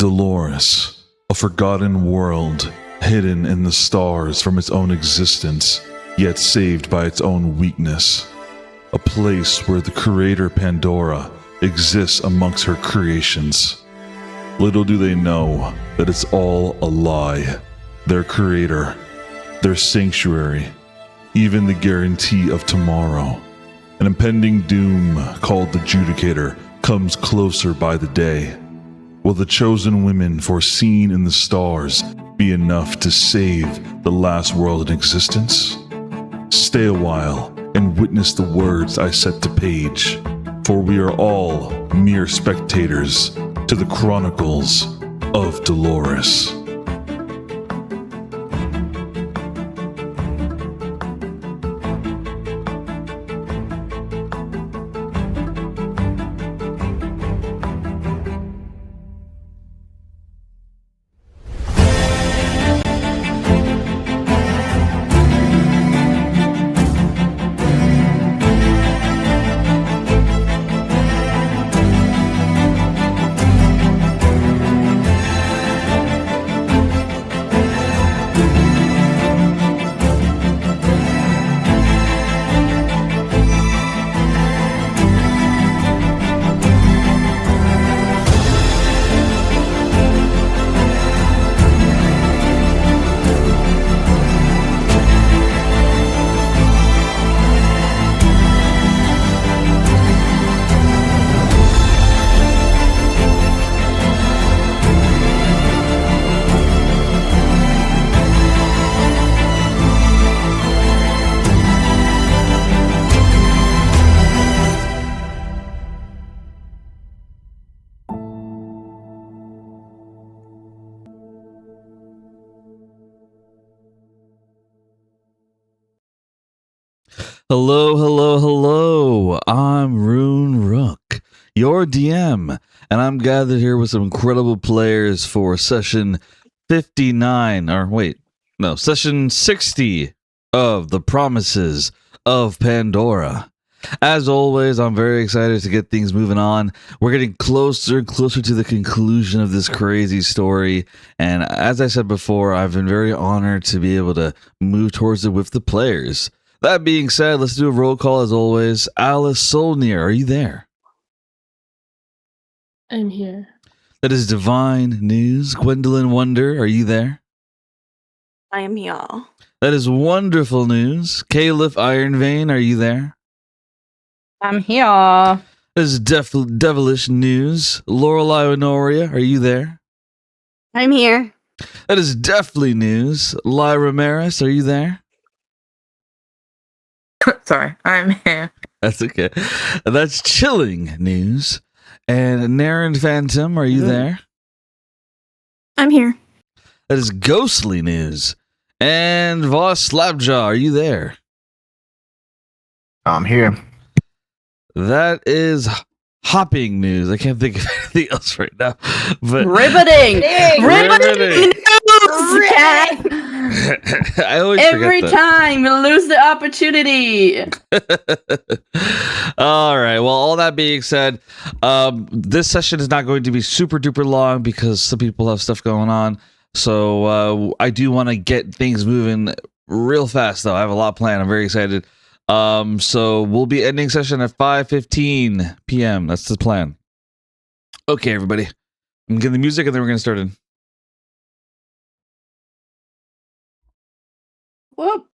Dolores, a forgotten world, hidden in the stars from its own existence, yet saved by its own weakness. A place where the creator Pandora exists amongst her creations. Little do they know that it's all a lie. Their creator, their sanctuary, even the guarantee of tomorrow. An impending doom called the Judicator comes closer by the day. Will the chosen women foreseen in the stars be enough to save the last world in existence? Stay a while and witness the words I set to page, for we are all mere spectators to the Chronicles of Dolores. Hello. I'm Rune Rook, your DM, and I'm gathered here with some incredible players for session 60 of the Promises of Pandora. As always, I'm very excited to get things moving on. We're getting closer and closer to the conclusion of this crazy story, and as I said before, I've been very honored to be able to move towards it with the players. That being said, let's do a roll call as always. Alice Solnier, are you there? I'm here. That is Divine News. Gwendolyn Wonder, are you there? I am y'all. That is Wonderful News. Caliph Ironvein, are you there? I'm here. That is Devilish News. Lorelei Honoria, are you there? I'm here. That is Deathly News. Lyra Maris, are you there? Sorry, I'm here. That's okay. That's Chilling News. And Naren Phantom, are you there? I'm here. That is Ghostly News. And Voss Slapjaw, are you there? I'm here. That is Hopping News. I can't think of anything else right now. But Riveting! Riveting! I always Every forget that. time we lose the opportunity. All right. Well, all that being said, this session is not going to be super duper long because some people have stuff going on. So I do want to get things moving real fast, though. I have a lot planned. I'm very excited. So we'll be ending session at 5:15 p.m. That's the plan. Okay, everybody. I'm getting the music and then we're going to start in. Whoop.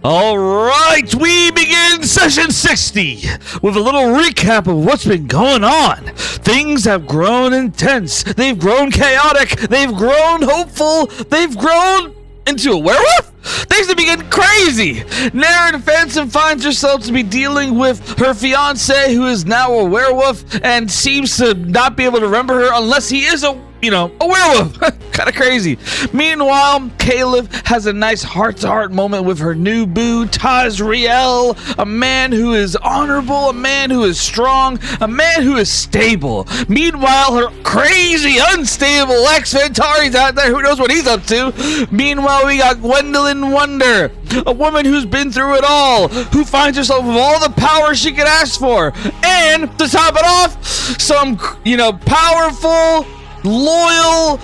All right, we begin session 60 with a little recap of what's been going on. Things have grown intense. They've grown chaotic. They've grown hopeful. They've grown into a werewolf? Things are getting crazy. Naren Phantom finds herself to be dealing with her fiance, who is now a werewolf and seems to not be able to remember her unless he is a werewolf. Kind of crazy. Meanwhile, Caleb has a nice heart-to-heart moment with her new boo, Tazriel, a man who is honorable, a man who is strong, a man who is stable. Meanwhile, her crazy, unstable ex-Ventari's out there. Who knows what he's up to? Meanwhile, we got Gwendolyn Wonder, a woman who's been through it all, who finds herself with all the power she could ask for. And to top it off, some, powerful, loyal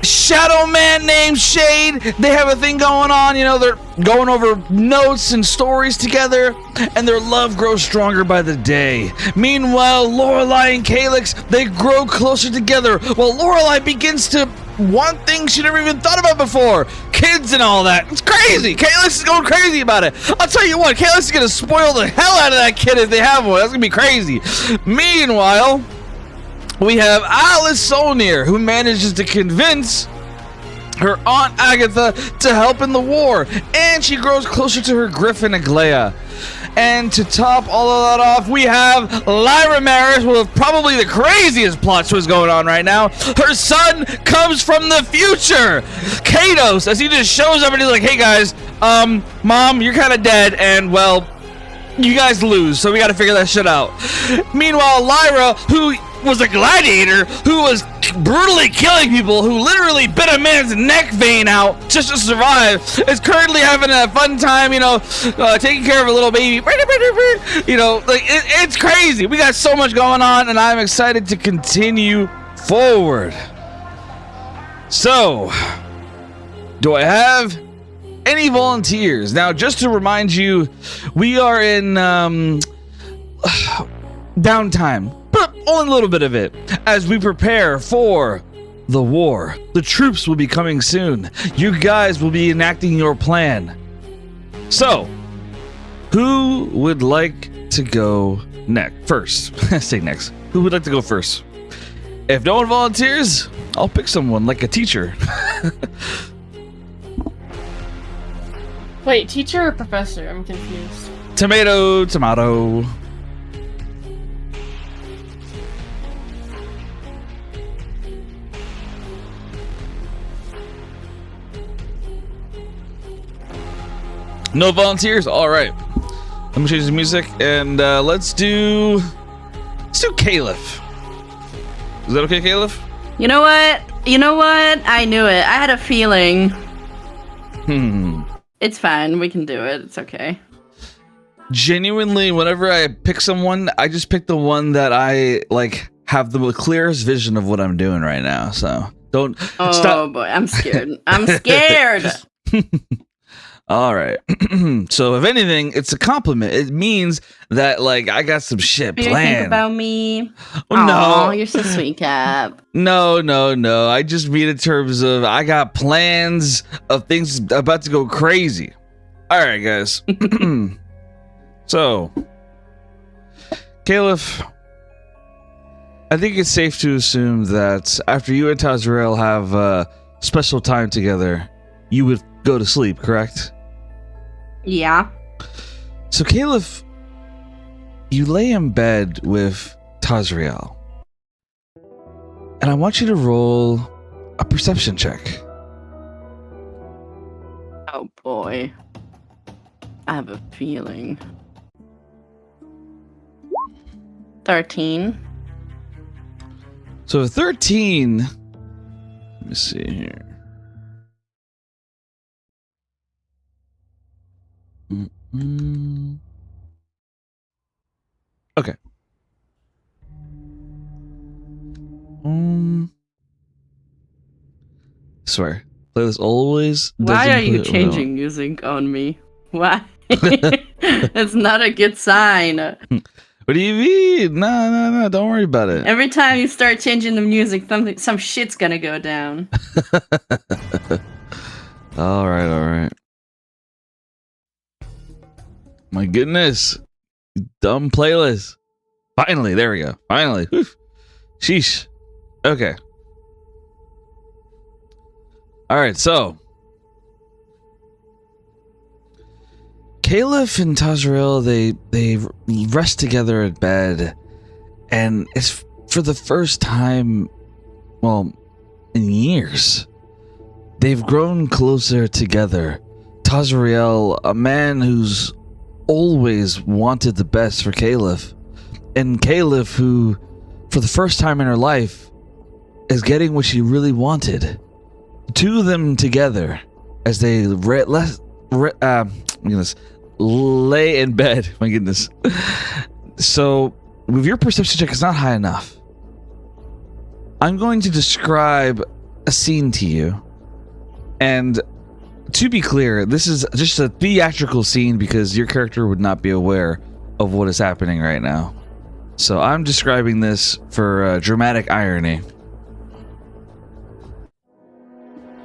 shadow man named Shade. They have a thing going on, they're going over notes and stories together, and their love grows stronger by the day. Meanwhile, Lorelai and Calyx, they grow closer together, while Lorelai begins to want things she never even thought about before. Kids and all that. It's crazy. Calyx is going crazy about it. I'll tell you what, Calyx is gonna spoil the hell out of that kid if they have one. That's gonna be crazy. Meanwhile, we have Alice Solnier, who manages to convince her Aunt Agatha to help in the war, and she grows closer to her Griffin Aglaya. And to top all of that off, we have Lyra Maris with probably the craziest plot twist going on right now. Her son comes from the future, Kados, as he just shows up and he's like, hey guys, Mom, you're kind of dead, and well, you guys lose, so we gotta figure that shit out. Meanwhile, Lyra, who was a gladiator, who was brutally killing people, who literally bit a man's neck vein out just to survive, is currently having a fun time, taking care of a little baby. It's crazy. We got so much going on, and I'm excited to continue forward. So, do I have any volunteers? Now, just to remind you, we are in downtime, but only a little bit of it, as we prepare for the war. The troops will be coming soon. You guys will be enacting your plan. So, who would like to go next? First, say next. Who would like to go first? If no one volunteers, I'll pick someone, like a teacher. Wait, teacher or professor? I'm confused. Tomato, tomato. No volunteers? All right. Let me change the music, and let's do Caliph. Is that okay, Caliph? You know what? I knew it. I had a feeling. It's fine. We can do it. It's okay. Genuinely, whenever I pick someone, I just pick the one that I have the clearest vision of what I'm doing right now. So don't stop. Oh boy, I'm scared. I'm scared. All right. So if anything, it's a compliment. It means that I got some shit You planned. think about me? Oh, Aw, no, you're so sweet, Cap. no. I just mean in terms of I got plans of things about to go crazy. All right, guys. So, Caliph, I think it's safe to assume that after you and Tazrael have special time together, you would go to sleep, correct? Yeah. So, Caliph, you lay in bed with Tazriel, and I want you to roll a perception check. Oh boy. I have a feeling. 13. So 13. Let me see here. Okay. Swear. Playlist always. Why are you doesn't play- changing music on me? Why? It's not a good sign. What do you mean? No. Don't worry about it. Every time you start changing the music, some shit's gonna go down. All right. My goodness. Dumb playlist. Finally, there we go. Finally. Whew. Sheesh. Okay. All right, so Caliph and Tazrael, they rest together in bed, and it's for the first time, well, in years, they've grown closer together. Tazrael, a man who's always wanted the best for Caliph, and Caliph, who, for the first time in her life, is getting what she really wanted. The two of them together, as they lay in bed. My goodness. So, with your perception check, it's not high enough. I'm going to describe a scene to you. And to be clear, this is just a theatrical scene because your character would not be aware of what is happening right now. So I'm describing this for dramatic irony.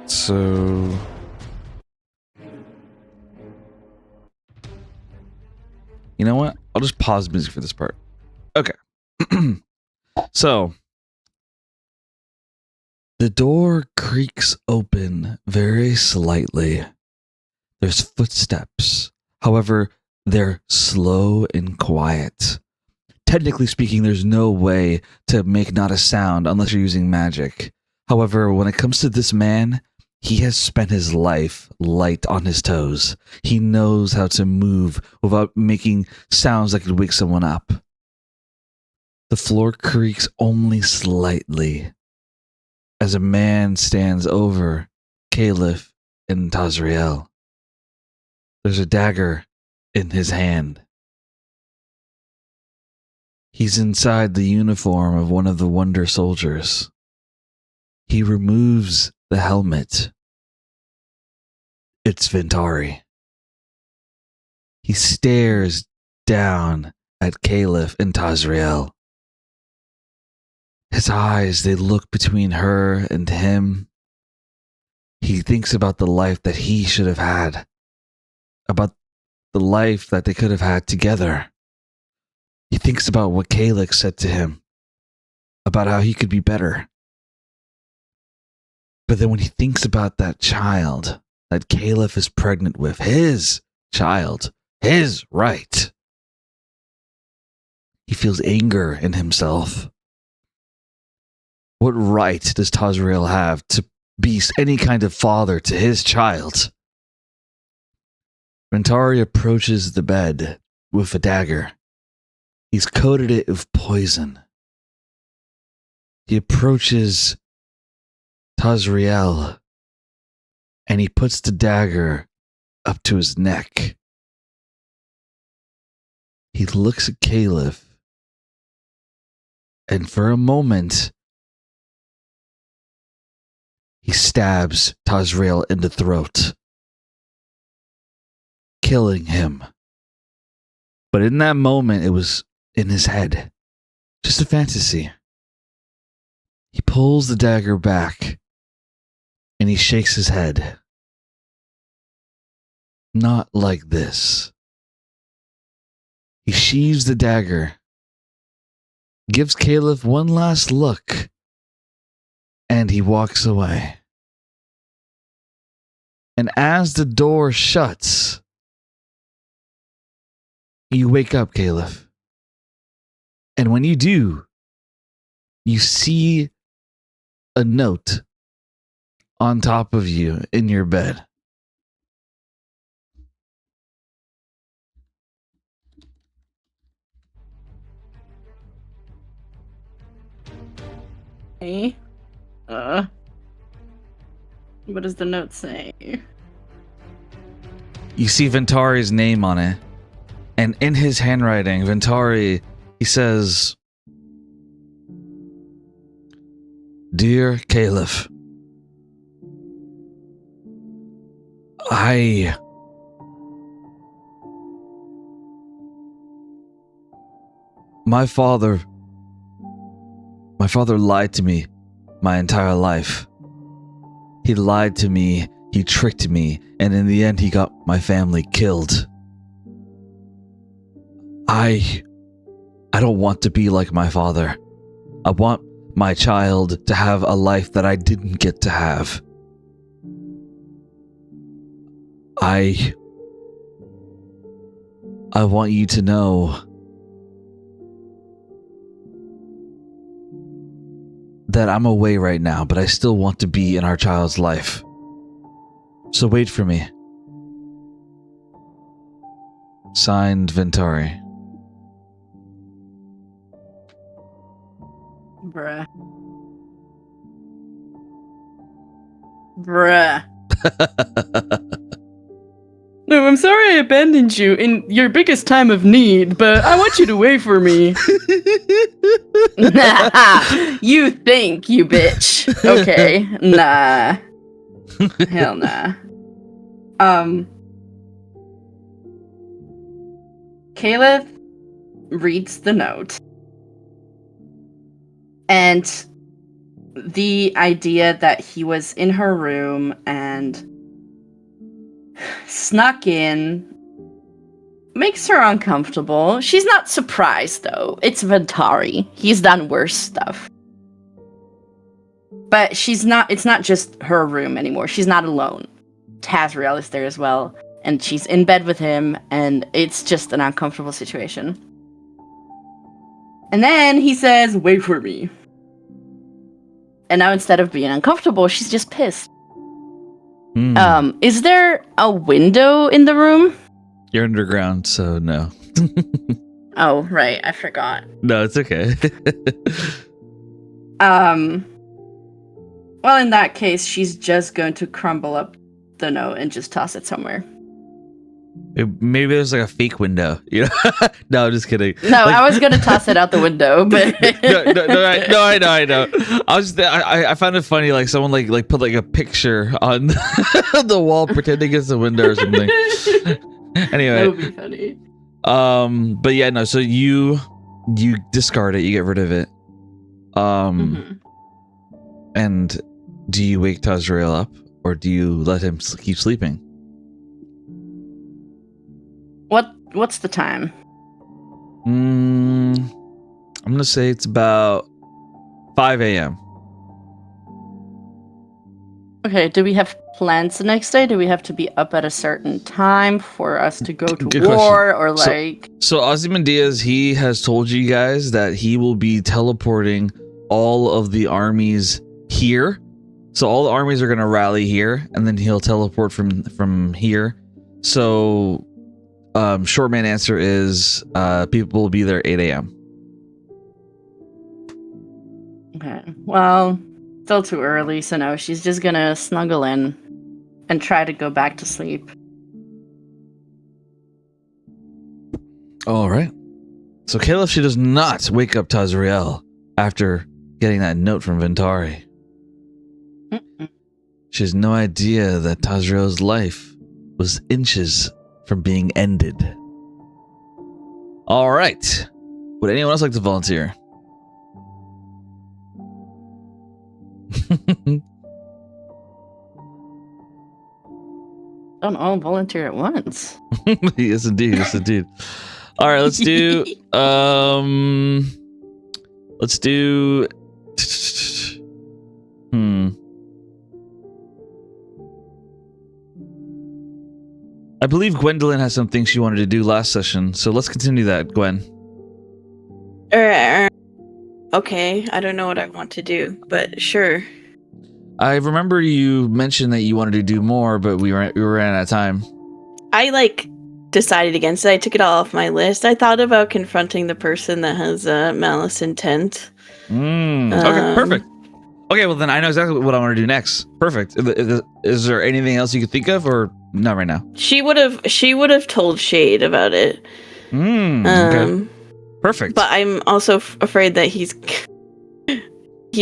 So... you know what? I'll just pause music for this part. Okay. So, the door creaks open very slightly. There's footsteps. However, they're slow and quiet. Technically speaking, there's no way to make not a sound unless you're using magic. However, when it comes to this man, he has spent his life light on his toes. He knows how to move without making sounds that could wake someone up. The floor creaks only slightly as a man stands over Caliph and Tazrael. There's a dagger in his hand. He's inside the uniform of one of the Wonder Soldiers. He removes the helmet. It's Ventari. He stares down at Caliph and Tazrael. His eyes, they look between her and him. He thinks about the life that he should have had. About the life that they could have had together. He thinks about what Caliph said to him. About how he could be better. But then when he thinks about that child that Caliph is pregnant with, his child, his right, he feels anger in himself. What right does Tazrael have to be any kind of father to his child? Ventari approaches the bed with a dagger. He's coated it with poison. He approaches Tazrael, and he puts the dagger up to his neck. He looks at Caliph, and for a moment, he stabs Tazrael in the throat, killing him. But in that moment, it was in his head, just a fantasy. He pulls the dagger back, and he shakes his head. Not like this. He sheaves the dagger, gives Caliph one last look, and he walks away. And as the door shuts, you wake up, Caliph. And when you do, you see a note on top of you in your bed. Hey. What does the note say? You see Ventari's name on it. And in his handwriting, Ventari, he says, "Dear Caliph, my father lied to me my entire life. He lied to me, he tricked me, and in the end he got my family killed. I don't want to be like my father. I want my child to have a life that I didn't get to have. I want you to know that I'm away right now, but I still want to be in our child's life. So wait for me. Signed, Ventari. Bruh. Bruh. No, I'm sorry I abandoned you in your biggest time of need, but I want you to wait for me. Nah, you think, you bitch. Okay, nah. Hell nah. Caleb reads the note. And the idea that he was in her room and snuck in makes her uncomfortable. She's not surprised, though. It's Ventari. He's done worse stuff. But it's not just her room anymore. She's not alone. Tazriel is there as well. And she's in bed with him, and it's just an uncomfortable situation. And then he says, wait for me. And now instead of being uncomfortable, she's just pissed. Is there a window in the room? You're underground, so no. Oh, right. I forgot. No, it's okay. Well, in that case, she's just going to crumble up the note and just toss it somewhere. Maybe there's like a fake window, you know? No, I'm just kidding. No, I was gonna toss it out the window, but I know. I found it funny, like someone like put like a picture on the wall pretending it's a window or something. Anyway, that would be funny. But yeah, no. So you discard it, you get rid of it. And do you wake Tazriel up, or do you let him keep sleeping? What's the time? I'm gonna say it's about 5 a.m. Okay, do we have plans the next day? Do we have to be up at a certain time for us to go to Good war, question. or like... So Ozymandias, he has told you guys that he will be teleporting all of the armies here. So all the armies are gonna rally here, and then he'll teleport from here. So... short man answer is people will be there 8 a.m. Okay, well, still too early, so no, she's just gonna snuggle in and try to go back to sleep. All right. So Caleb, she does not wake up Tazriel after getting that note from Ventari. She has no idea that Tazriel's life was inches from being ended. All right. Would anyone else like to volunteer? Don't all volunteer at once. Yes, indeed. Yes, indeed. All right. Let's do. Let's do. I believe Gwendolyn has some things she wanted to do last session, so let's continue that, Gwen. Okay, I don't know what I want to do, but sure. I remember you mentioned that you wanted to do more, but we ran out of time. I decided against it. I took it all off my list. I thought about confronting the person that has malice intent. Okay, perfect. Okay, well then I know exactly what I want to do next. Perfect. Is there anything else you could think of, or not right now? She would have told Shade about it. Okay. Perfect. But I'm also afraid that he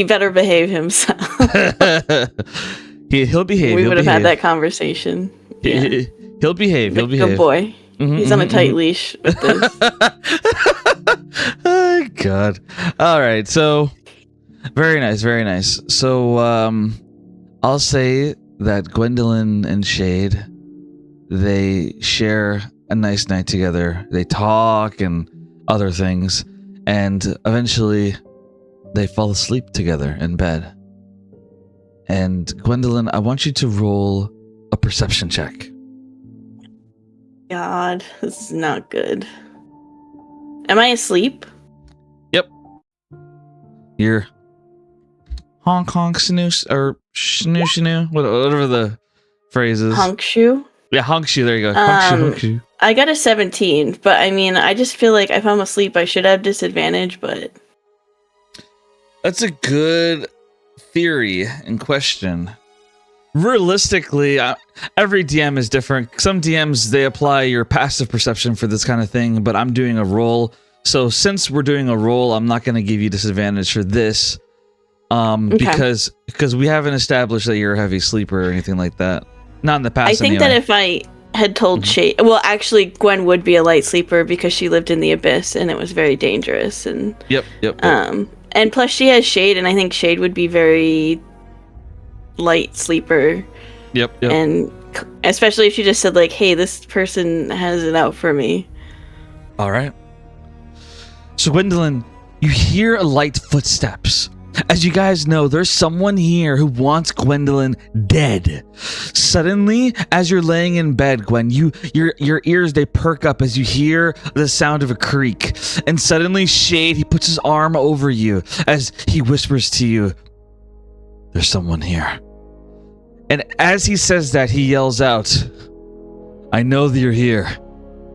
better behave himself. He'll behave. We would have had that conversation. Yeah. He'll behave. He'll behave. Good boy. He's on a tight leash with this. Oh, God. All right. So, very nice. Very nice. So, I'll say that Gwendolyn and Shade, they share a nice night together. They talk and other things, and eventually they fall asleep together in bed. And Gwendolyn, I want you to roll a perception check. God, this is not good. Am I asleep? You're honk honk snooze or snoo snoo, whatever the phrase is. Honk shoe? Yeah, honk shoe. There you go. Honk shoe. I got a 17, but I mean, I just feel like if I'm asleep, I should have disadvantage, but... That's a good theory and question. Realistically, every DM is different. Some DMs, they apply your passive perception for this kind of thing, but I'm doing a roll. So since we're doing a roll, I'm not going to give you disadvantage for this. Okay. Because we haven't established that you're a heavy sleeper or anything like that. Not in the past, I think that if I had told Shade... Well, actually, Gwen would be a light sleeper because she lived in the Abyss and it was very dangerous. And Yep. and plus she has Shade, and I think Shade would be very light sleeper. Yep. And especially if she just said, like, hey, this person has it out for me. All right. So, Gwendolyn, you hear a light footsteps. As you guys know, there's someone here who wants Gwendolyn dead. Suddenly, as you're laying in bed, Gwen, your ears, they perk up as you hear the sound of a creak. And suddenly, Shade, he puts his arm over you as he whispers to you, there's someone here. And as he says that, he yells out, I know that you're here.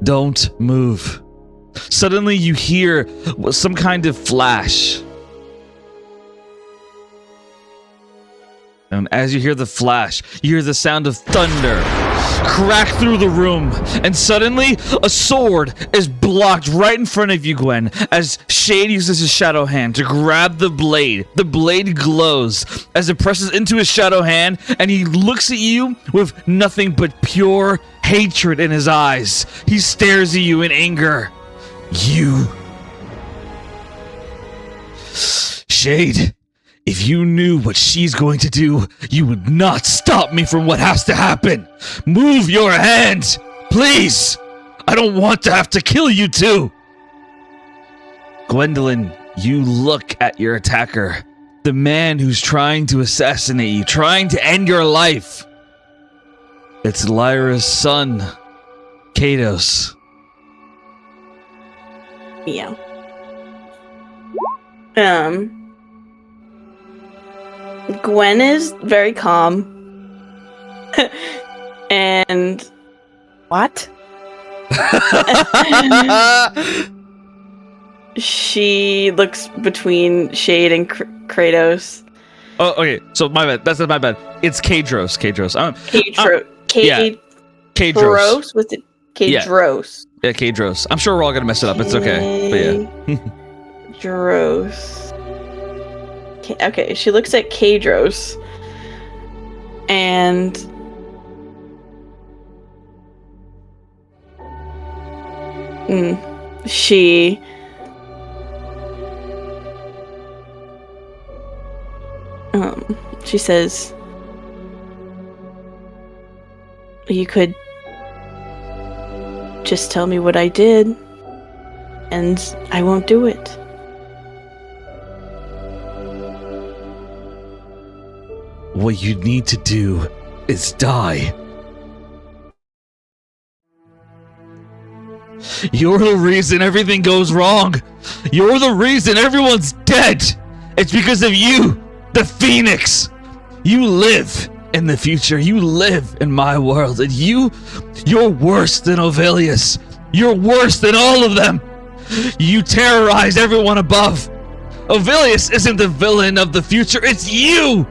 Don't move. Suddenly you hear some kind of flash. And as you hear the flash, you hear the sound of thunder crack through the room. And suddenly, a sword is blocked right in front of you, Gwen, as Shade uses his shadow hand to grab the blade. The blade glows as it presses into his shadow hand, and he looks at you with nothing but pure hatred in his eyes. He stares at you in anger. You. Shade, if you knew what she's going to do, you would not stop me from what has to happen. Move your hand, please. I don't want to have to kill you too. Gwendolyn, you look at your attacker, the man who's trying to assassinate you, trying to end your life. It's Lyra's son, Kados. Yeah. Gwen is very calm. And What? she looks between Shade and Kratos. Oh, okay. So my bad. That's not my bad. It's Kadros. Kadros. Kadros. Was it Kadros? Yeah, Kadros. I'm sure we're all gonna mess it up. It's okay. But yeah. Kadros. Okay, she looks at Kadros. And she says, you could just tell me what I did, and I won't do it. What you need to do is die. You're the reason everything goes wrong. You're the reason everyone's dead. It's because of you, the Phoenix. You live in the future. You live in my world. And you're worse than Ovelius. You're worse than all of them. You terrorize everyone above. Ovelius isn't the villain of the future. It's you.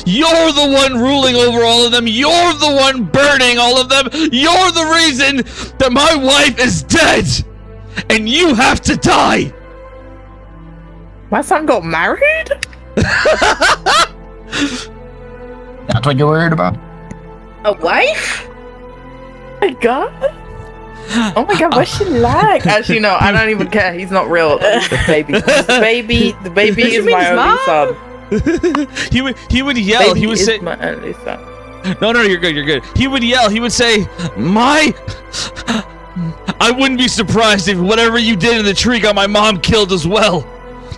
You're the one ruling over all of them. You're the one burning all of them. You're the reason that my wife is dead. And you have to die. My son got married? That's what you're worried about? A wife? My God. Oh my God, what's she like? Actually, no, I don't even care. He's not real. He's the baby. The baby is my only son. He would yell. Baby He would is say, my only son. No, you're good. He would yell. He would say, I wouldn't be surprised if whatever you did in the tree got my mom killed as well.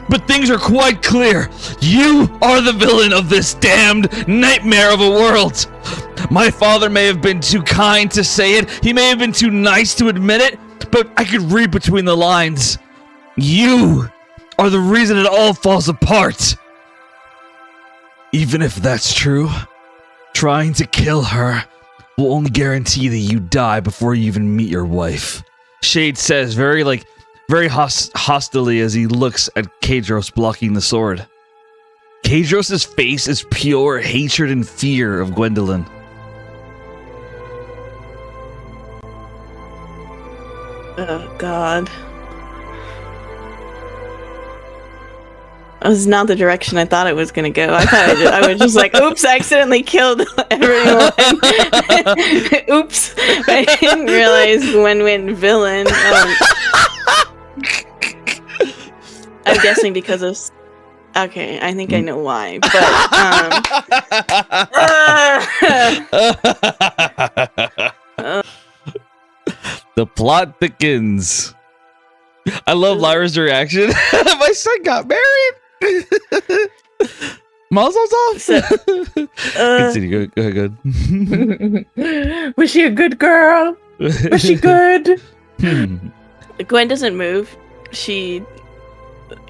But things are quite clear. You are the villain of this damned nightmare of a world. My father may have been too kind to say it, he may have been too nice to admit it, but I could read between the lines. You are the reason it all falls apart. Even if that's true, trying to kill her will only guarantee that you die before you even meet your wife. Shade says very hostilely as he looks at Kadros blocking the sword. Kadros' face is pure hatred and fear of Gwendolyn. Oh, God. That was not the direction I thought it was going to go. I thought I was just like, oops, I accidentally killed everyone. Oops. I didn't realize Gwen went villain. I'm guessing because of... Okay, I think I know why, but... The plot thickens. I love Lyra's reaction. My son got married. Muzzles off. Continue. Go ahead. Was she a good girl? Was she good? Gwen doesn't move. She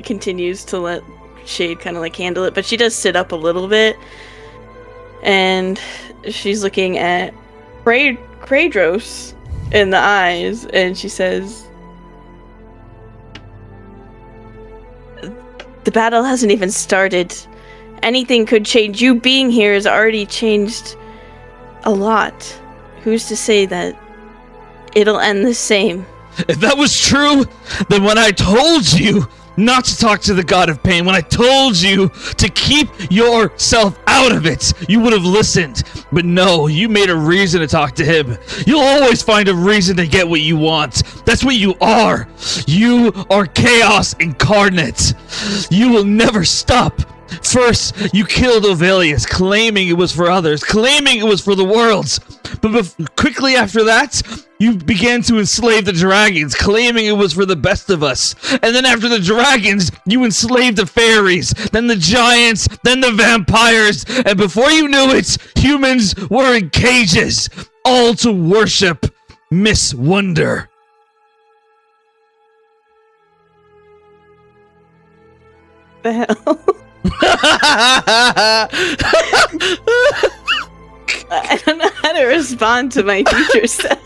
continues to let Shade kind of like handle it, but she does sit up a little bit, and she's looking at Kadros in the eyes, and she says, "The battle hasn't even started. Anything could change. You being here has already changed a lot. Who's to say that it'll end the same?" If that was true, then when I told you not to talk to the god of pain, when I told you to keep yourself out of it, you would have listened. But no, you made a reason to talk to him. You'll always find a reason to get what you want. That's what you are. You are chaos incarnate. You will never stop. First, you killed Ovelius, claiming it was for others, claiming it was for the worlds. But quickly after that, you began to enslave the dragons, claiming it was for the best of us. And then after the dragons, you enslaved the fairies, then the giants, then the vampires. And before you knew it, humans were in cages, all to worship Miss Wonder. The hell? I don't know how to respond to my future self.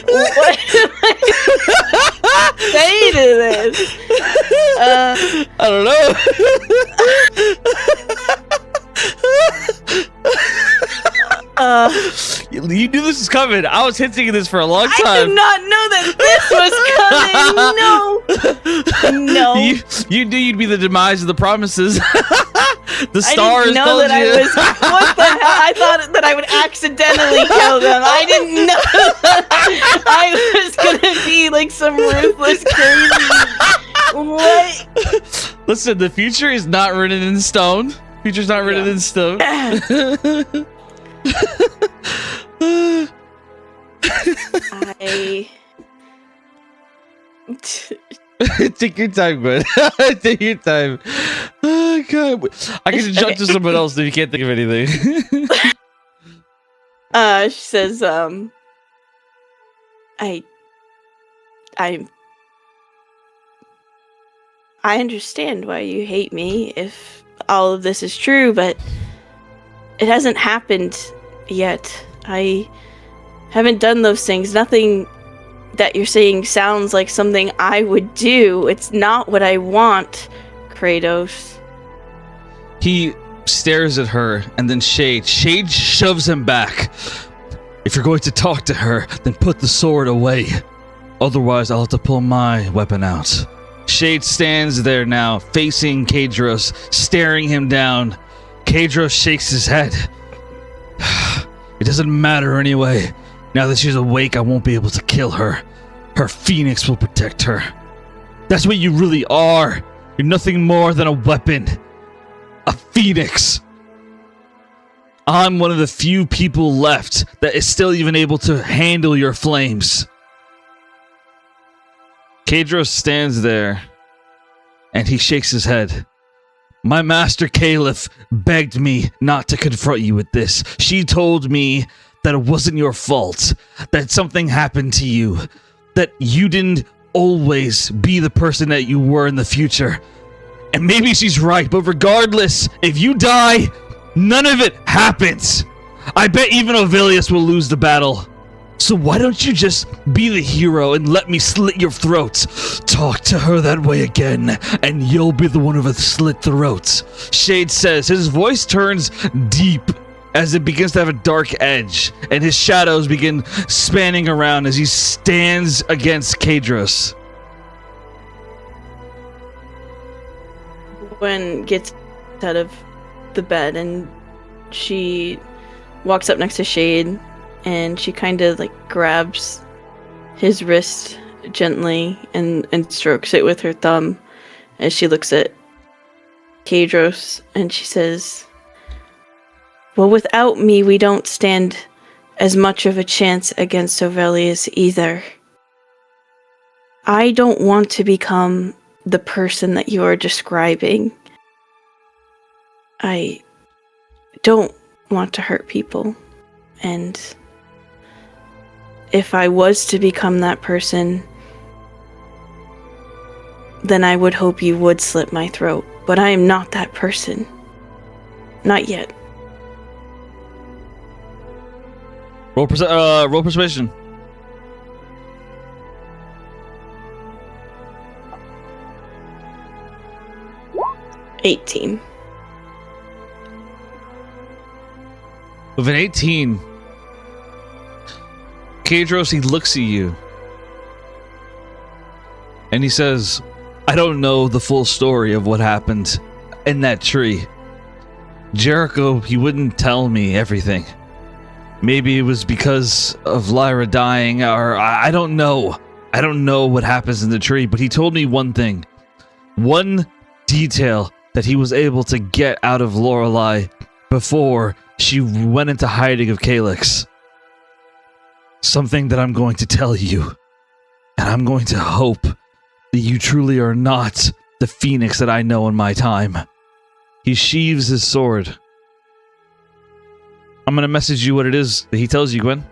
What am I say to this? I don't know. You knew this was coming. I was hinting at this for a long time. I did not know that this was coming. No. You knew you'd be the demise of the promises. The stars I didn't know told that you. I was. What the hell? I thought that I would accidentally kill them. I didn't know that I was gonna be like some ruthless, crazy. What? Listen, the future is not written in stone. Future's not written in stone. Take your time, Gwen. Take your time. Oh, God. I can jump to someone else if you can't think of anything. She says, I understand why you hate me if all of this is true, but it hasn't happened yet. I haven't done those things. Nothing that you're saying sounds like something I would do. It's not what I want, Kratos. He stares at her, and then Shade shoves him back. If you're going to talk to her, then put the sword away. Otherwise, I'll have to pull my weapon out. Shade stands there now, facing Kadros, staring him down. Kadros shakes his head. It doesn't matter anyway. Now that she's awake, I won't be able to kill her. Her phoenix will protect her. That's what you really are. You're nothing more than a weapon. A phoenix. I'm one of the few people left that is still even able to handle your flames. Kadros stands there, and he shakes his head. My master Caliph begged me not to confront you with this. She told me that it wasn't your fault, that something happened to you, that you didn't always be the person that you were in the future. And maybe she's right, but regardless, if you die, none of it happens. I bet even Ovilius will lose the battle. So why don't you just be the hero and let me slit your throats? Talk to her that way again, and you'll be the one with slit throats. Shade says, his voice turns deep as it begins to have a dark edge, and his shadows begin spanning around as he stands against Kadros. Gwen gets out of the bed and she walks up next to Shade and she kind of like grabs his wrist gently and strokes it with her thumb as she looks at Kadros and she says, well, without me, we don't stand as much of a chance against Ovelius either. I don't want to become the person that you are describing. I don't want to hurt people. And if I was to become that person, then I would hope you would slit my throat. But I am not that person. Not yet. Roll persuasion. $18. With an 18, Kadros, he looks at you and he says, I don't know the full story of what happened in that tree. Jericho, he wouldn't tell me everything. Maybe it was because of Lyra dying, or I don't know. I don't know what happens in the tree, but he told me one thing. One detail that he was able to get out of Lorelei before she went into hiding of Calyx. Something that I'm going to tell you. And I'm going to hope that you truly are not the Phoenix that I know in my time. He sheaves his sword. I'm going to message you what it is that he tells you, Gwen.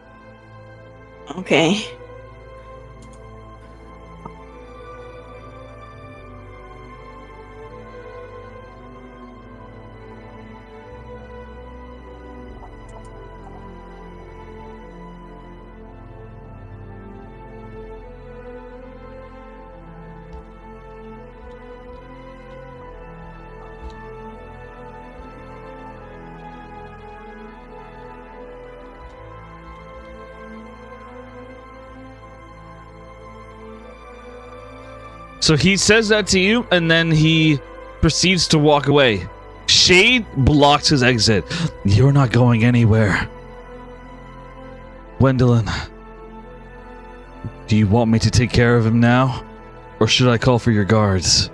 Okay. So he says that to you, and then he proceeds to walk away. Shade blocks his exit. You're not going anywhere. Gwendolyn, do you want me to take care of him now? Or should I call for your guards?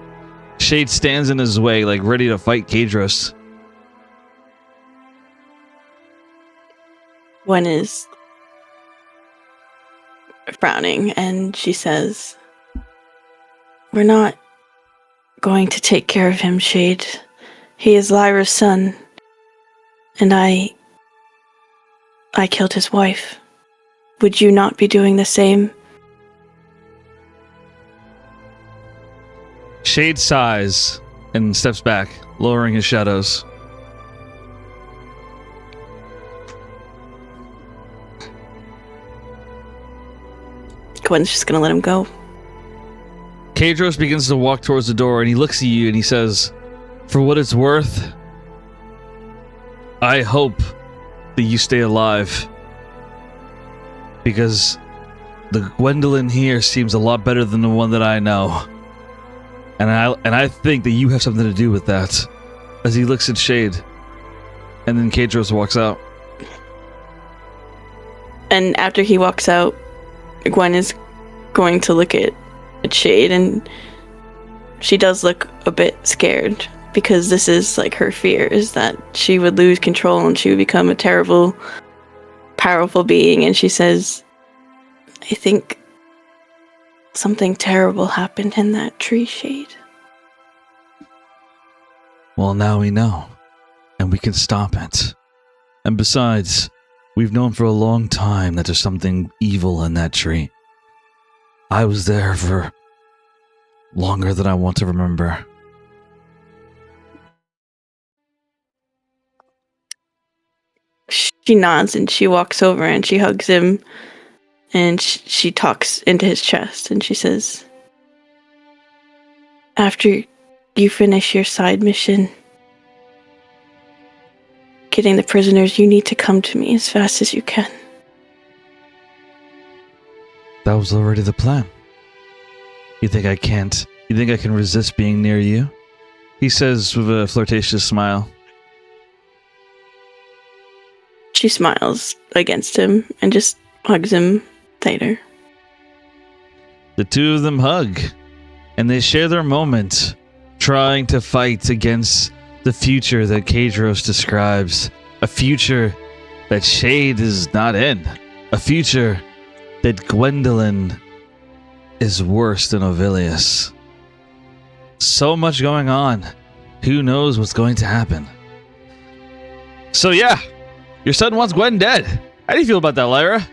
Shade stands in his way, like ready to fight Kadros. Gwen is frowning and she says, we're not going to take care of him, Shade. He is Lyra's son. And I killed his wife. Would you not be doing the same? Shade sighs and steps back, lowering his shadows. Gwen's just gonna let him go. Kadros begins to walk towards the door and he looks at you and he says, for what it's worth, I hope that you stay alive. Because the Gwendolyn here seems a lot better than the one that I know. And I think that you have something to do with that. As he looks at Shade. And then Kadros walks out. And after he walks out, Gwen is going to look at Shade, and she does look a bit scared because this is like her fear, is that she would lose control and she would become a terrible, powerful being. And she says, I think something terrible happened in that tree, Shade. Well, now we know, and we can stop it. And besides, we've known for a long time that there's something evil in that tree. I was there for longer than I want to remember. She nods and she walks over and she hugs him and she talks into his chest and she says, after you finish your side mission, getting the prisoners, you need to come to me as fast as you can. That was already the plan. You think I can't? You think I can resist being near you? He says with a flirtatious smile. She smiles against him and just hugs him tighter. The two of them hug, and they share their moment trying to fight against the future that Kadros describes. A future that Shade is not in. A future that Gwendolyn is worse than Ovilius. So much going on. Who knows what's going to happen? So yeah, your son wants Gwen dead. How do you feel about that, Lyra?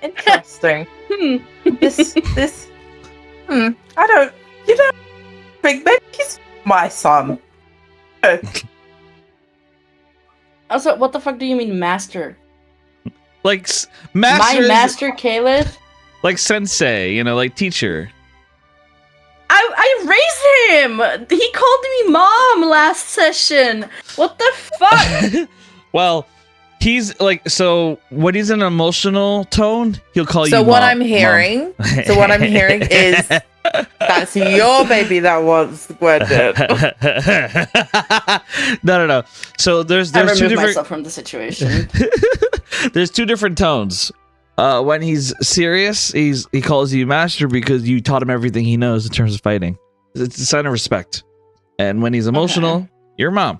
Interesting. I don't think maybe he's my son. Also, what the fuck do you mean, master? Like master, My master, Caleb? like sensei, you know, like teacher. I raised him! He called me mom last session! What the fuck? Well, he's like, so when he's in an emotional tone, he'll call you So what mom- I'm hearing, mom. so what I'm hearing is that's your baby that wants Gwen dead. No. So there's I two removed different myself from the situation. there's two different tones. When he's serious, he calls you master because you taught him everything he knows in terms of fighting. It's a sign of respect. And when he's emotional, you're mom.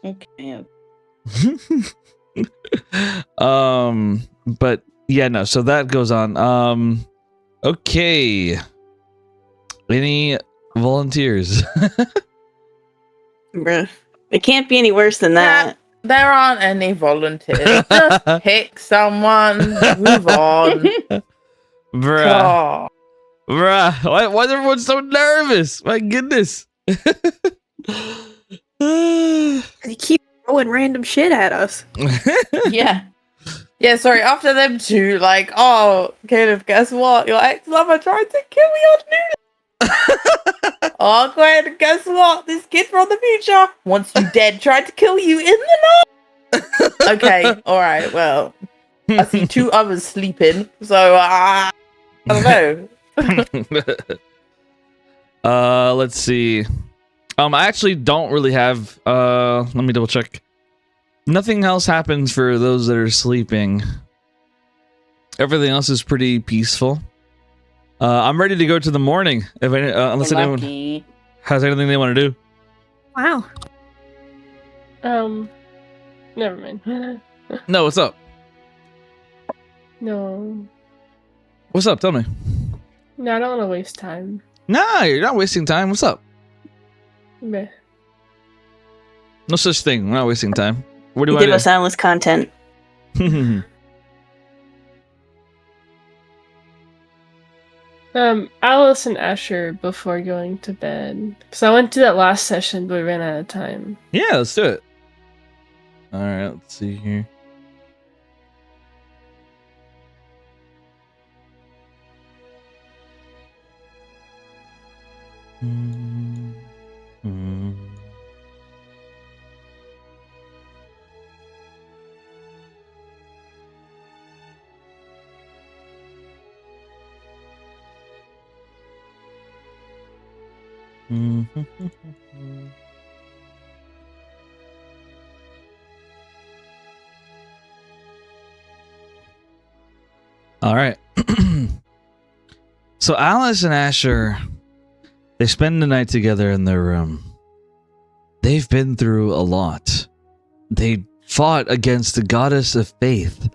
Okay. But yeah, no. So that goes on. Okay. Any volunteers? Bruh. It can't be any worse than that. There aren't any volunteers. Just pick someone, move on. Bruh. Oh. Bruh. Why is everyone so nervous? My goodness. You keep throwing random shit at us. Yeah. Yeah, sorry, after them two, like, oh, Caleb, guess what? Your ex-lover tried to kill me on New Oh, Gwen, guess what? This kid from the future wants you dead, tried to kill you in the night. Okay, alright, well, I see two others sleeping, so, I don't know. Let's see. I actually don't really have, let me double check. Nothing else happens for those that are sleeping. Everything else is pretty peaceful. I'm ready to go to the morning. If any, unless anyone Lucky. has anything they want to do. Wow. Never mind. No, what's up? No. What's up? Tell me. No, I don't want to waste time. Nah, you're not wasting time. What's up? Meh. No such thing. We're not wasting time. What do You I give us endless content. do? Alice and Asher before going to bed. Because I went to that last session, but we ran out of time. Yeah, let's do it. All right, let's see here. All right. So Alice and Asher, they spend the night together in their room. They've been through a lot. They fought against the goddess of faith,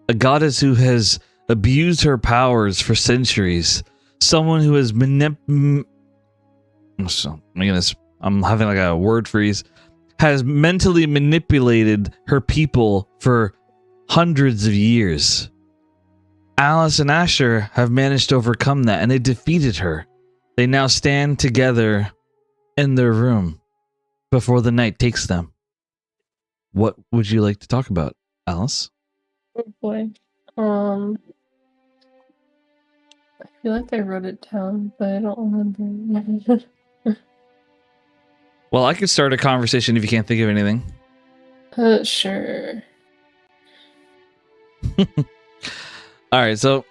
a goddess who has abused her powers for centuries. Someone who has I'm having like a word freeze. Has mentally manipulated her people for hundreds of years. Alice and Asher have managed to overcome that, and they defeated her. They now stand together in their room before the night takes them. What would you like to talk about, Alice? Oh boy. I feel like I wrote it down, but I don't remember. Well, I could start a conversation if you can't think of anything. Sure. All right, so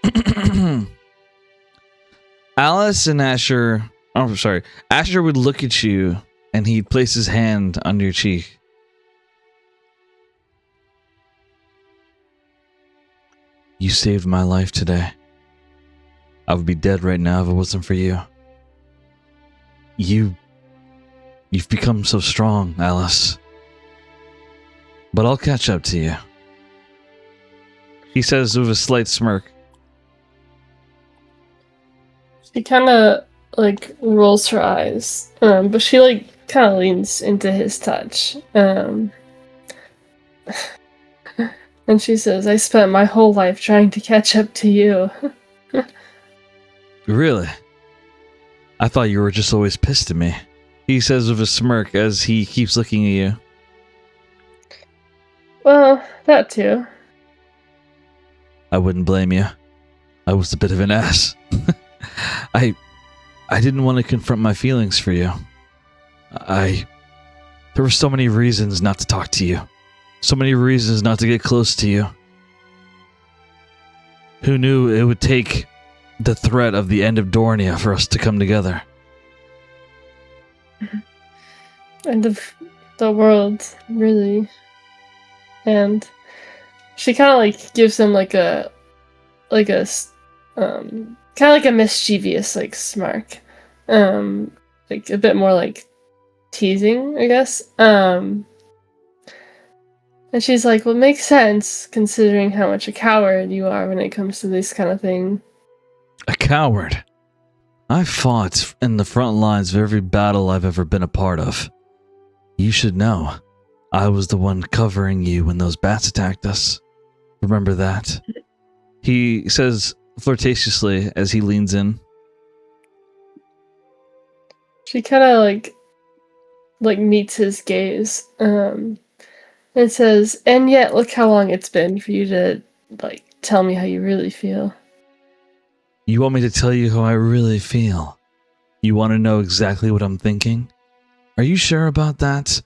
Alice and Asher. Oh, sorry. Asher would look at you, and he'd place his hand under your cheek. You saved my life today. I would be dead right now if it wasn't for you. You've become so strong, Alice. But I'll catch up to you. He says with a slight smirk. She kind of like rolls her eyes, but she like kind of leans into his touch. And she says, "I spent my whole life trying to catch up to you." Really? I thought you were just always pissed at me. He says with a smirk as he keeps looking at you. Well, that too. I wouldn't blame you. I was a bit of an ass. I didn't want to confront my feelings for you. There were so many reasons not to talk to you. So many reasons not to get close to you. Who knew it would take the threat of the end of Dornia for us to come together? End of the world, really. And she kind of like gives him like a kind of like a mischievous like smirk, like a bit more like teasing, I guess. And she's like, "Well, it makes sense considering how much a coward you are when it comes to this kind of thing." A coward? I fought in the front lines of every battle I've ever been a part of. You should know. I was the one covering you when those bats attacked us. Remember that? He says flirtatiously as he leans in. She kind of like meets his gaze, and says, "And yet, look how long it's been for you to like tell me how you really feel." You want me to tell you how I really feel? You want to know exactly what I'm thinking? Are you sure about that?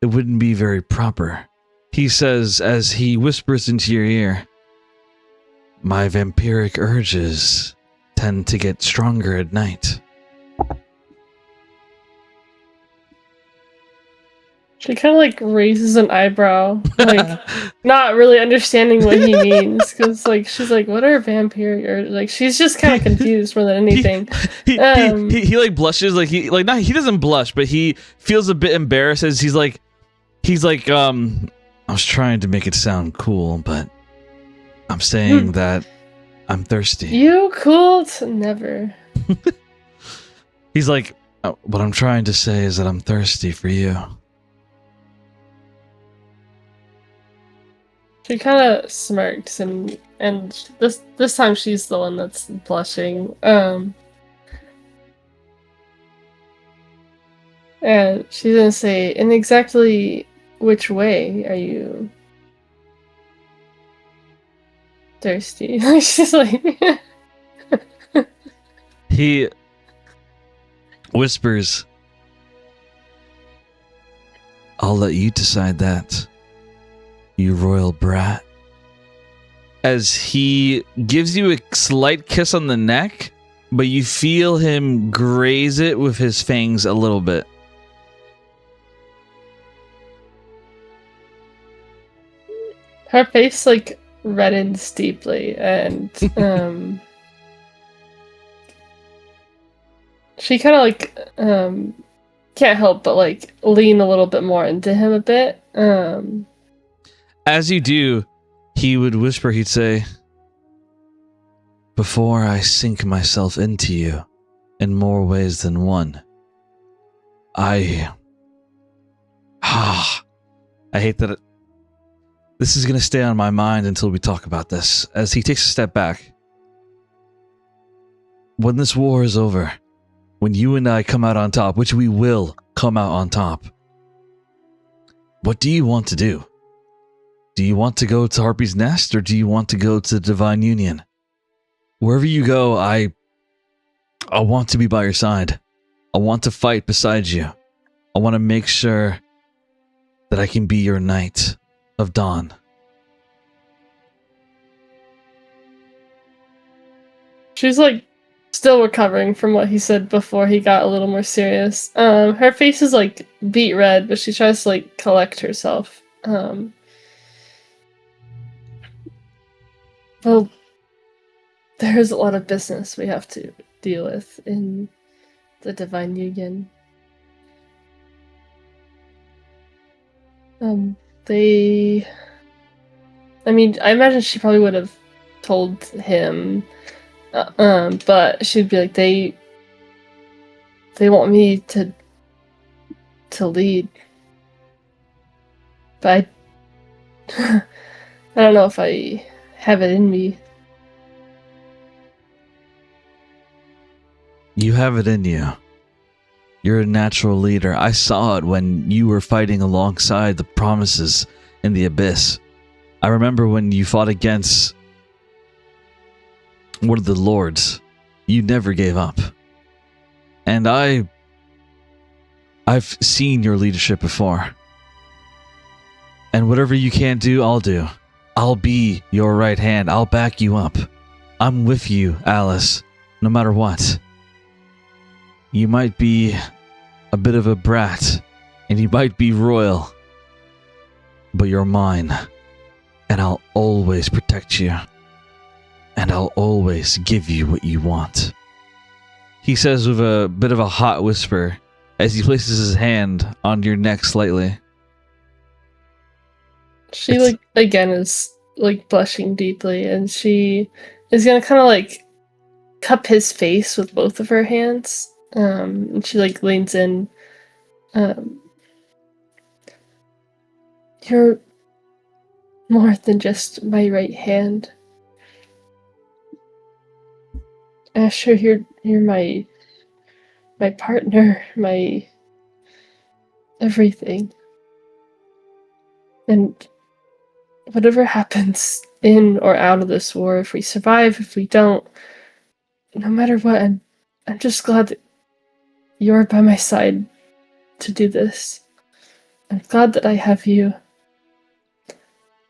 It wouldn't be very proper. He says as he whispers into your ear. My vampiric urges tend to get stronger at night. She kind of like raises an eyebrow, like not really understanding what he means, because like she's like, "What are vampire?" Or like she's just kind of confused more than anything. He like blushes, like he doesn't blush, but he feels a bit embarrassed as he's like, I was trying to make it sound cool, but I'm saying that I'm thirsty. You cool to never. He's like, what I'm trying to say is that I'm thirsty for you. She kind of smirks, and this time she's the one that's blushing. And she's gonna say, "In exactly which way are you thirsty?" She's like, He whispers, "I'll let you decide that, you royal brat." As he gives you a slight kiss on the neck, but you feel him graze it with his fangs a little bit. her face like reddens deeply, and she kind of like can't help but like lean a little bit more into him a bit. As you do, he would whisper, he'd say, before I sink myself into you in more ways than one, I hate that this is going to stay on my mind until we talk about this. As he takes a step back, when this war is over, when you and I come out on top, which we will come out on top, what do you want to do? Do you want to go to Harpy's Nest, or do you want to go to the Divine Union? Wherever you go, I want to be by your side. I want to fight beside you. I want to make sure that I can be your knight of dawn. She's like still recovering from what he said before he got a little more serious. Her face is like beet red, but she tries to like collect herself. Well, there's a lot of business we have to deal with in the Divine Union. I mean, I imagine she probably would have told him, but she'd be like, they want me to lead, but I don't know if I have it in me. You have it in you. You're a natural leader. I saw it when you were fighting alongside the Promises in the Abyss. I remember when you fought against one of the lords. You never gave up. And I've seen your leadership before. And whatever you can't do, I'll do. I'll be your right hand. I'll back you up. I'm with you, Alice, no matter what. You might be a bit of a brat, and you might be royal, but you're mine, and I'll always protect you, and I'll always give you what you want. He says with a bit of a hot whisper as he places his hand on your neck slightly. She like again is like blushing deeply, and she is gonna kind of like cup his face with both of her hands. And she like leans in. You're more than just my right hand. Asher, you're my partner, my everything. And whatever happens in or out of this war, if we survive, if we don't, no matter what, I'm just glad that you're by my side to do this. I'm glad that I have you.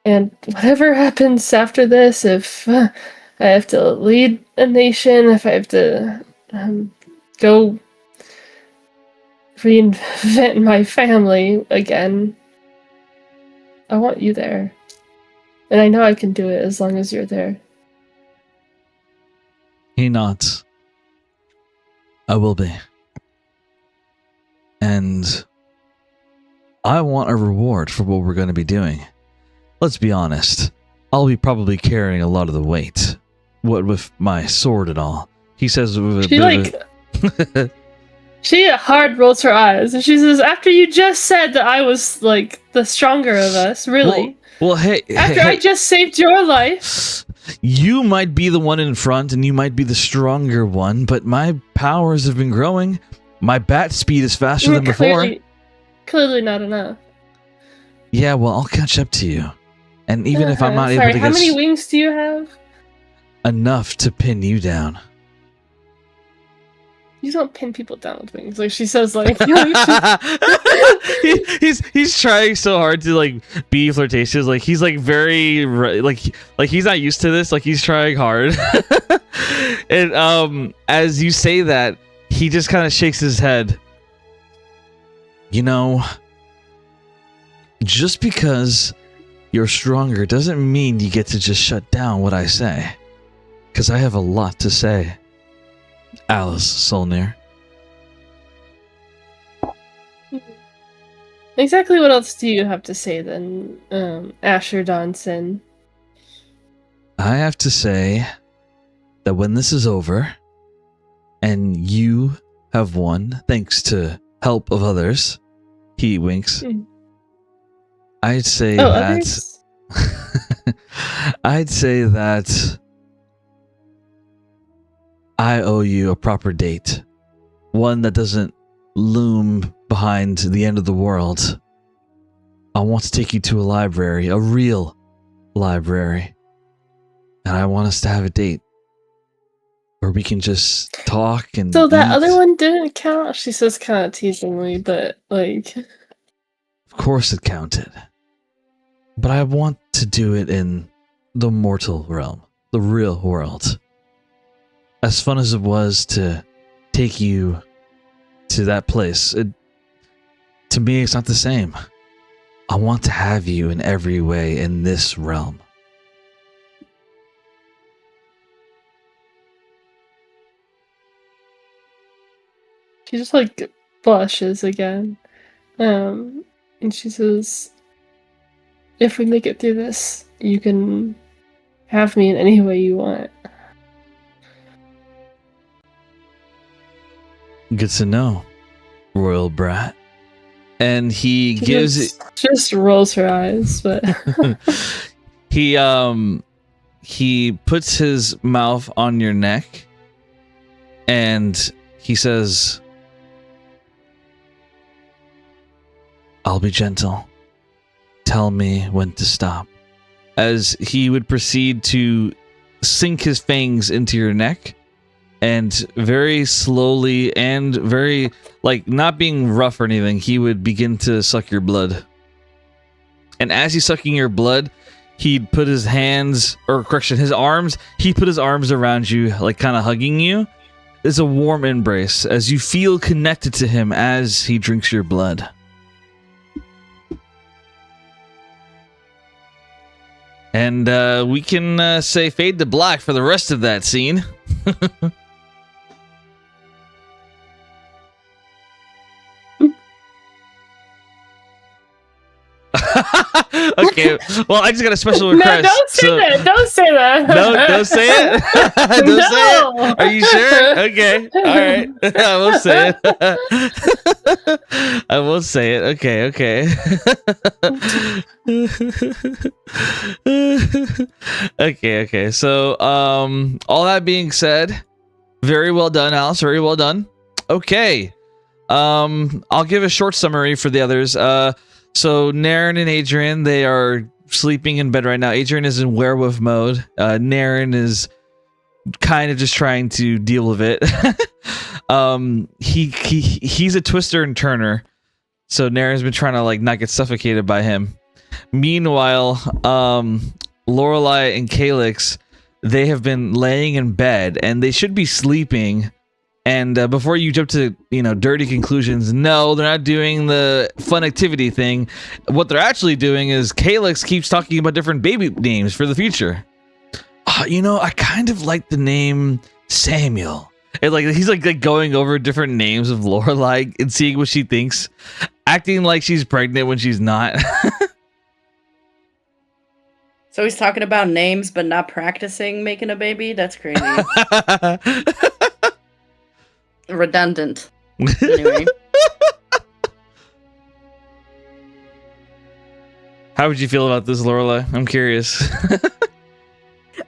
And whatever happens after this, if I have to lead a nation, if I have to go reinvent my family again, I want you there. And I know I can do it as long as you're there. He nods. I will be. And I want a reward for what we're going to be doing. Let's be honest. I'll be probably carrying a lot of the weight. What with my sword and all. He says with a She hard rolls her eyes and she says, after you just said that I was like the stronger of us, really? Well, hey. After I just saved your life. You might be the one in front and you might be the stronger one, but my powers have been growing. My bat speed is faster than before. Clearly not enough. Yeah, well, I'll catch up to you. And even if I'm not able to how many wings do you have? Enough to pin you down. You don't pin people down with wings. Like she says, like he's trying so hard to like be flirtatious. Like he's like very like he's not used to this. Like he's trying hard. And as you say that, he just kind of shakes his head. You know, just because you're stronger doesn't mean you get to just shut down what I say. Because I have a lot to say. Alice Solnir. Exactly what else do you have to say then, Asher Donson? I have to say that when this is over and you have won thanks to help of others, he winks. I'd say others? I'd say that I owe you a proper date. One that doesn't loom behind the end of the world. I want to take you to a library, a real library. And I want us to have a date where we can just talk and So that eat. other one didn't count? She says kind of teasingly, but like... Of course it counted. But I want to do it in the mortal realm, the real world. As fun as it was to take you to that place, to me it's not the same. I want to have you in every way in this realm. She just like blushes again. And she says, if we make it through this, you can have me in any way you want. Good to know, royal brat. And he She gives it. just rolls her eyes, but he puts his mouth on your neck and he says, I'll be gentle. Tell me when to stop. As he would proceed to sink his fangs into your neck and very slowly and very, like, not being rough or anything, he would begin to suck your blood. And as he's sucking your blood, he'd put his hands, or correction, his arms, he put his arms around you, like kind of hugging you. It's a warm embrace as you feel connected to him as he drinks your blood. And we can say fade to black for the rest of that scene. Okay, well, I just got a special request. No, don't say that. Don't say that. No, don't say it. Don't say it. Are you sure? Okay. All right. I will say it. I will say it. Okay. Okay. So, all that being said, very well done, Alice. Very well done. Okay. I'll give a short summary for the others. So Naren and Adrian, they are sleeping in bed right now. Adrian is in werewolf mode. Naren is kind of just trying to deal with it. He's a twister and turner. So Naren's been trying to like not get suffocated by him. Meanwhile, Lorelai and Calyx, they have been laying in bed and they should be sleeping. And before you jump to, dirty conclusions, no, they're not doing the fun activity thing. What they're actually doing is Calyx keeps talking about different baby names for the future. I kind of like the name Samuel. And he's going over different names of Lorelai and seeing what she thinks, acting like she's pregnant when she's not. So he's talking about names but not practicing making a baby? That's crazy. Redundant. Anyway. How would you feel about this, Lorelai? I'm curious.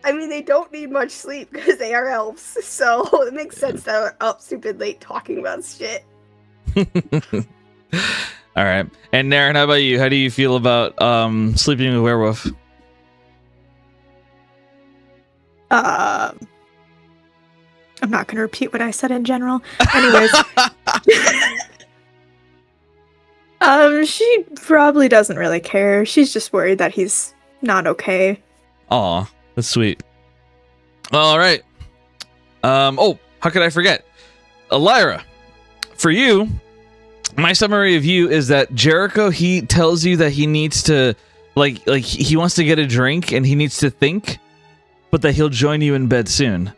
I mean, they don't need much sleep because they are elves, so it makes sense that they're up stupid late talking about shit. All right. And Naren, how about you? How do you feel about sleeping with a werewolf? I'm not going to repeat what I said in general. Anyways. She probably doesn't really care. She's just worried that he's not okay. Aw, that's sweet. All right. How could I forget? Lyra, for you, my summary of you is that Jericho, he tells you that he needs to, he wants to get a drink and he needs to think, but that he'll join you in bed soon.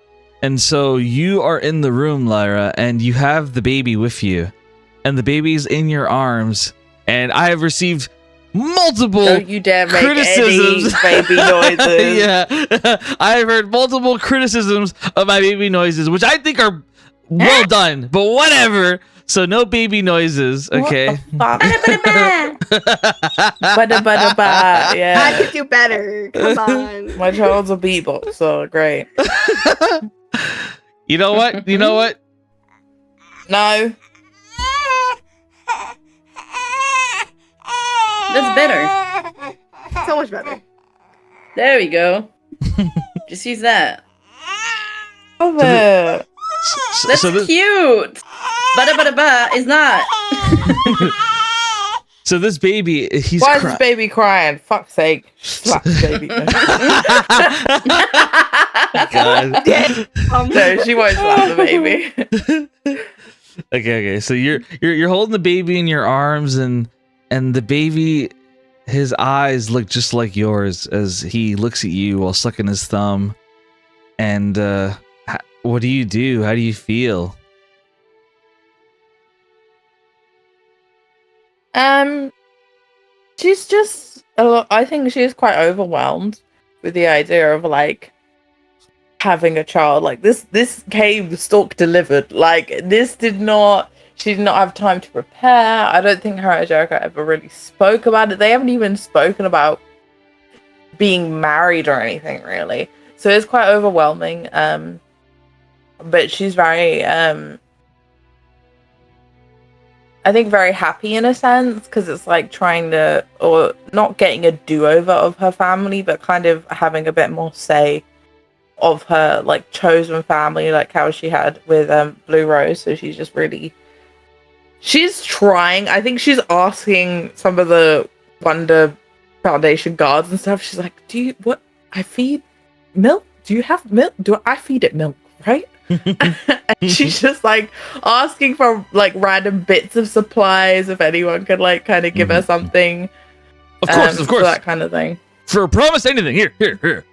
And so you are in the room, Lyra, and you have the baby with you. And the baby's in your arms. And I have received multiple Don't you dare make criticisms. any baby noises. Yeah, I have heard multiple criticisms of my baby noises, which I think are well done, but whatever. So no baby noises, okay? What the fuck? Ba-da-ba-da-ba. I Yeah. could do better. Come on. My child's a beatbox, so great. You know what? You know what? No. That's better. So much better. There we go. Just use that. Love it. That's So this, cute. Ba-da-ba-da-ba is not. so this baby, he's Why is this baby crying? Fuck's sake. Slap the baby. God. No, she won't slap the baby. Okay. So you're holding the baby in your arms, and the baby, his eyes look just like yours as he looks at you while sucking his thumb. And what do you do? How do you feel? She's just I think she's quite overwhelmed with the idea of like having a child. Like this came stalk delivered. Like she did not have time to prepare. I don't think her and Jericho ever really spoke about it. They haven't even spoken about being married or anything really. So it's quite overwhelming. But she's very I think very happy in a sense, because it's like trying to, or not getting a do-over of her family, but kind of having a bit more say of her like chosen family, like how she had with Blue Rose. So she's trying. I think she's asking some of the Wonder Foundation guards and stuff. She's like, I feed milk? Do you have milk? I feed it milk, right? And she's just like asking for like random bits of supplies if anyone could like kind of give her something. Of course. That kind of thing. For a promise, anything. Here.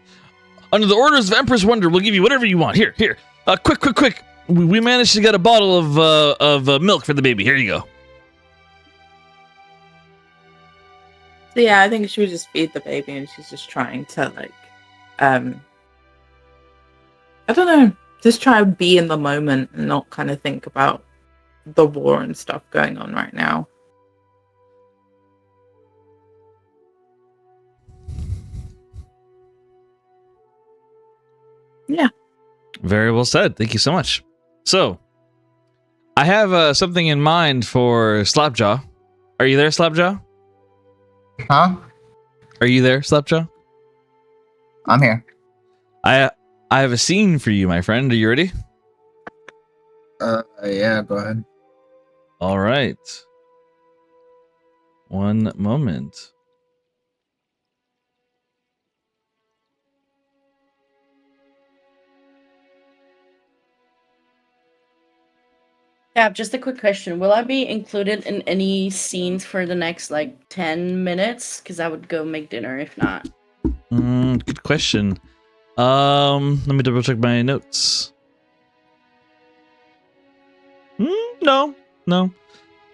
Under the orders of Empress Wonder, we'll give you whatever you want. Here. Quick. We managed to get a bottle of milk for the baby. Here you go. So yeah, I think she would just feed the baby, and she's just trying to like, I don't know, just try to be in the moment and not kind of think about the war and stuff going on right now. Yeah. Very well said. Thank you so much. So, I have something in mind for Slapjaw. Are you there, Slapjaw? Huh? Are you there, Slapjaw? I'm here. I have a scene for you, my friend. Are you ready? Yeah, go ahead. All right. One moment. Yeah, just a quick question. Will I be included in any scenes for the next, 10 minutes? Because I would go make dinner if not. Good question. Let me double check my notes. No.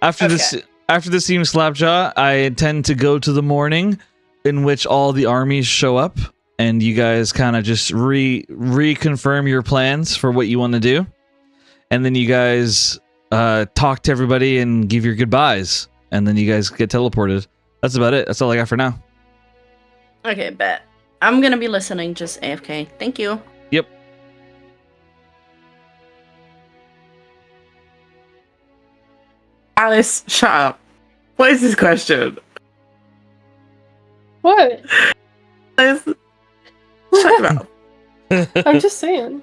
After this scene with Slapjaw, I intend to go to the morning in which all the armies show up, and you guys kind of just reconfirm your plans for what you want to do, and then you guys talk to everybody and give your goodbyes, and then you guys get teleported. That's about it. That's all I got for now. Okay, bet. I'm gonna be listening, just AFK. Thank you. Yep. Alice, shut up. What is this question? What? Alice, shut up. I'm just saying.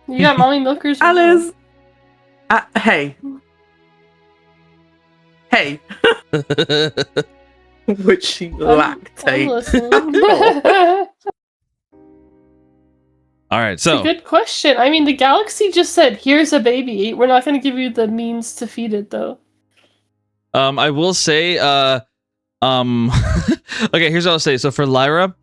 You got mommy milkers? Alice. Hey. Would she I'm lactate? listening. All right, so Good question. I mean, the galaxy just said, "Here's a baby." We're not going to give you the means to feed it, though. I will say, okay, here's what I'll say. So for Lyra,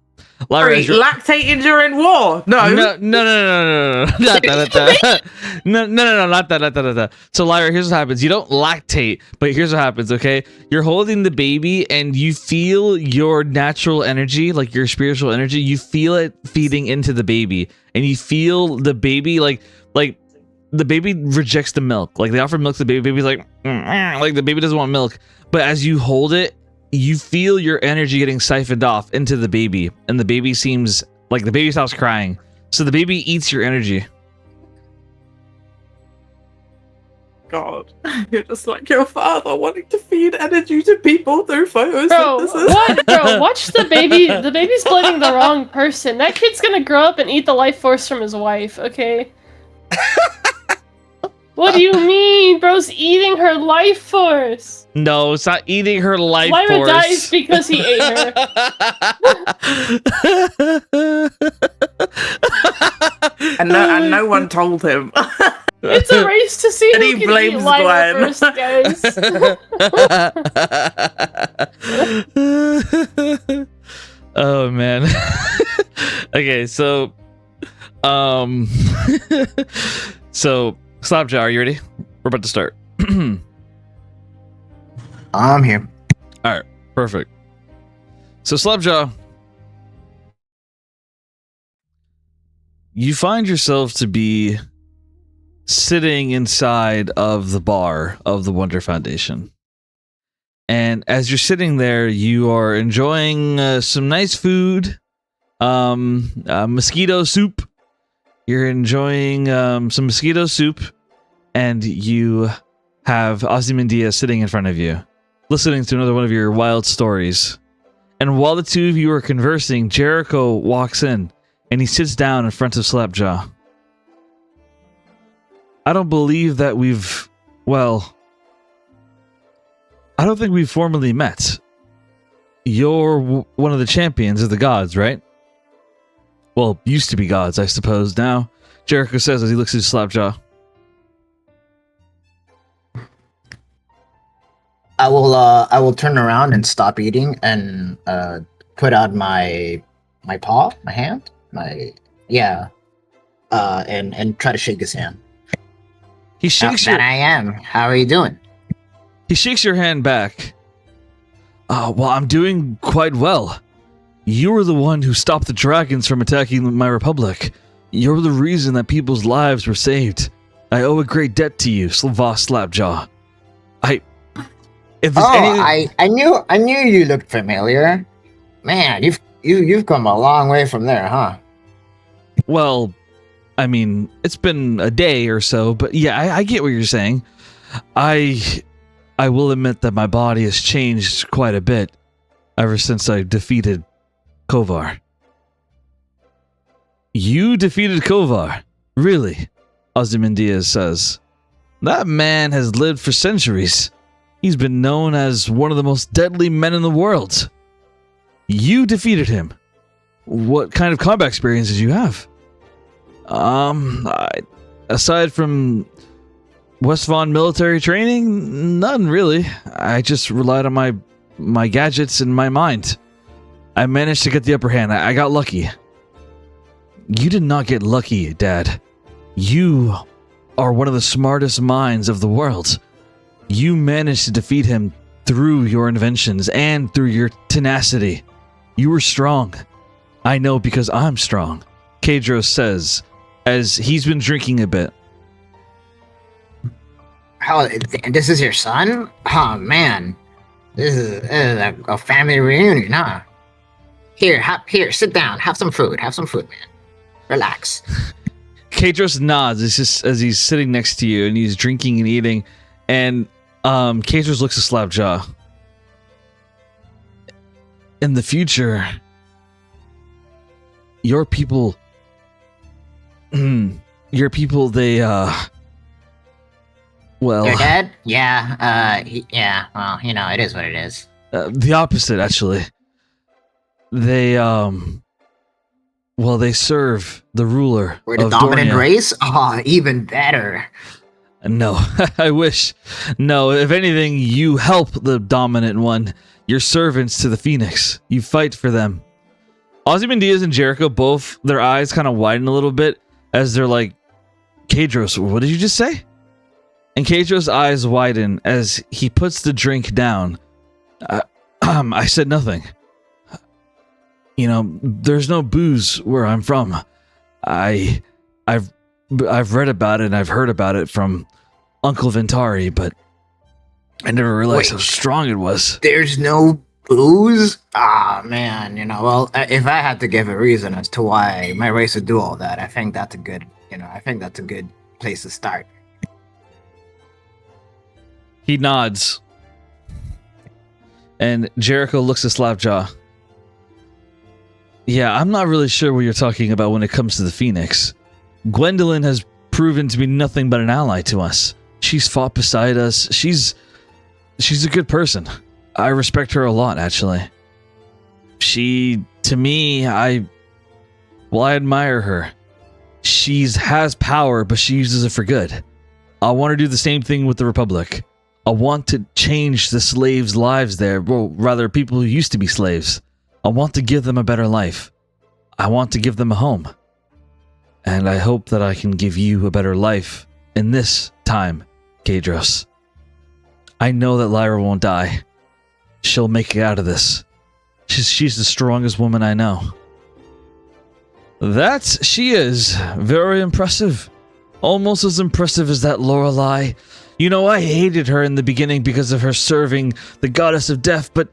Lyra, as you're- lactating during war? No. no, not that. No, not that. So, Lyra, here's what happens. You don't lactate, but here's what happens, okay? You're holding the baby and you feel your natural energy, like your spiritual energy, you feel it feeding into the baby. And you feel the baby, like the baby rejects the milk. Like, they offer milk to the baby's like the baby doesn't want milk. But as you hold it, you feel your energy getting siphoned off into the baby, and the baby seems like the baby stops crying. So the baby eats your energy. God, you're just like your father wanting to feed energy to people through Bro, photosynthesis. what? Bro, watch the baby. The baby's blaming the wrong person. That kid's gonna grow up and eat the life force from his wife, okay? What do you mean? Bro's eating her life force. No, it's not eating her life Lyra force. dies because he ate her. and no one told him. It's a race to see And who he can blames eat Lyra Gwen. first, guys. Oh man. Okay, so so Slapjaw, are you ready? We're about to start. I'm here. Alright, perfect. So Slapjaw, you find yourself to be sitting inside of the bar of the Wonder Foundation. And as you're sitting there, you are enjoying some nice food, mosquito soup. You're enjoying some mosquito soup, and you have Ozymandias sitting in front of you, listening to another one of your wild stories. And while the two of you are conversing, Jericho walks in, and he sits down in front of Slapjaw. I don't believe that I don't think we've formally met. You're one of the champions of the gods, right? Well, used to be gods, I suppose. Now, Jericho says as he looks at Slapjaw. I will turn around and stop eating and put out my paw, my hand, and try to shake his hand. He shakes That I am. How are you doing? He shakes your hand back. Well, I'm doing quite well. You were the one who stopped the dragons from attacking my republic. You're the reason that people's lives were saved. I owe a great debt to you, Slapjaw. I knew you looked familiar. Man, you've come a long way from there, huh? Well, I mean, it's been a day or so, but yeah, I get what you're saying. I will admit that my body has changed quite a bit ever since I defeated Kovar. You defeated Kovar? Really? Ozymandias says. That man has lived for centuries. He's been known as one of the most deadly men in the world. You defeated him. What kind of combat experience did you have? Aside from West Vaughn military training, none really. I just relied on my gadgets and my mind. I managed to get the upper hand. I got lucky. You did not get lucky, Dad. You are one of the smartest minds of the world. You managed to defeat him through your inventions and through your tenacity. You were strong. I know because I'm strong, Kadros says, as he's been drinking a bit. How? This is your son? Oh man, this is a family reunion, huh? Here, sit down. Have some food, man. Relax. Kadros nods. It's just as he's sitting next to you and he's drinking and eating, and Kadros looks at Slapjaw. In the future, your people, they, well... Your dad? Yeah, well, it is what it is. The opposite, actually. They, they serve the ruler We're the of dominant Dornia. race? Oh, even better. No, I wish. No, if anything, you help the dominant one. You're servants to the Phoenix. You fight for them. Ozymandias and Jericho, both their eyes kind of widen a little bit as they're like, Kadros, what did you just say? And Kadros' eyes widen as he puts the drink down. I said nothing. You know, there's no booze where I'm from. I've read about it and I've heard about it from Uncle Ventari, but I never realized how strong it was. There's no booze? Ah, man, you know, well, if I had to give a reason as to why my race would do all that, I think that's a good place to start. He nods. And Jericho looks at Slapjaw. Yeah, I'm not really sure what you're talking about when it comes to the Phoenix. Gwendolyn has proven to be nothing but an ally to us. She's fought beside us. She's a good person. I respect her a lot, actually. To me, I admire her. She has power, but she uses it for good. I want to do the same thing with the Republic. I want to change the slaves' lives there. Well, rather, people who used to be slaves. I want to give them a better life. I want to give them a home. And I hope that I can give you a better life in this time, Kadros. I know that Lyra won't die. She'll make it out of this. She's the strongest woman I know. She is very impressive. Almost as impressive as that Lorelei. You know, I hated her in the beginning because of her serving the goddess of death, but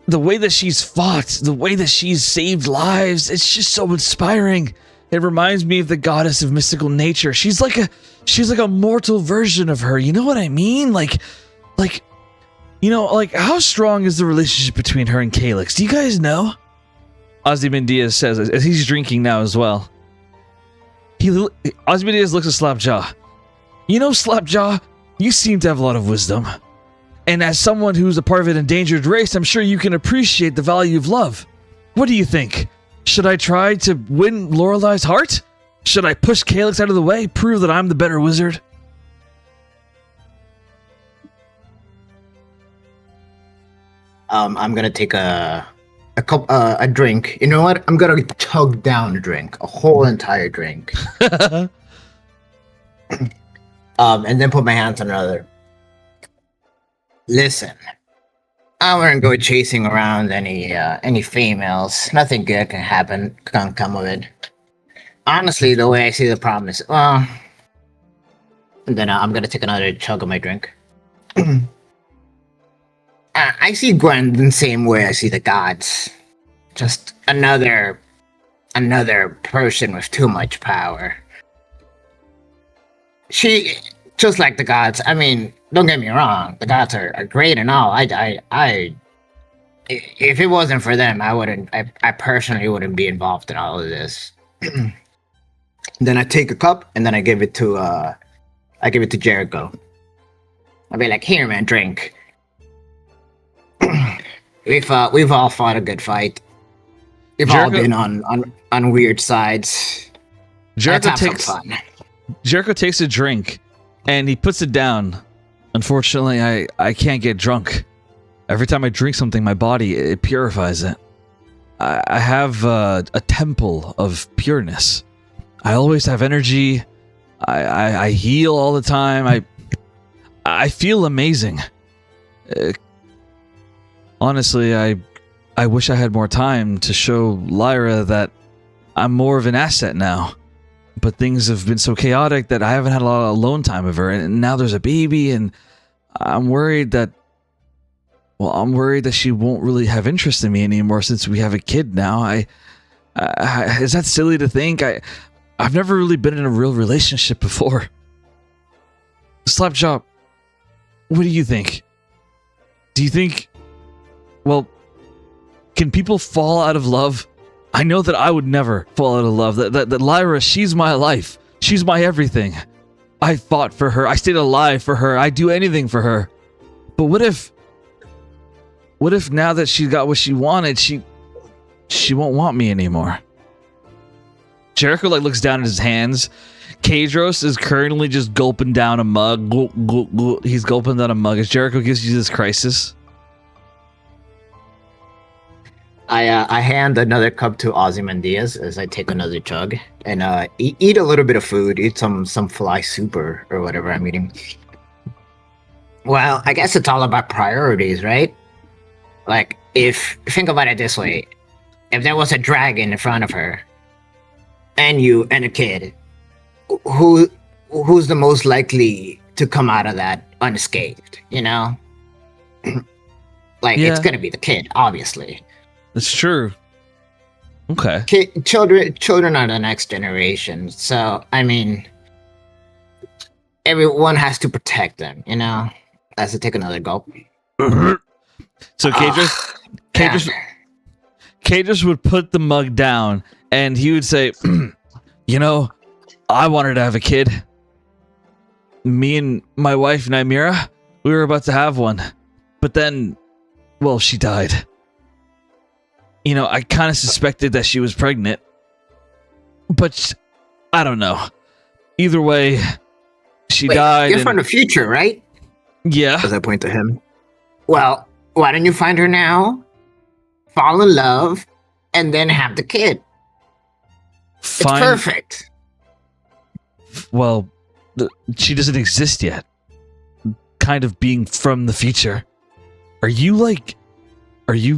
the way that she's fought, the way that she's saved lives, it's just so inspiring. It reminds me of the goddess of mystical nature. She's like a mortal version of her. You know what I mean? Like, how strong is the relationship between her and Calyx? Do you guys know? Ozymandias says, as he's drinking now as well. Ozymandias looks at Slapjaw. You know, Slapjaw, you seem to have a lot of wisdom. And as someone who's a part of an endangered race, I'm sure you can appreciate the value of love. What do you think? Should I try to win Lorelei's heart? Should I push Calyx out of the way, prove that I'm the better wizard? I'm gonna take a drink. You know what? I'm gonna chug down a drink, a whole entire drink. And then put my hands on another. Listen, I wouldn't go chasing around any females. Nothing good can come of it. Honestly, the way I see the problem is, and then I'm gonna take another chug of my drink. I see Gwen the same way I see the gods. Just another person with too much power. She, just like the gods, I mean, don't get me wrong, the gods are great and all. If it wasn't for them, I personally wouldn't be involved in all of this. Then I take a cup and then I give it to Jericho. I'll be like, here man, drink. We've all fought a good fight. We've all been on weird sides. Jericho takes a drink and he puts it down. Unfortunately, I can't get drunk. Every time I drink something, my body, it purifies it. I have a temple of pureness. I always have energy. I heal all the time. I feel amazing. Honestly, I wish I had more time to show Lyra that I'm more of an asset now. But things have been so chaotic that I haven't had a lot of alone time with her. And now there's a baby, and I'm worried that she won't really have interest in me anymore since we have a kid now. Is that silly to think? I've never really been in a real relationship before. Slapjaw, what do you think? Do you think... Well, can people fall out of love? I know that I would never fall out of love. That Lyra, she's my life. She's my everything. I fought for her. I stayed alive for her. I do anything for her. But what if now that she got what she wanted, she won't want me anymore? Jericho looks down at his hands. Kadros is currently just gulping down a mug. He's gulping down a mug as Jericho gives you this crisis. I hand another cup to Ozymandias as I take another chug and eat a little bit of food, eat some fly soup or whatever I'm eating. Well, I guess it's all about priorities, right? Like, think about it this way. If there was a dragon in front of her, and you and a kid, who's the most likely to come out of that unscathed, you know? Like, Yeah. it's gonna be the kid, obviously. That's true. Okay. Children are the next generation, so, I mean, everyone has to protect them, you know? Has to take another gulp. So Cadris would put the mug down and he would say, you know, I wanted to have a kid. Me and my wife, Nymira, we were about to have one. But then, well, she died. You know, I kind of suspected that she was pregnant. But I don't know. Either way, she died. You're from the future, right? Yeah. As I point to him. Well, why don't you find her now, fall in love, and then have the kid? It's perfect. Well, she doesn't exist yet. Kind of being from the future. Are you like he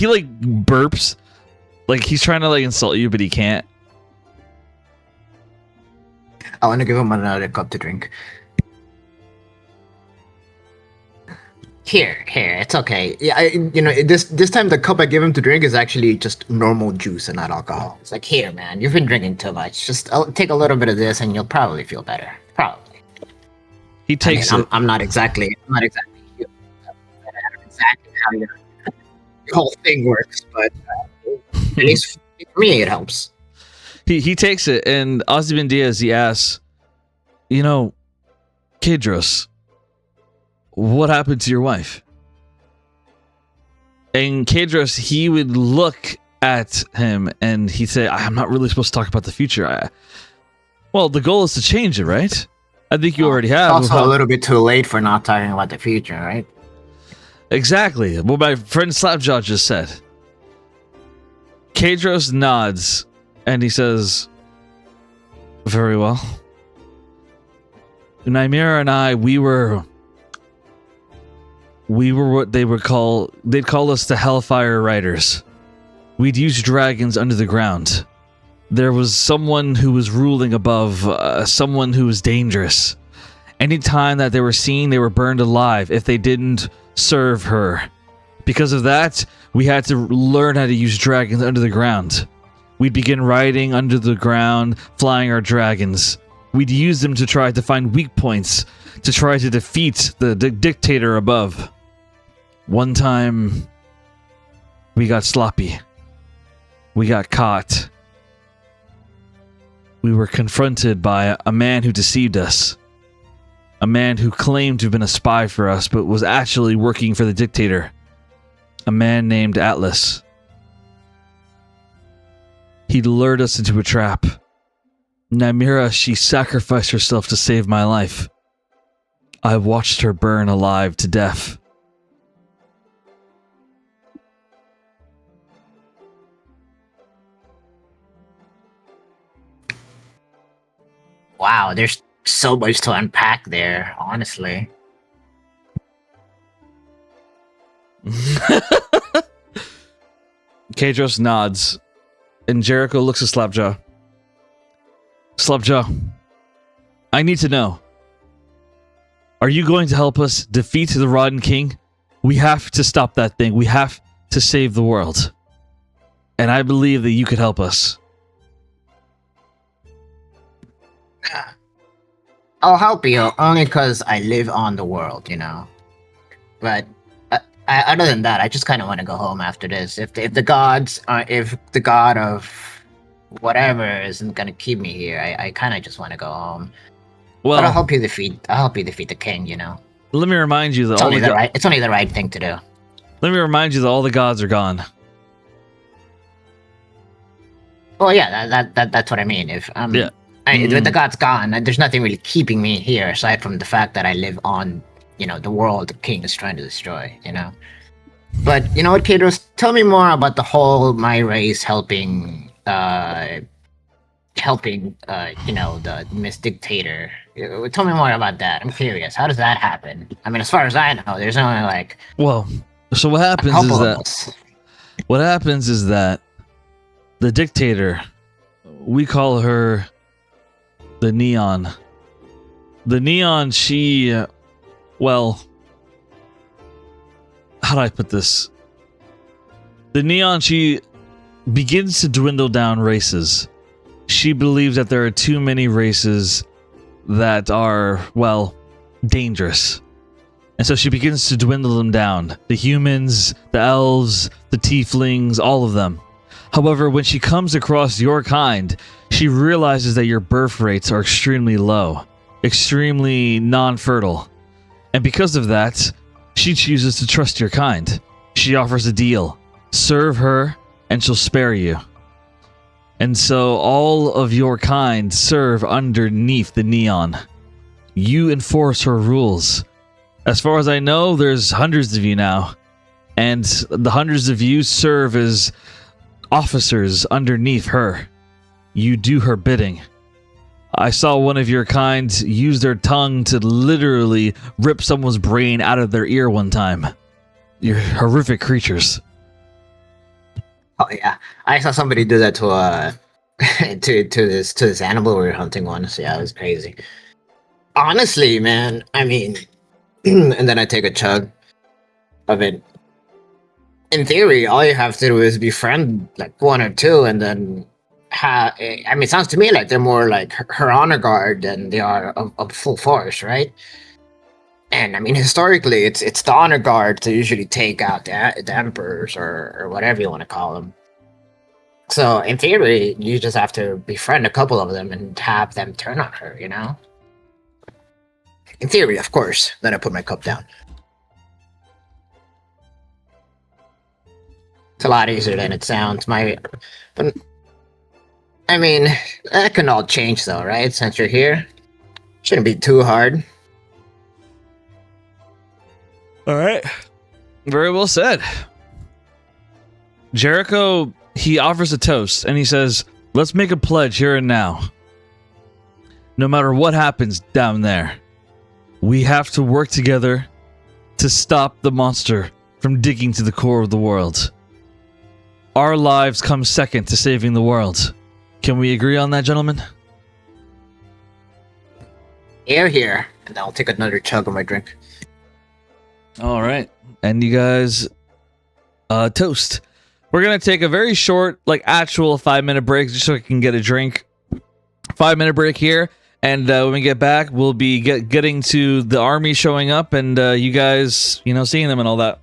like burps? Like he's trying to like insult you, but he can't. I want to give him another cup to drink. Here, it's okay. Yeah, this time the cup I give him to drink is actually just normal juice and not alcohol. It's like, here, man, you've been drinking too much. Just take a little bit of this and you'll probably feel better. Probably. He takes it. I'm not exactly you. I don't know exactly how your whole thing works, but at least for me, it helps. He takes it, and Ozymandias, he asks, you know, Cadros, what happened to your wife? And Cadros, he would look at him and he'd say, I'm not really supposed to talk about the future. Well, the goal is to change it, right? I think you already have. Also a little bit too late for not talking about the future, right? Exactly. What my friend Slapjaw just said. Cadros nods and he says, very well. Nymira and I, we were what they'd call us the Hellfire Riders. We'd use dragons under the ground. There was someone who was ruling above, someone who was dangerous. Anytime that they were seen, they were burned alive if they didn't serve her. Because of that, we had to learn how to use dragons under the ground. We'd begin riding under the ground, flying our dragons. We'd use them to try to find weak points, to try to defeat the dictator above. One time, we got sloppy. We got caught. We were confronted by a man who deceived us. A man who claimed to have been a spy for us, but was actually working for the dictator. A man named Atlas. He lured us into a trap. Nymira, she sacrificed herself to save my life. I watched her burn alive to death. Wow, there's so much to unpack there, honestly. Cadros nods, and Jericho looks at Slapjaw. Slapjaw, I need to know. Are you going to help us defeat the Rotten King? We have to stop that thing. We have to save the world. And I believe that you could help us. I'll help you only because I live on the world, you know. But other than that, I just kind of want to go home after this. If the gods, if the god of whatever isn't gonna keep me here, I kind of just want to go home. Well, but I'll help you defeat the king, you know. Let me remind you that it's only the right thing to do. Let me remind you that all the gods are gone. Well, yeah, that's what I mean. If with the gods gone, there's nothing really keeping me here aside from the fact that I live on, you know, the world the king is trying to destroy, you know. But you know what, Katos? Tell me more about the whole my race helping, the Miss Dictator. Tell me more about that. I'm curious. How does that happen? I mean, as far as I know, there's only like Well, so what a happens couple is of that us. what happens is that the dictator, we call her the Neon. The Neon, she, well, how do I put this? The Neon, she begins to dwindle down races. She believes that there are too many races that are, well, dangerous. And so she begins to dwindle them down. The humans, the elves, the tieflings, all of them. However, when she comes across your kind, she realizes that your birth rates are extremely low, extremely non-fertile. And because of that, she chooses to trust your kind. She offers a deal. Serve her, and she'll spare you. And so all of your kind serve underneath the Neon. You enforce her rules. As far as I know, there's hundreds of you now. And the hundreds of you serve as officers underneath her. You do her bidding. I saw one of your kind use their tongue to literally rip someone's brain out of their ear one time. You're horrific creatures. Oh yeah, I saw somebody do that to to this animal we were hunting once. Yeah, it was crazy. Honestly, man, I mean, and then I take a chug of it. In theory, all you have to do is befriend like one or two, and then I mean, it sounds to me like they're more like her honor guard than they are of full force, right? And I mean, historically, it's the honor guard to usually take out the emperors or whatever you want to call them. So in theory, you just have to befriend a couple of them and have them turn on her, you know? In theory, of course. Then I put my cup down. It's a lot easier than it sounds. But I mean, that can all change though, right? Since you're here, shouldn't be too hard. All right. Very well said. Jericho, he offers a toast and he says, let's make a pledge here and now. No matter what happens down there, we have to work together to stop the monster from digging to the core of the world. Our lives come second to saving the world. Can we agree on that, gentlemen? Here. And I'll take another chug of my drink. All right. And you guys toast. We're going to take a very short, like actual 5-minute break just so I can get a drink. 5-minute break here. And when we get back, we'll be getting to the army showing up and you guys, seeing them and all that.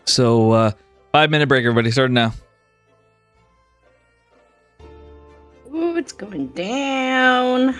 So 5-minute break, everybody. Starting now. Ooh, it's going down.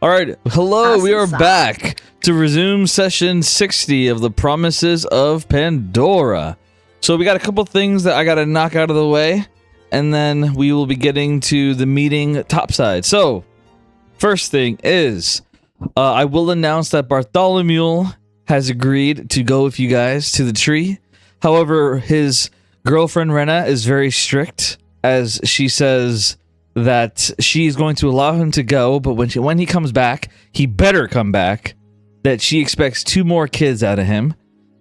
All right, hello, we are Awesome sauce. back to resume session 60 of the Promises of Pandora. So we got a couple things that I got to knock out of the way, and then we will be getting to the meeting topside. So, first thing is, I will announce that Bartholomew has agreed to go with you guys to the tree. However, his girlfriend Rena is very strict, as she says that she's going to allow him to go, but when he comes back, he better come back, that she expects 2 more kids out of him.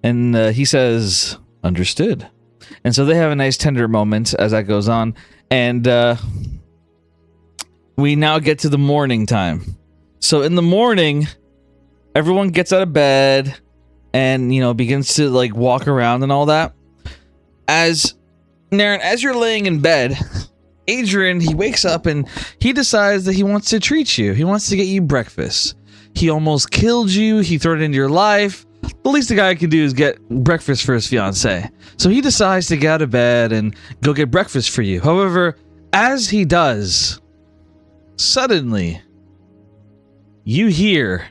And he says, understood. And so they have a nice tender moment as that goes on. And we now get to the morning time. So in the morning, everyone gets out of bed and, begins to like walk around and all that. As Naren, as you're laying in bed, Adrian, he wakes up and he decides that he wants to treat you. He wants to get you breakfast. He almost killed you. He threw it into your life. The least the guy can do is get breakfast for his fiancée. So he decides to get out of bed and go get breakfast for you. However, as he does, suddenly, you hear...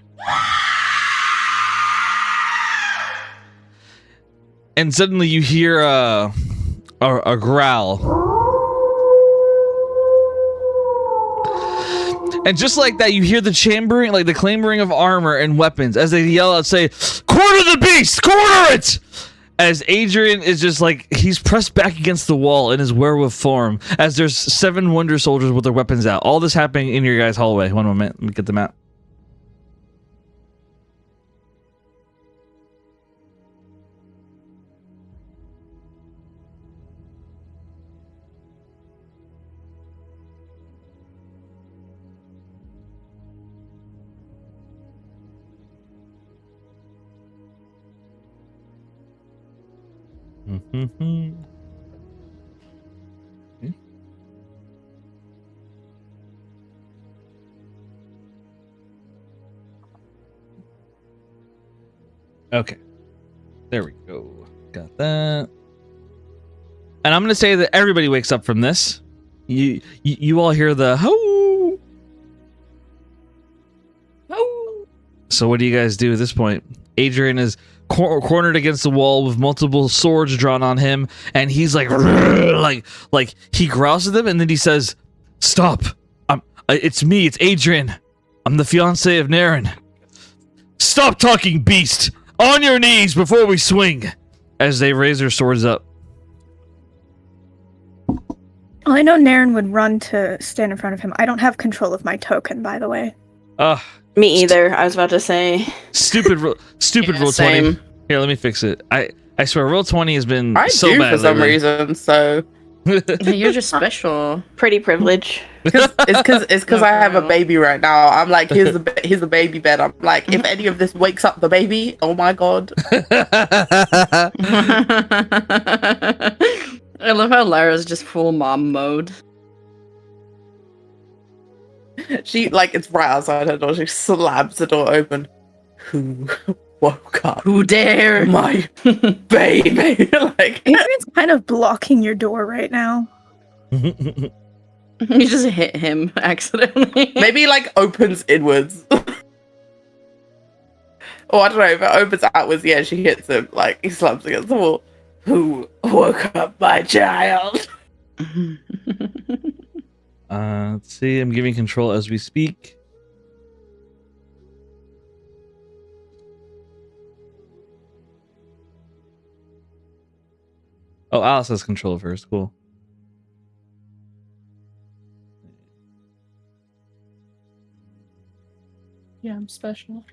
And suddenly you hear a growl. And just like that, you hear the chambering, like the clambering of armor and weapons as they yell out, say, "Corner the beast! Corner it!" As Adrian is just like, he's pressed back against the wall in his werewolf form, as there's 7 wonder soldiers with their weapons out. All this happening in your guys' hallway. One moment, let me get the map. Okay, there we go. Got that. And I'm gonna say that everybody wakes up from this. You all hear the ho. So what do you guys do at this point? Adrian is cornered against the wall with multiple swords drawn on him, and he's like he growls at them, and then he says, "Stop! It's me. It's Adrian. I'm the fiancé of Naren. Stop talking, beast! On your knees before we swing!" As they raise their swords up. Well, I know Naren would run to stand in front of him. I don't have control of my token, by the way. Me either. I was about to say. Stupid roll 20. Same. Here, let me fix it. I swear, roll 20 has been I so do bad for some lately. reason, so You're just special. Pretty privilege. it's because I have a baby right now. I'm like, here's the baby bed. I'm like, if any of this wakes up the baby, oh my god. I love how Lara's just full mom mode. She, like, it's right outside her door. She slams the door open. Who woke up? Who dare? My baby. Like, Adrian's kind of blocking your door right now. You just hit him accidentally. maybe like opens inwards. Or I don't know, if it opens outwards, yeah, she hits him. Like, he slams against the wall. Who woke up my child? Let's see. I'm giving control as we speak. Oh, Alice has control first. Cool. Yeah, I'm special.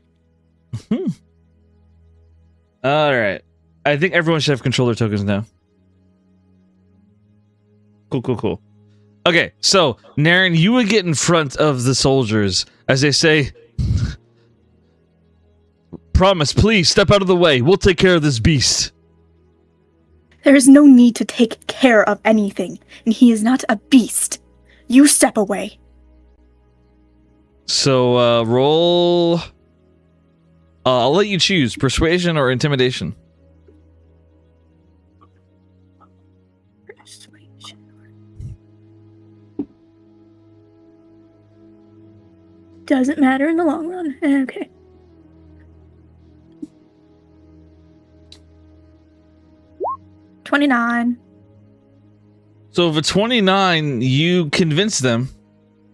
All right. I think everyone should have controller tokens now. Cool. Okay, so, Naren, you would get in front of the soldiers as they say, "Promise, please, step out of the way. We'll take care of this beast." There is no need to take care of anything, and he is not a beast. You step away. So, roll... I'll let you choose, persuasion or intimidation. doesn't matter in the long run. Okay. $29. So with 29, you convince them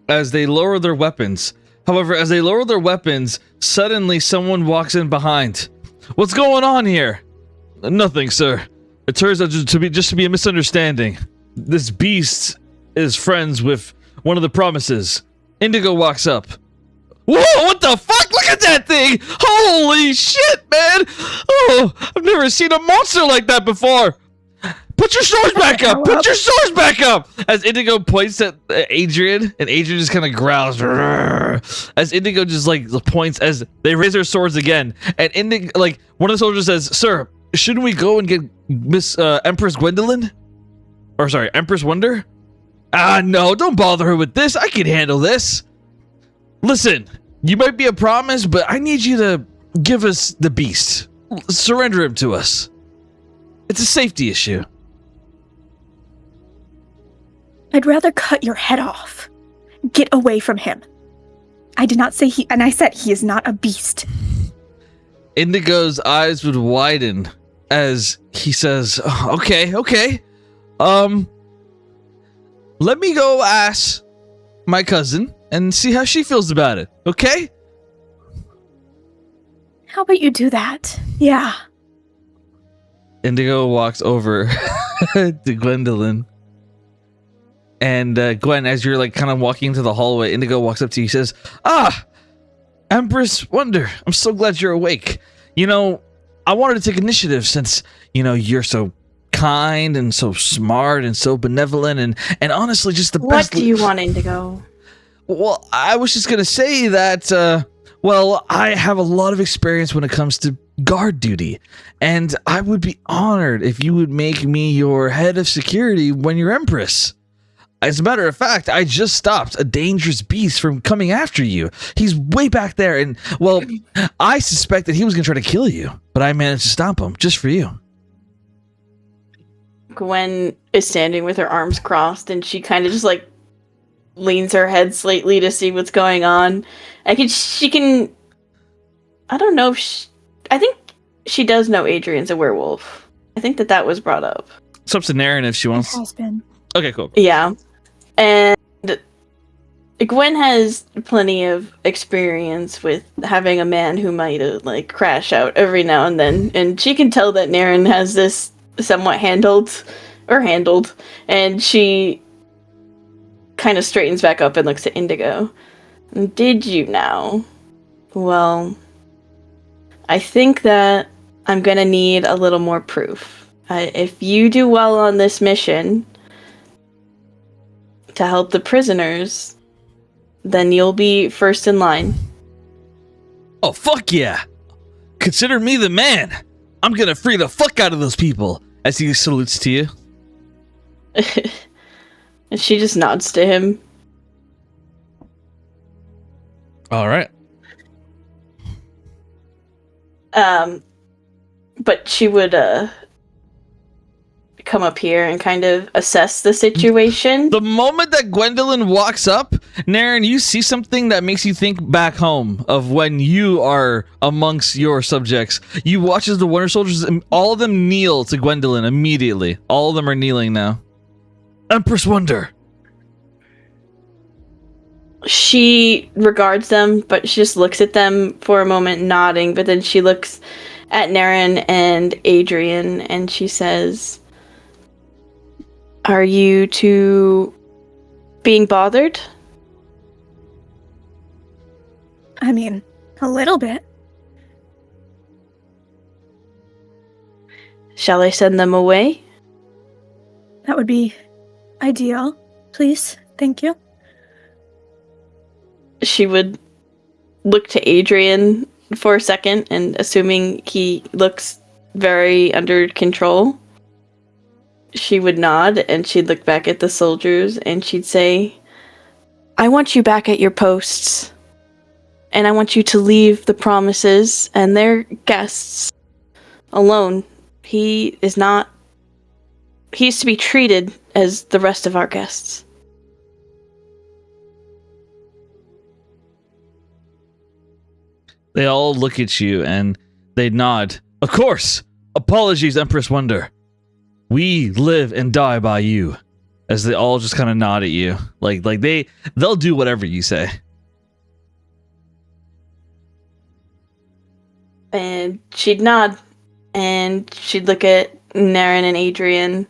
as they lower their weapons. However, as they lower their weapons, suddenly someone walks in behind. What's going on here? Nothing, sir. It turns out to be a misunderstanding. This beast is friends with one of the Promises. Indigo walks up. Whoa, what the fuck? Look at that thing! Holy shit, man! Oh, I've never seen a monster like that before! Put your swords back up! Put your swords back up! As Indigo points at Adrian, and Adrian just kind of growls. Rrr, as Indigo just like points as they raise their swords again. And Indigo, like, one of the soldiers says, "Sir, shouldn't we go and get Miss Empress Gwendolyn? Or sorry, Empress Wonder?" "Ah, no, don't bother her with this. I can handle this. Listen, you might be a promise, but I need you to give us the beast. Surrender him to us. It's a safety issue." I'd rather cut your head off. Get away from him. I did not say and I said he is not a beast. Indigo's eyes would widen as he says, "Oh, okay. Let me go ask my cousin and see how she feels about it, okay?" How about you do that? Yeah. Indigo walks over to Gwendolyn. And Gwen, as you're like kind of walking into the hallway, Indigo walks up to you. He says, "Ah, Empress Wonder, I'm so glad you're awake. You know, I wanted to take initiative since, you know, you're so kind and so smart and so benevolent and honestly just the best." What do you want, Indigo? Well, I was just going to say that, well, I have a lot of experience when it comes to guard duty, and I would be honored if you would make me your head of security when you're Empress. As a matter of fact, I just stopped a dangerous beast from coming after you. He's way back there, and, well, I suspect that he was going to try to kill you, but I managed to stop him just for you. Gwen is standing with her arms crossed, and she kind of just like leans her head slightly to see what's going on. She can. I don't know if I think she does know Adrian's a werewolf. I think that was brought up. It's up to Naren if she wants. It has been. Okay, cool. Yeah. And Gwen has plenty of experience with having a man who might like crash out every now and then, and she can tell that Naren has this somewhat handled, and she kind of straightens back up and looks at Indigo. "Did you now? Well, I think that I'm gonna need a little more proof. If you do well on this mission to help the prisoners, then you'll be first in line." "Oh, fuck yeah. Consider me the man. I'm gonna free the fuck out of those people," as he salutes to you. And she just nods to him. All right. But she would come up here and kind of assess the situation. The moment that Gwendolyn walks up, Naren, you see something that makes you think back home of when you are amongst your subjects. You watch as the Wonder Soldiers, all of them kneel to Gwendolyn immediately. All of them are kneeling now. "Empress Wonder." She regards them, but she just looks at them for a moment, nodding, but then she looks at Naren and Adrian, and she says, "Are you two being bothered?" I mean, a little bit. "Shall I send them away?" That would be ideal. Please. Thank you. She would look to Adrian for a second, and assuming he looks very under control, she would nod, and she'd look back at the soldiers, and she'd say, "I want you back at your posts, and I want you to leave the Promises and their guests alone. He is to be treated as the rest of our guests." They all look at you and they nod. Of course! Apologies, Empress Wonder. We live and die by you. As they all just kind of nod at you. Like they'll do whatever you say. And she'd nod. And she'd look at Naren and Adrian.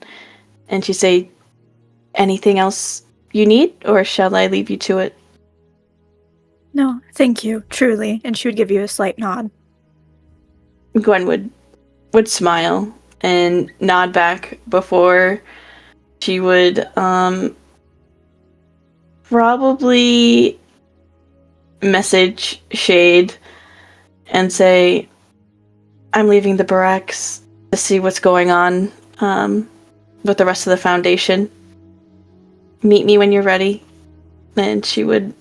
And she'd say, anything else you need? Or shall I leave you to it? No, thank you, truly. And she would give you a slight nod. Gwen would smile and nod back before she would probably message Shade and say, I'm leaving the barracks to see what's going on with the rest of the Foundation. Meet me when you're ready. And she would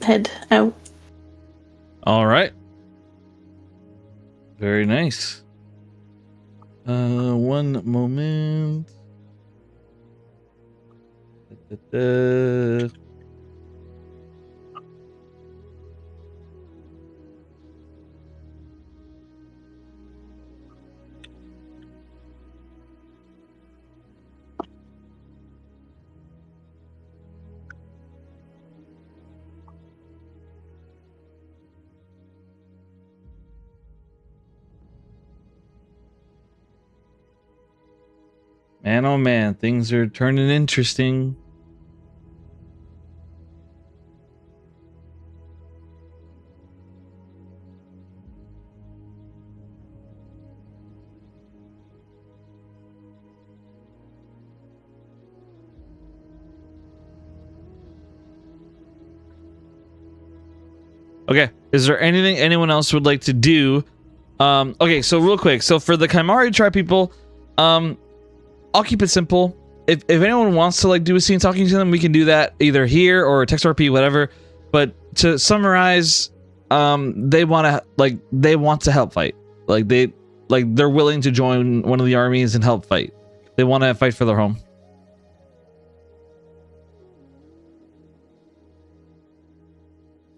head out. All right. Very nice. One moment. Man, oh man, things are turning interesting. Okay, is there anything anyone else would like to do? Okay, so real quick, so for the Chimari tribe people, I'll keep it simple. If anyone wants to like do a scene talking to them, we can do that either here or text RP, whatever. But to summarize, they want to help fight. They're willing to join one of the armies and help fight. They want to fight for their home.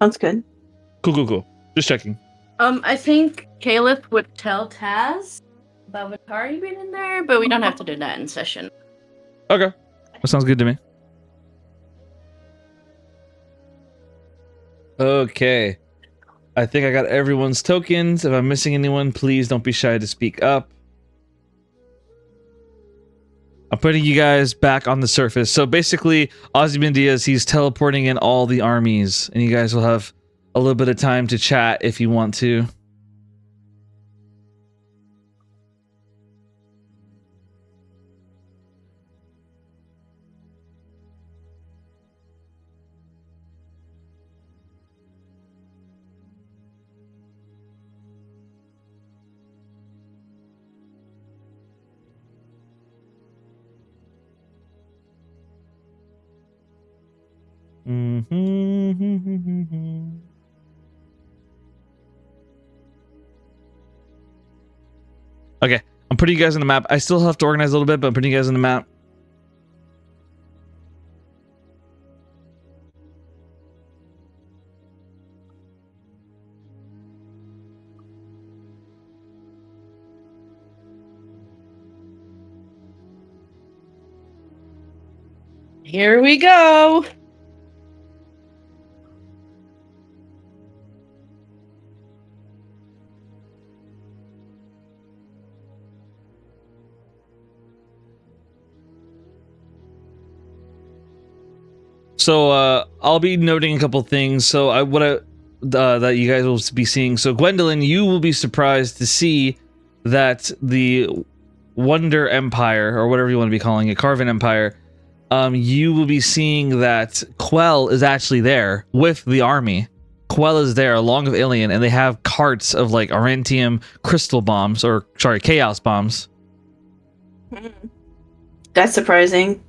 Sounds good. Cool. Just checking. I think Caliph would tell Taz about Vakari being in there, but we don't have to do that in session. Okay. That sounds good to me. Okay. I think I got everyone's tokens. If I'm missing anyone, please don't be shy to speak up. I'm putting you guys back on the surface. So basically, Ozymandias, he's teleporting in all the armies, and you guys will have a little bit of time to chat if you want to. Okay, I'm putting you guys on the map. I still have to organize a little bit, but I'm putting you guys on the map. Here we go. So I'll be noting a couple things. So that you guys will be seeing. So Gwendolyn, you will be surprised to see that the Wonder Empire, or whatever you want to be calling it, Carven Empire, you will be seeing that Quell is actually there with the army. Quell is there along with Alien, and they have carts of like Arentium crystal bombs, or sorry, chaos bombs. That's surprising.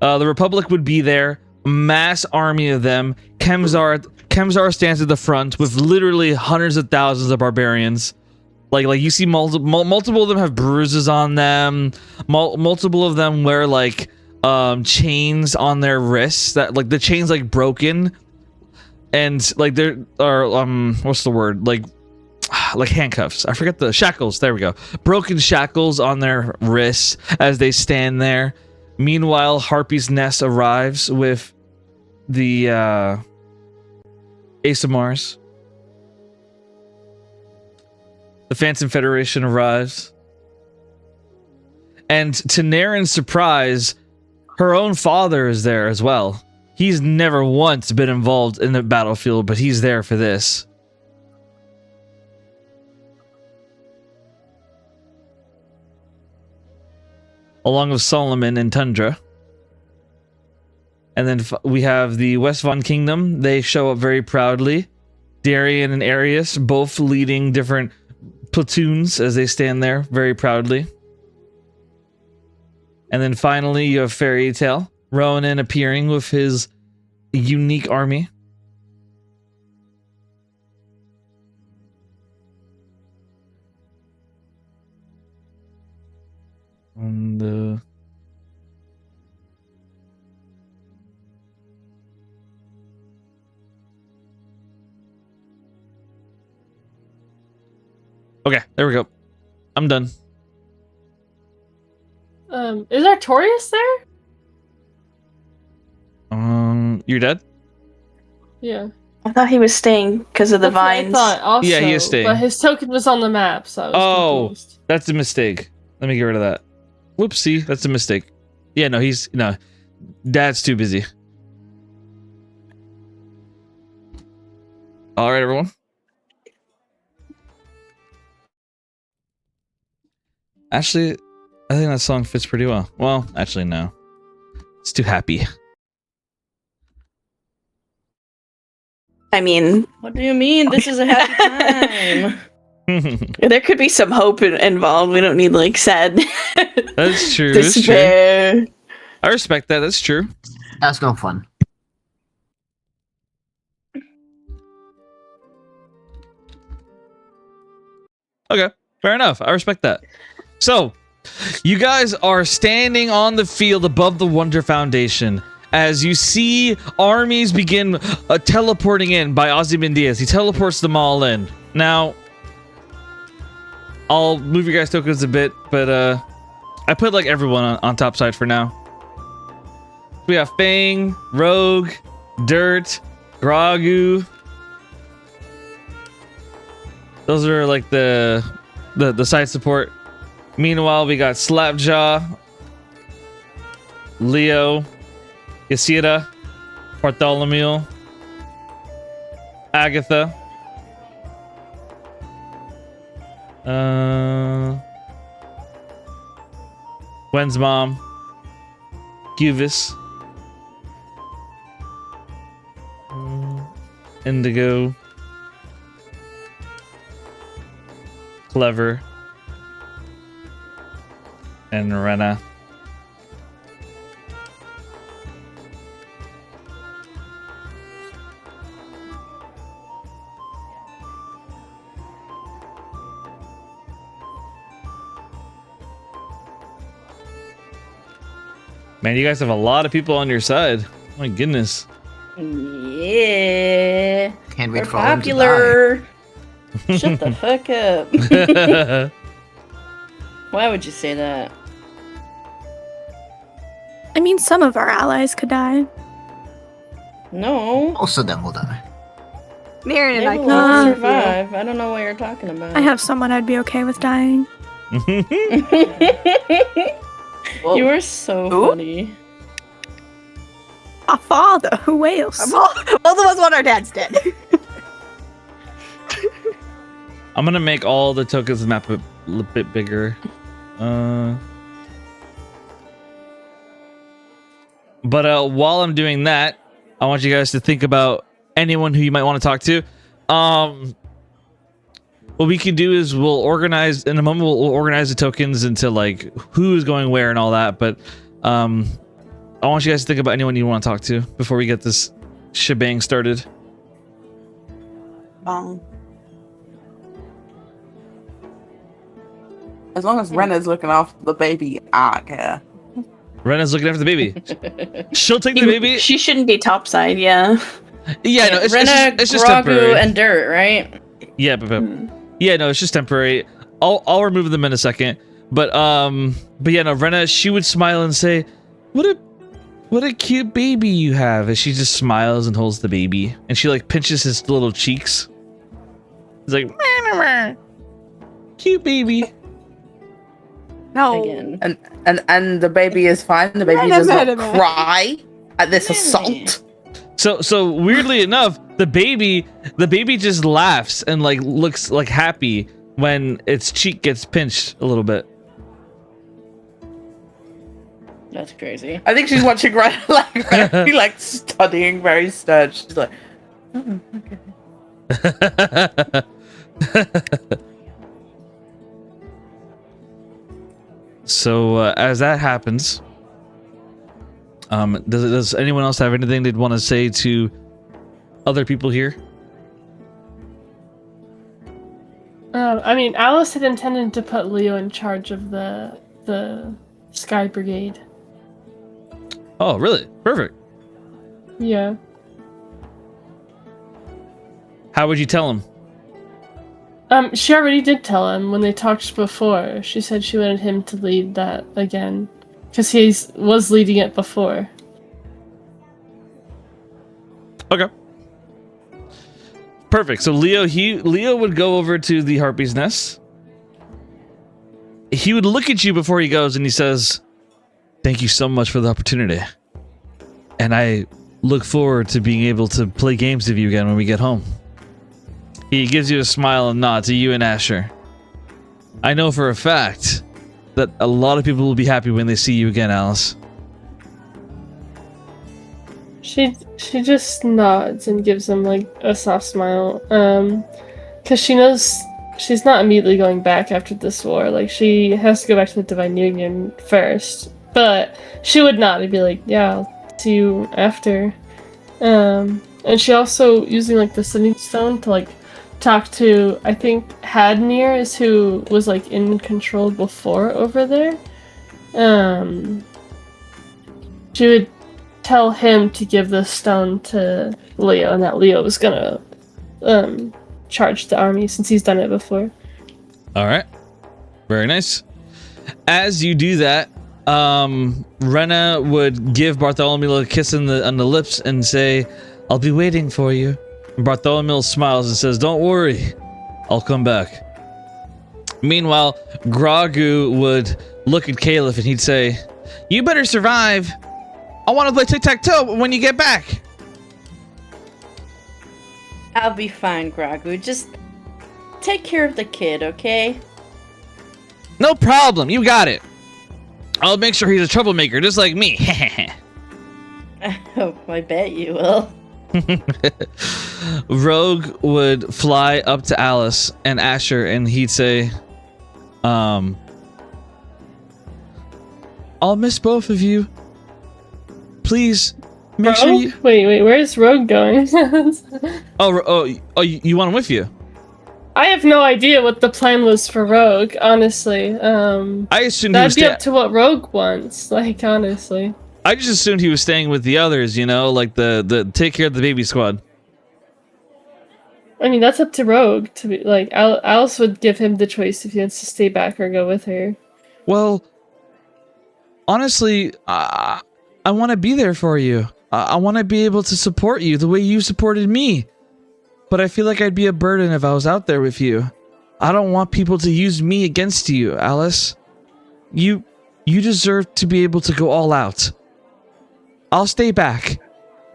The Republic would be there, mass army of them. Kemzar stands at the front with literally hundreds of thousands of barbarians. Like you see multiple of them have bruises on them. Multiple of them wear like chains on their wrists that like the chains like broken, and like there are what's the word, like handcuffs. I forget the shackles. There we go. Broken shackles on their wrists as they stand there. Meanwhile, Harpy's Nest arrives with the Ace of Mars. The Phantom Federation arrives. And to Naren's surprise, her own father is there as well. He's never once been involved in the battlefield, but he's there for this. Along with Solomon and Tundra. And then we have the West Von Kingdom. They show up very proudly. Darian and Arius both leading different platoons as they stand there very proudly. And then finally you have Fairy Tale. Ronan appearing with his unique army. And okay, there we go. I'm done. Is Artorias there? You're dead? Yeah. I thought he was staying because of the That's what I vines. thought also, Yeah, he is staying. But his token was on the map, so I was confused. That's a mistake. Let me get rid of that. Whoopsie, that's a mistake. Yeah, no, Dad's too busy. All right, everyone. Actually, I think that song fits pretty well. Well, actually, no. It's too happy. I mean, What do you mean? This is a happy time. there could be some hope involved. We don't need like sad That's true. That's true. despair. I respect that. That's true. That's no fun. Okay, fair enough. I respect that. So, you guys are standing on the field above the Wonder Foundation as you see armies begin teleporting in by Ozymandias. He teleports them all in. Now, I'll move your guys' tokens a bit, but I put like everyone on top side for now. We have Fang, Rogue, Dirt, Gragu. Those are like the side support. Meanwhile, we got Slapjaw, Leo, Yasira, Bartholomew, Agatha, Gwen's mom, Cuvis, Indigo, Clever, and Rena. Man, you guys have a lot of people on your side. Oh my goodness. Yeah. Can't wait We're for all popular. Shut the fuck up. Why would you say that? I mean, some of our allies could die. No. Most of them will die. Marion and I They will can survive. I don't know what you're talking about. I have someone I'd be okay with dying. You are so funny. A father. Who else? both of us want our dads dead. I'm gonna make all the tokens of the map a little bit bigger. But while I'm doing that, I want you guys to think about anyone who you might want to talk to. What we can do is we'll organize in a moment. We'll organize the tokens into like who is going where and all that. But I want you guys to think about anyone you want to talk to before we get this shebang started. Bong. As long as Rena's looking off the baby, I don't care. Rena's looking after the baby. She'll take the baby. She shouldn't be topside, yeah. Yeah, no, it's Rena, just Grogu, temporary. and Dirt, right? Yeah, yeah, no, it's just temporary. I'll remove them in a second. But yeah, no, Rena, she would smile and say, "What a cute baby you have." And she just smiles and holds the baby, and she like pinches his little cheeks. It's like, "Meh, meh, meh. Cute baby." No. Again. And the baby is fine. The baby does not cry at this assault. So weirdly enough, the baby just laughs and like looks like happy when its cheek gets pinched a little bit. That's crazy. I think she's watching like studying very stirred. She's like, oh, okay. So as that happens, does anyone else have anything they'd want to say to other people here? I mean, Alice had intended to put Leo in charge of the Sky Brigade. Oh, really? Perfect. Yeah. How would you tell him? She already did tell him when they talked before. She said she wanted him to lead that again, because he was leading it before. Okay. Perfect. So Leo would go over to the Harpy's nest. He would look at you before he goes, and he says, "Thank you so much for the opportunity. And I look forward to being able to play games with you again when we get home." He gives you a smile and nod to you and Asher. "I know for a fact that a lot of people will be happy when they see you again, Alice." She just nods and gives him like a soft smile, because she knows she's not immediately going back after this war. Like, she has to go back to the Divine Union first, but she would not and be like, "Yeah, I'll see you after." And she also using like the Sending Stone to like talk to, I think Hadnir is who was like in control before over there. She would tell him to give the stone to Leo, and that Leo was gonna charge the army since he's done it before. All right. Very nice. As you do that, Rena would give Bartholomew a kiss on the lips and say, "I'll be waiting for you." And Bartholomew smiles and says, "Don't worry, I'll come back." Meanwhile, Grogu would look at Caliph and he'd say, "You better survive. I want to play tic-tac-toe when you get back." I'll be fine, Grogu. Just take care of the kid, okay? "No problem. You got it. I'll make sure he's a troublemaker just like me." Oh, I bet you will. Rogue would fly up to Alice and Asher and he'd say, "I'll miss both of you. Please make Rogue? sure you..." Wait, where's Rogue going? You want him with you? I have no idea what the plan was for Rogue, honestly. I assumed he was that'd be up to what Rogue wants, like, honestly. I just assumed he was staying with the others, like the take care of the baby squad. I mean, that's up to Rogue to be like. Alice would give him the choice if he wants to stay back or go with her. Well, honestly, I want to be there for you. I want to be able to support you the way you supported me. But I feel like I'd be a burden if I was out there with you. I don't want people to use me against you, Alice. You deserve to be able to go all out. I'll stay back,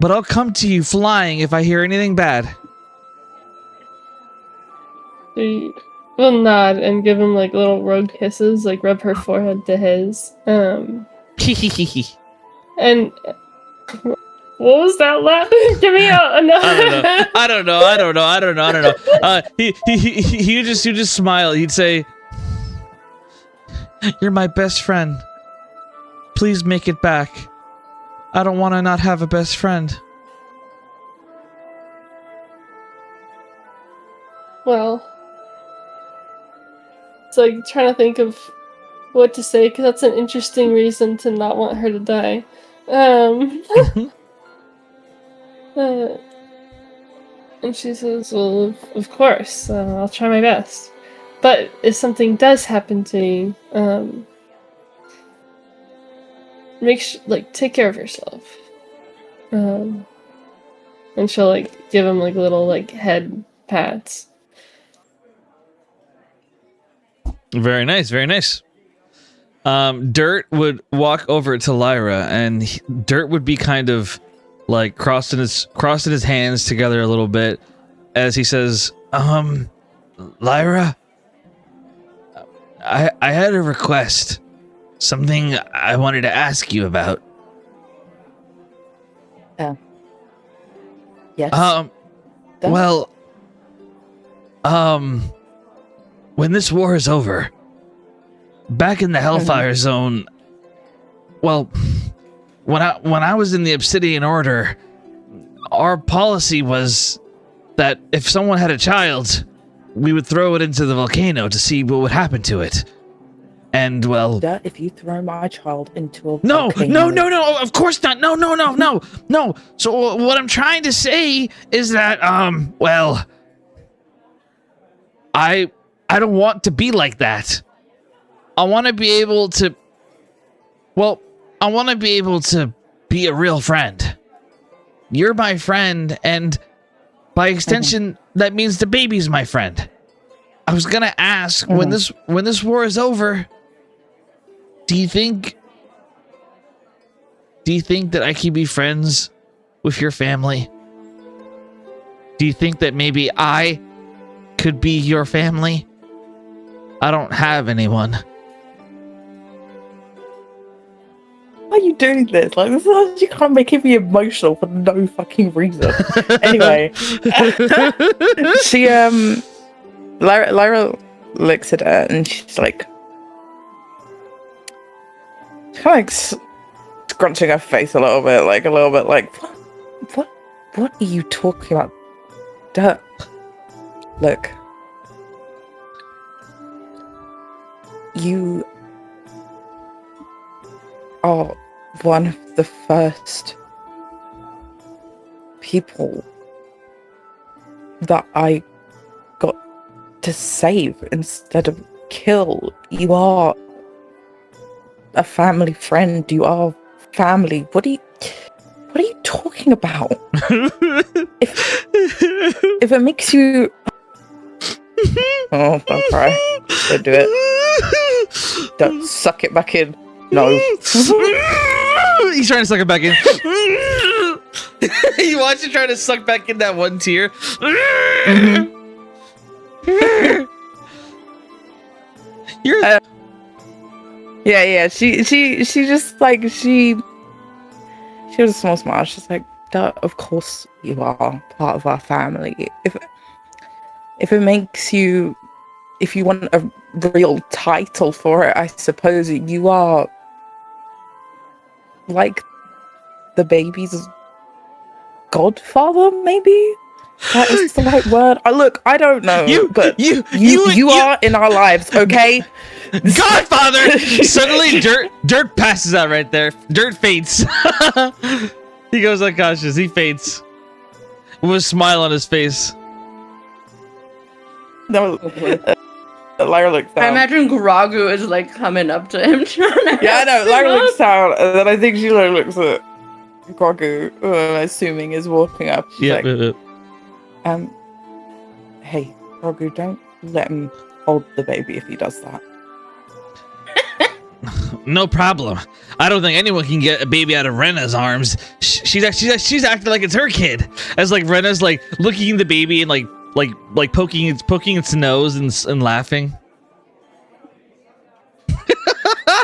but I'll come to you flying if I hear anything bad. She will nod and give him like little Rogue kisses, like rub her forehead to his. And what was that laugh? Give me another. I don't know. He just smile. He'd say, "You're my best friend. Please make it back. I don't want to not have a best friend." Well, it's like trying to think of what to say, because that's an interesting reason to not want her to die. And she says, well, of course, I'll try my best. But if something does happen to you, take care of yourself. And she'll, like, give him, like, little, like, head pats. Very nice, very nice. Dirt would walk over to Lyra, and Dirt would be kind of like crossing his hands together a little bit as he says, Lyra, I had a request. Something I wanted to ask you about. Yes. Well, when this war is over, back in the Hellfire Zone, well, when I was in the Obsidian Order, our policy was that if someone had a child, we would throw it into the volcano to see what would happen to it. And well, if you throw my child into a no, volcano, of course not. No. So what I'm trying to say is that, well, I don't want to be like that. I want to be able to, be a real friend. You're my friend, and by extension, that means the baby's my friend. I was gonna ask, when this war is over, do you think that I can be friends with your family? Do you think that maybe I could be your family? I don't have anyone. why are you doing this? Like, this is, you can't make me emotional for no fucking reason. Anyway, she Lyra looks at her and she's like, kind of scrunching her face a little bit like, what are you talking about? Duh. Look, you are one of the first people that I got to save instead of kill. You are a family friend. You are family. What are you talking about? if it makes you oh, don't cry. Don't do it. Don't suck it back in. No. He's trying to suck it back in. You watch him trying to suck back in that one tear. You're yeah. She just like she has a small smile. She's like, duh, of course you are part of our family. If it makes you, if you want a real title for it, I suppose you are like the baby's godfather, maybe? That is the right word. Look, I don't know, but you are in our lives, okay? Godfather! Suddenly, Dirt passes out right there. Dirt faints. He goes unconscious. He faints with a smile on his face. No, Lyra looks down. I imagine Gragu is like coming up to him trying to. Yeah, I know. Lyra looks down, and then I think she looks at Gragu, who I'm assuming is walking up. She's like, hey, Gragu, don't let him hold the baby if he does that. No problem. I don't think anyone can get a baby out of Rena's arms. She's acting like it's her kid. As like Rena's like looking at the baby and like poking its nose and laughing.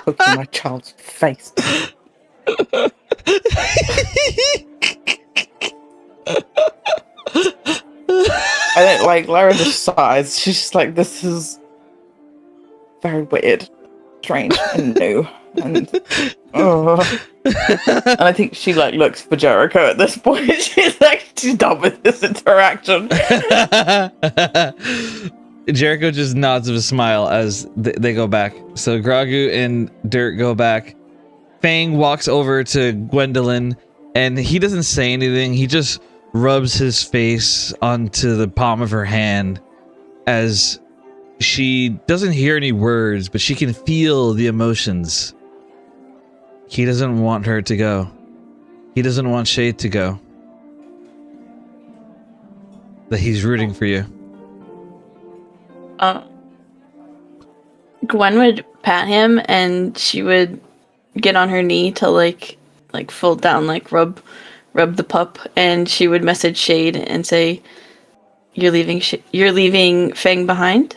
Poking my child's face. I think like Lyra just sighs. She's just like, this is very weird, strange, and new. And and I think she like looks for Jericho at this point. She's done with this interaction. Jericho just nods with a smile as they go back. So Gragu and Dirt go back. Fang walks over to Gwendolyn and he doesn't say anything. He just rubs his face onto the palm of her hand as she doesn't hear any words, but she can feel the emotions. He doesn't want her to go. He doesn't want Shade to go. That he's rooting for you. Gwen would pat him, and she would get on her knee to like fold down, like rub the pup, and she would message Shade and say, "You're leaving Fang behind."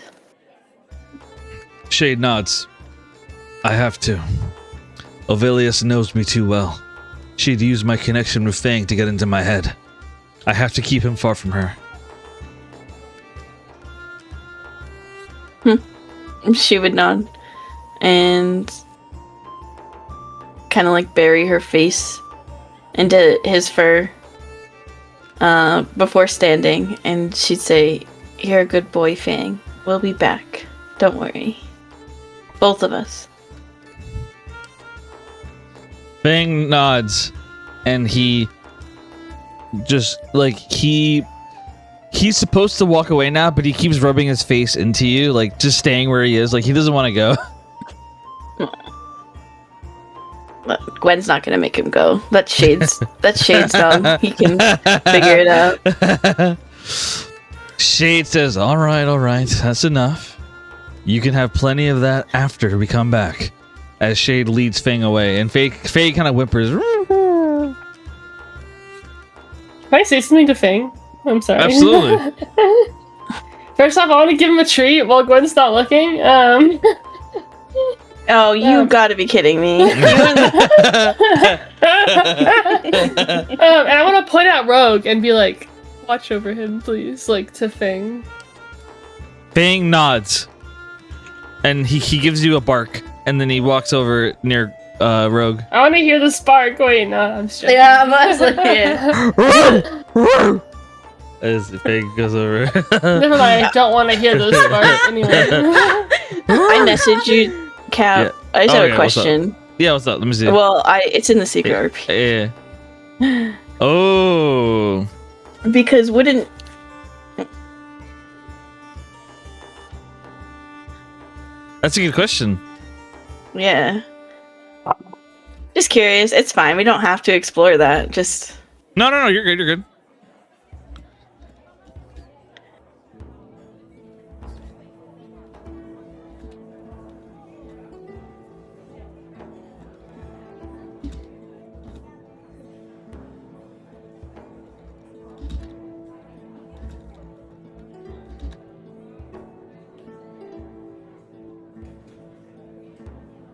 Shade nods. I have to. Ovelius knows me too well. She'd use my connection with Fang to get into my head. I have to keep him far from her. She would nod and kind of like bury her face into his fur before standing, and she'd say, "You're a good boy, Fang. We'll be back. Don't worry. Both of us." Fang nods, and he just like he's supposed to walk away now, but he keeps rubbing his face into you, like just staying where he is, like he doesn't want to go. But Gwen's not gonna make him go. That's Shade's dog. He can figure it out. Shade says, all right, that's enough. You can have plenty of that after we come back. As Shade leads Fang away, and Faye kind of whimpers. Can I say something to Fang? I'm sorry. Absolutely. First off, I want to give him a treat while Gwen's not looking. Oh, you gotta be kidding me. And I want to point out Rogue and be like, watch over him, please, like to Fang. Fang nods, and he gives you a bark, and then he walks over near Rogue. I want to hear the spark. Wait, no, I'm joking. Yeah, I was like, As Fang goes over. Never mind, I don't want to hear the spark anyway. I messaged you, Cap. Yeah. I just have a What's question. Yeah, what's up? Let me see. Well, it's in the secret RP. Yeah. Oh. Because wouldn't... That's a good question. Yeah. Just curious. It's fine. We don't have to explore that. Just... No, you're good.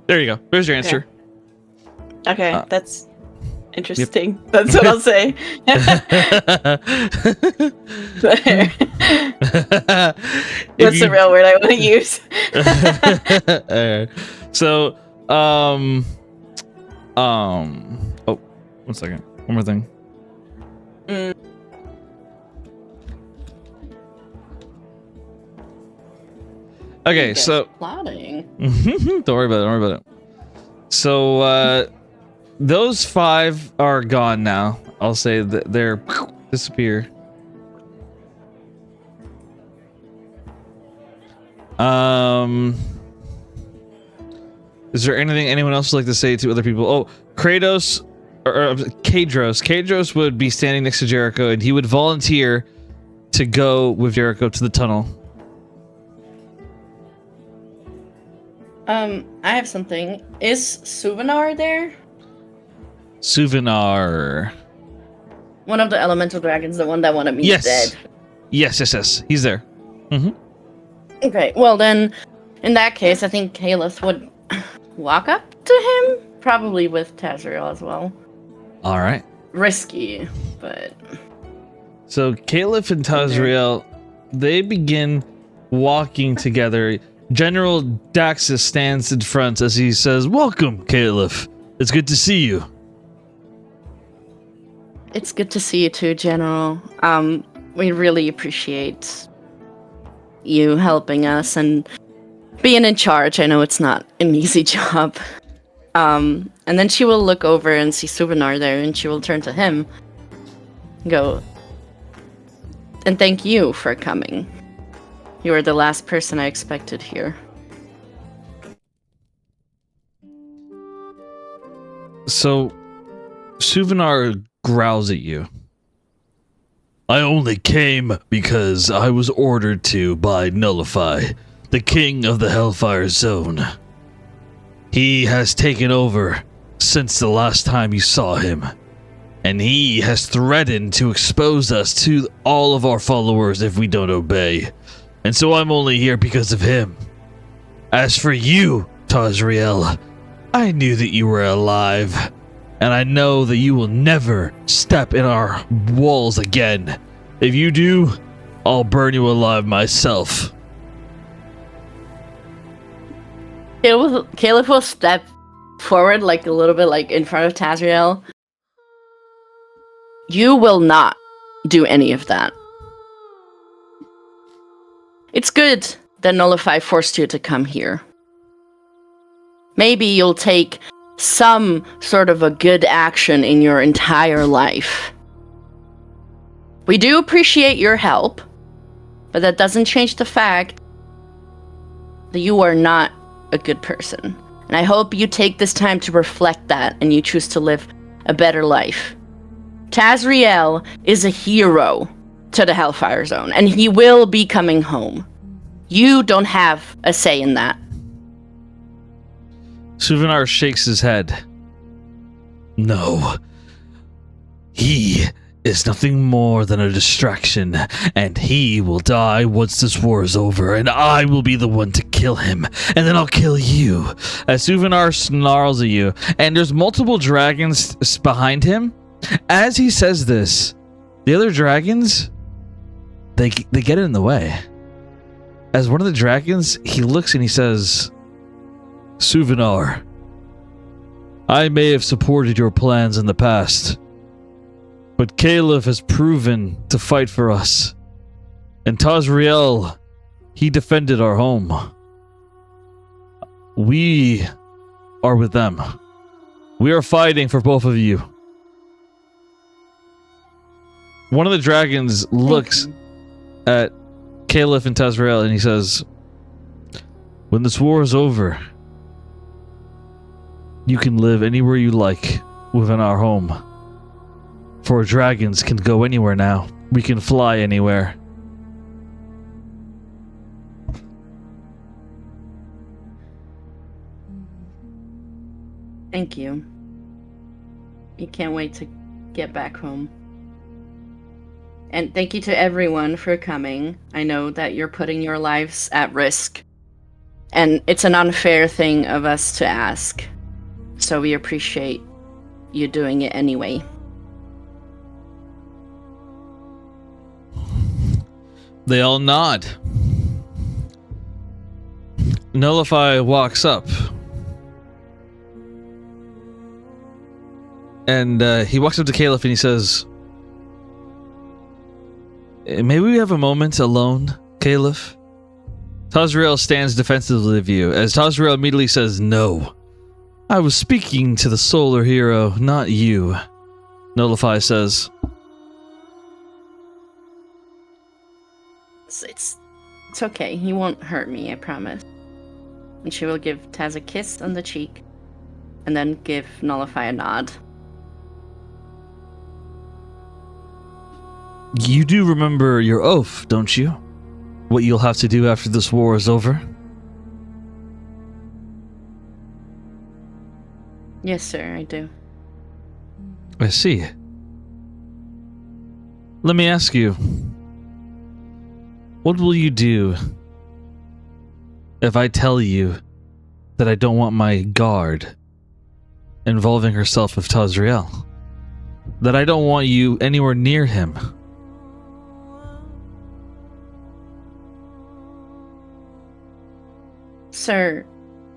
There you go. There's your answer. Okay, that's interesting. Yep. That's what I'll say. That's the real word I want to use. So, oh, 1 second. One more thing. Okay, so plotting. Don't worry about it. So those 5 are gone now. I'll say that they're disappear. Is there anything anyone else would like to say to other people? Oh, Kratos or Kadros. Kadros would be standing next to Jericho, and he would volunteer to go with Jericho to the tunnel. I have something. Is Suvinar there? Suvinar. One of the elemental dragons, the one that wanted me dead. Yes. He's there. Mm-hmm. Okay, well then, in that case, I think Caliph would walk up to him, probably with Tazriel as well. All right. Risky, but... So Caliph and Tazriel, they begin walking together. General Daxus stands in front as he says, "Welcome, Caliph. It's good to see you." It's good to see you too, General. We really appreciate you helping us and being in charge. I know it's not an easy job. And then she will look over and see Suvinar there, and she will turn to him and go, And thank you for coming. You were the last person I expected here. So, Suvenar growls at you. I only came because I was ordered to by Nullify, the king of the Hellfire Zone. He has taken over since the last time you saw him, and he has threatened to expose us to all of our followers if we don't obey. And so I'm only here because of him. As for you, Tazriel, I knew that you were alive, and I know that you will never step in our walls again. If you do, I'll burn you alive myself. Caleb will step forward, like a little bit, like in front of Tazriel. You will not do any of that. It's good that Nullify forced you to come here. Maybe you'll take some sort of a good action in your entire life. We do appreciate your help, but that doesn't change the fact that you are not a good person. And I hope you take this time to reflect that and you choose to live a better life. Tazriel is a hero to the Hellfire Zone, and he will be coming home. You don't have a say in that. Suvenar shakes his head. No. He is nothing more than a distraction, and he will die once this war is over, and I will be the one to kill him, and then I'll kill you. As Suvenar snarls at you, and there's multiple dragons behind him. As he says this, the other dragons, they get in the way. As one of the dragons, he looks and he says, Suvenar, I may have supported your plans in the past, but Caleb has proven to fight for us. And Tazriel, he defended our home. We are with them. We are fighting for both of you. One of the dragons looks at Caleb and Tazriel and he says, when this war is over, you can live anywhere you like within our home. For dragons can go anywhere now. We can fly anywhere. Thank you. You can't wait to get back home. And thank you to everyone for coming. I know that you're putting your lives at risk. And it's an unfair thing of us to ask. So we appreciate you doing it anyway. They all nod. Nullify walks up. And he walks up to Caleb and he says, maybe we have a moment alone, Caleb? Tazriel stands defensively of you, as Tazriel immediately says, no. I was speaking to the solar hero, not you. Nullify says, It's okay. He won't hurt me, I promise. And she will give Taz a kiss on the cheek, and then give Nullify a nod. You do remember your oath, don't you? What you'll have to do after this war is over? Yes, sir, I do. I see. Let me ask you, what will you do if I tell you that I don't want my guard involving herself with Tazriel? That I don't want you anywhere near him? Sir,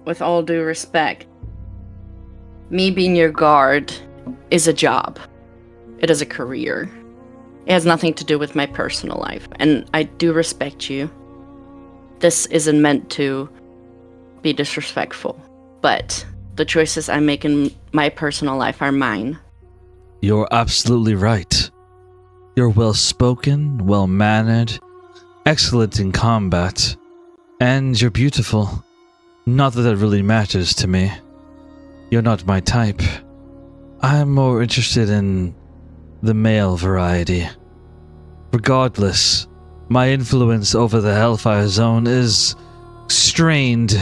with all due respect, me being your guard is a job. It is a career. It has nothing to do with my personal life, and I do respect you. This isn't meant to be disrespectful, but the choices I make in my personal life are mine. You're absolutely right. You're well-spoken, well-mannered, excellent in combat, and you're beautiful. Not that that really matters to me. You're not my type. I'm more interested in the male variety. Regardless, my influence over the Hellfire Zone is strained.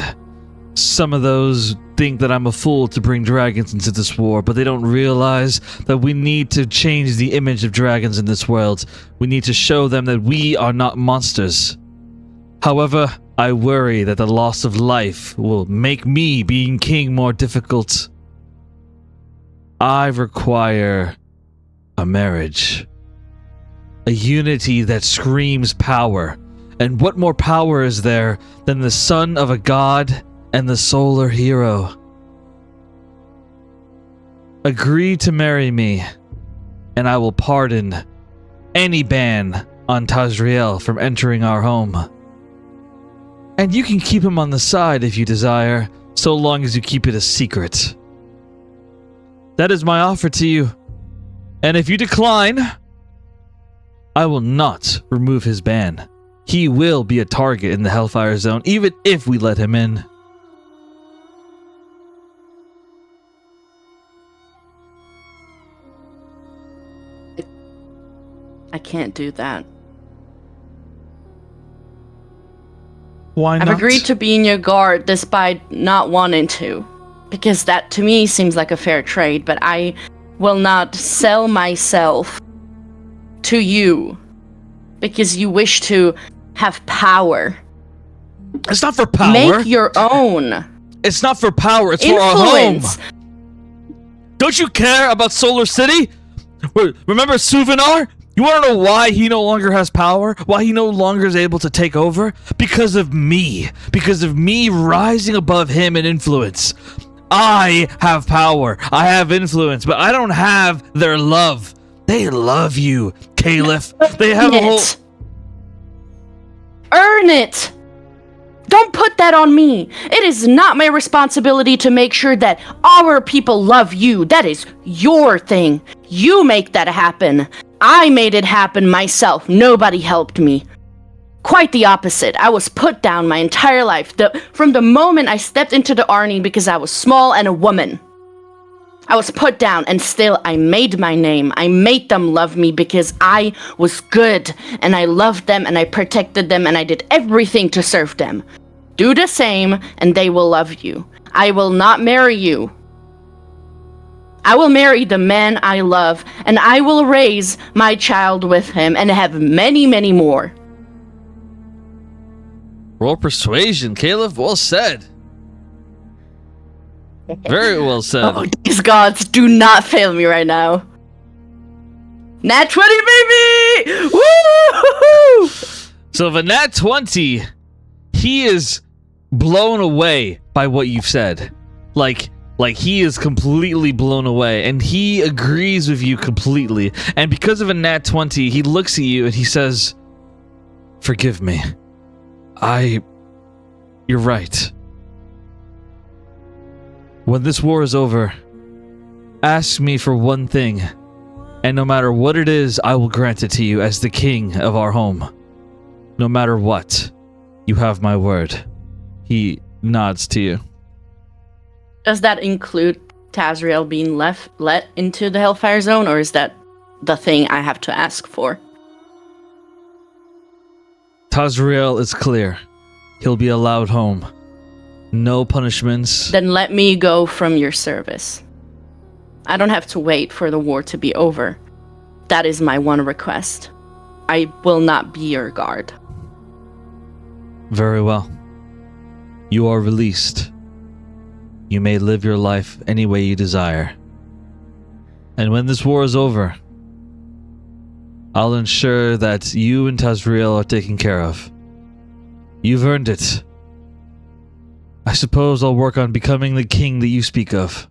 Some of those think that I'm a fool to bring dragons into this war, but they don't realize that we need to change the image of dragons in this world. We need to show them that we are not monsters. However, I worry that the loss of life will make me being king more difficult. I require a marriage. A unity that screams power. And what more power is there than the son of a god and the solar hero? Agree to marry me, and I will pardon any ban on Tazriel from entering our home. And you can keep him on the side if you desire, so long as you keep it a secret. That is my offer to you. And if you decline, I will not remove his ban. He will be a target in the Hellfire Zone, even if we let him in. I can't do that. Why not? I've agreed to be in your guard despite not wanting to. Because that to me seems like a fair trade, but I will not sell myself to you because you wish to have power. It's not for power. Make your own. It's not for power, it's for our home. Influence. Don't you care about Solar City? Remember Suvinar? You want to know why he no longer has power? Why he no longer is able to take over? Because of me. Because of me rising above him in influence. I have power. I have influence, but I don't have their love. They love you, Caliph. They have a whole... Earn it! Don't put that on me. It is not my responsibility to make sure that our people love you. That is your thing. You make that happen. I made it happen myself. Nobody helped me. Quite the opposite. I was put down my entire life. From the moment I stepped into the Army because I was small and a woman. I was put down, and still I made my name. I made them love me because I was good, and I loved them, and I protected them, and I did everything to serve them. Do the same, and they will love you. I will not marry you. I will marry the man I love, and I will raise my child with him, and have many, many more. Roll persuasion, Caliph. Well said. Very well said. Oh, these gods do not fail me right now. Nat 20, baby! Woo! So the Nat 20, he is blown away by what you've said. Like he is completely blown away, and he agrees with you completely. And because of a Nat 20, he looks at you and he says, "Forgive me. You're right. When this war is over, ask me for one thing, and no matter what it is, I will grant it to you as the king of our home. No matter what, you have my word." He nods to you. Does that include Tazriel being let into the Hellfire Zone, or is that the thing I have to ask for? Tazriel is clear. He'll be allowed home. No punishments. Then let me go from your service. I don't have to wait for the war to be over. That is my one request. I will not be your guard. Very well. You are released. You may live your life any way you desire. And when this war is over, I'll ensure that you and Tazriel are taken care of. You've earned it. I suppose I'll work on becoming the king that you speak of.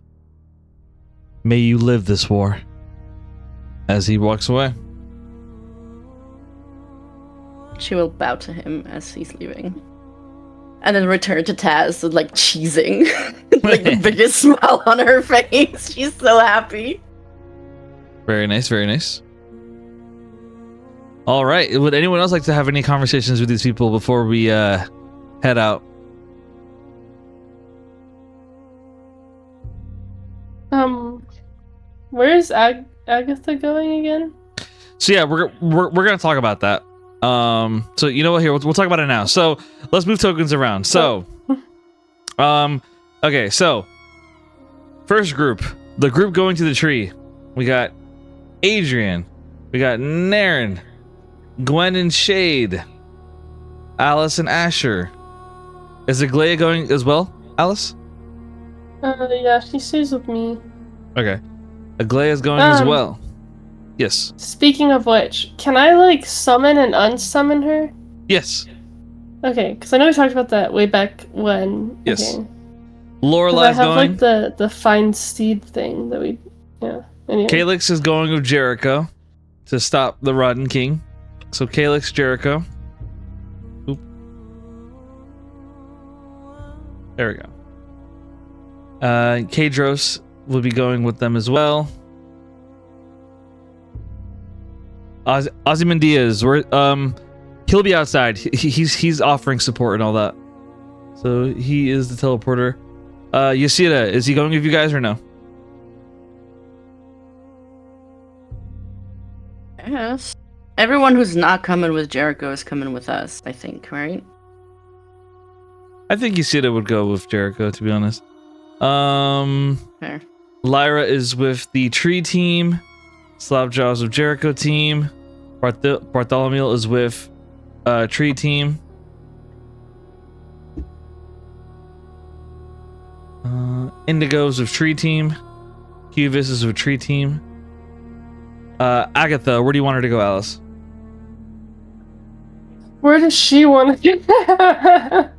May you live this war. As he walks away. She will bow to him as he's leaving. And then return to Taz with, like, cheesing. Like, the biggest smile on her face. She's so happy. Very nice, very nice. All right. Would anyone else like to have any conversations with these people before we head out? Where's Agatha going again? So yeah, we're gonna talk about that. So you know what? Here we'll talk about it now. So let's move tokens around. So, okay. So first group, the group going to the tree. We got Adrian, we got Naren, Gwen and Shade, Alice and Asher. Is Aglaia going as well, Alice? Yeah, she stays with me. Okay. Aglaia's going as well. Yes. Speaking of which, can I like summon and unsummon her? Yes. Okay, because I know we talked about that way back when. Yes. Okay. Lorelai's I have going. like the find steed thing that we. Yeah. Anyway. Calyx is going with Jericho to stop the Rotten King. So Calyx, Jericho. Oop. There we go. Kadros will be going with them as well. Ozymandias, he'll be outside. He's offering support and all that. So he is the teleporter. Yasira, is he going with you guys or no? Yes. Everyone who's not coming with Jericho is coming with us, I think, right? I think Yasira would go with Jericho, to be honest. Fair. Lyra is with the tree team. Slavjaw's with Jericho team. Bartholomew is with tree team. Indigo's with tree team. Cubis is with tree team. Agatha, where do you want her to go, Alice? Where does she want to go?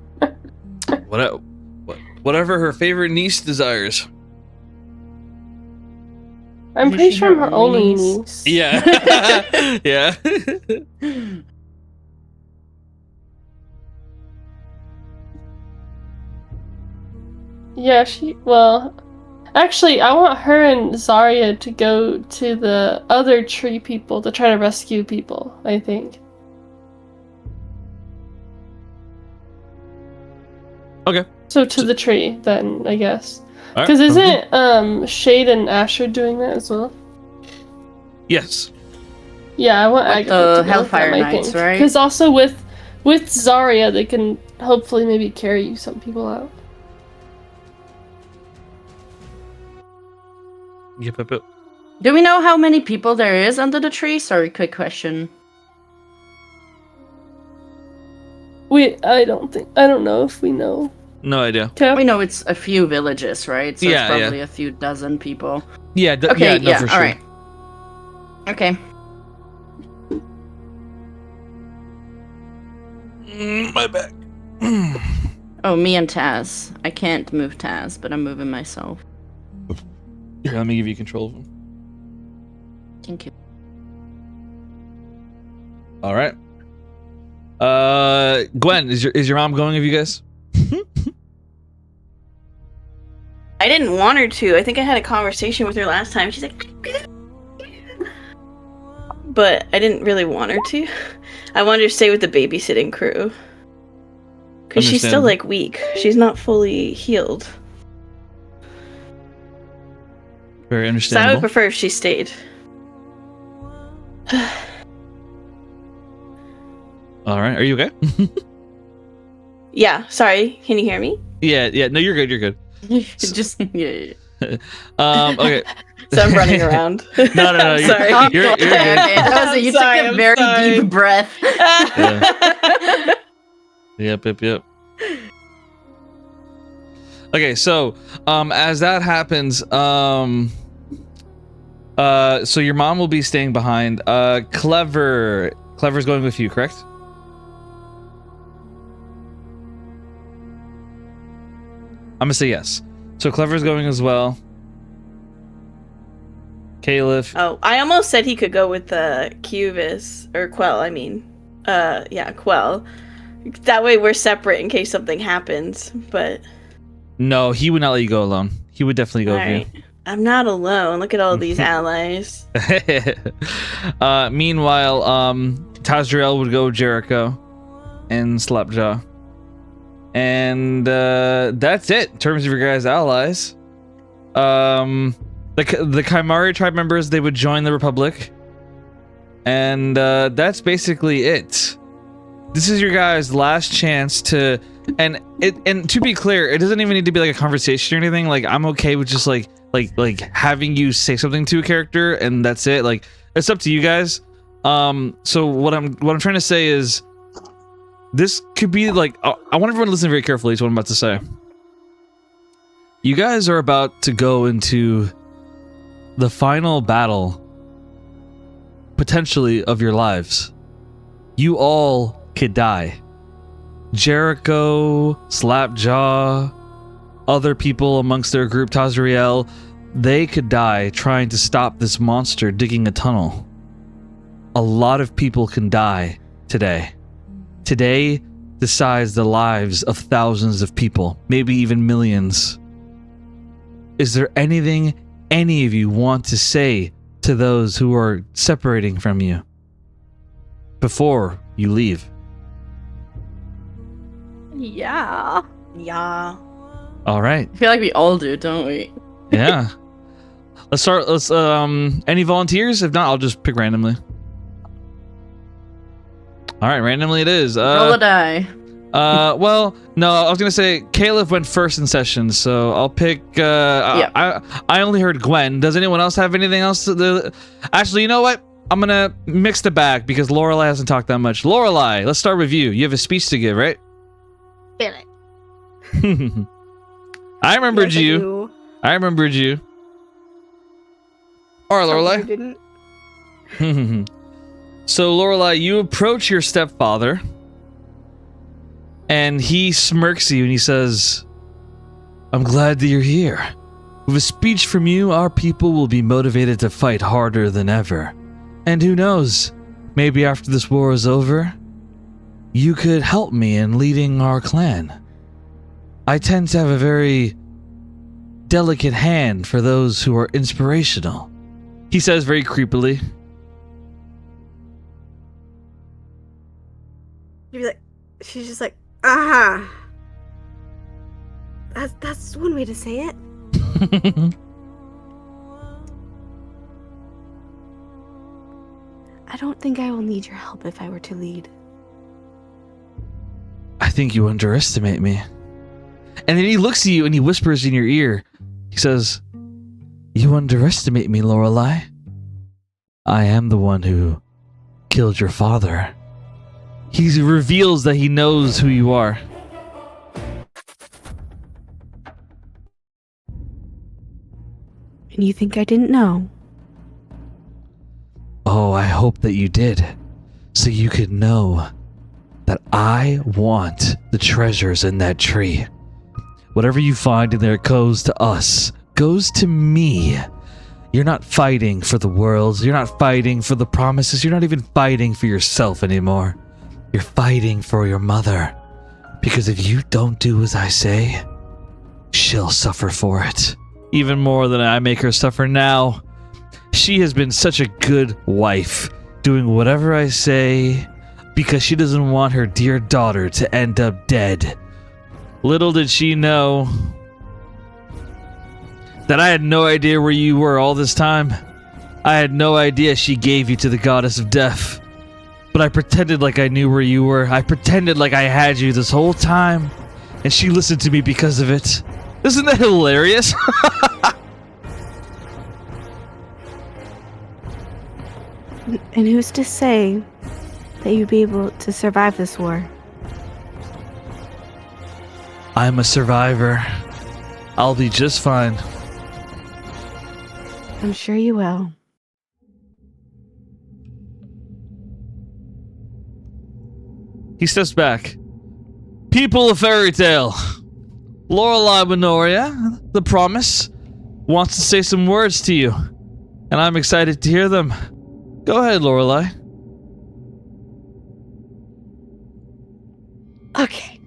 Whatever her favorite niece desires. I'm pretty sure I'm her only niece. Yeah. Yeah. Yeah, well, actually, I want her and Zarya to go to the other tree people to try to rescue people, I think. Okay. So to the tree, then, I guess. All right, Because isn't Shade and Asher doing that as well? Yes. Yeah, I want With Agatha the to go with Hellfire them, I Knights, think. right? Because also with Zarya, they can hopefully maybe carry some people out. Yep. Do we know how many people there is under the tree? Sorry, quick question. I don't know if we know. No idea. We know it's a few villages, right? So Yeah, it's probably a few dozen people. Yeah, Okay, no, for sure. alright. Okay. My back. Oh, me and Taz. I can't move Taz, but I'm moving myself. Here, let me give you control of him. Thank you. All right. Gwen, is your mom going with you guys? I didn't want her to. I think I had a conversation with her last time. She's like, but I didn't really want her to. I wanted her to stay with the babysitting crew. Because she's still, like, weak. She's not fully healed. Very So understandable. I would prefer if she stayed. All right. Are you okay? Yeah, sorry. Can you hear me? Yeah. No, you're good. You're good. Just yeah. Okay. So I'm running around. No. Sorry. You're good. Okay. That was you Sorry, took a I'm very sorry. deep breath. Yep. Okay, so as that happens, so your mom will be staying behind. Clever's going with you, correct? I'm gonna say yes. So Clever's going as well. Caliph. Oh, I almost said he could go with the Cuvis or Quell. I mean, yeah, Quell. That way we're separate in case something happens. But No, he would not let you go alone. He would definitely go with you. alright, I'm not alone. Look at all these allies. Meanwhile, Tazriel would go Jericho and Slapjaw. And that's it in terms of your guys' allies. The Chimari tribe members, they would join the Republic. And that's basically it. This is your guys' last chance to, and to be clear, it doesn't even need to be like a conversation or anything. Like, I'm okay with just like having you say something to a character, and that's it. Like, it's up to you guys. So what I'm trying to say is, this could be like, I want everyone to listen very carefully to what I'm about to say. You guys are about to go into the final battle, potentially, of your lives. You all could die. Jericho, Slapjaw, other people amongst their group, Tazriel, they could die trying to stop this monster digging a tunnel. A lot of people can die today. Today decides the lives of thousands of people, maybe even millions. Is there anything any of you want to say to those who are separating from you before you leave? Yeah. Yeah. All right. I feel like we all do, don't we? Yeah. Let's start. Any volunteers? If not, I'll just pick randomly. All right, randomly it is. Roll a die. Well, no, I was gonna say Caleb went first in session, so I'll pick. I only heard Gwen. Does anyone else have anything else? Actually, you know what? I'm gonna mix the bag because Lorelei hasn't talked that much. Lorelei, let's start with you. You have a speech to give, right? Feel it. I remembered Yes, I you. do. I remembered you. All right, Some Lorelei. people didn't. So, Lorelei, you approach your stepfather, and he smirks at you and he says, I'm glad that you're here. With a speech from you, our people will be motivated to fight harder than ever. And who knows, maybe after this war is over, you could help me in leading our clan. I tend to have a very delicate hand for those who are inspirational. He says very creepily. You'd be like, she's just like, aha. That's one way to say it. I don't think I will need your help if I were to lead. I think you underestimate me. And then he looks at you and he whispers in your ear. He says, you underestimate me, Lorelei. I am the one who killed your father. He reveals that he knows who you are. And you think I didn't know? Oh, I hope that you did. So you could know that I want the treasures in that tree. Whatever you find in there goes to us, goes to me. You're not fighting for the worlds. You're not fighting for the promises. You're not even fighting for yourself anymore. You're fighting for your mother. Because if you don't do as I say, she'll suffer for it. Even more than I make her suffer now. She has been such a good wife, doing whatever I say, because she doesn't want her dear daughter to end up dead. Little did she know that I had no idea where you were all this time. I had no idea she gave you to the goddess of death. But I pretended like I knew where you were. I pretended like I had you this whole time. And she listened to me because of it. Isn't that hilarious? And who's to say that you'd be able to survive this war? I'm a survivor. I'll be just fine. I'm sure you will. He steps back. People of Fairy Tale. Lorelei Minoria, the Promise, wants to say some words to you. And I'm excited to hear them. Go ahead, Lorelei. Okay.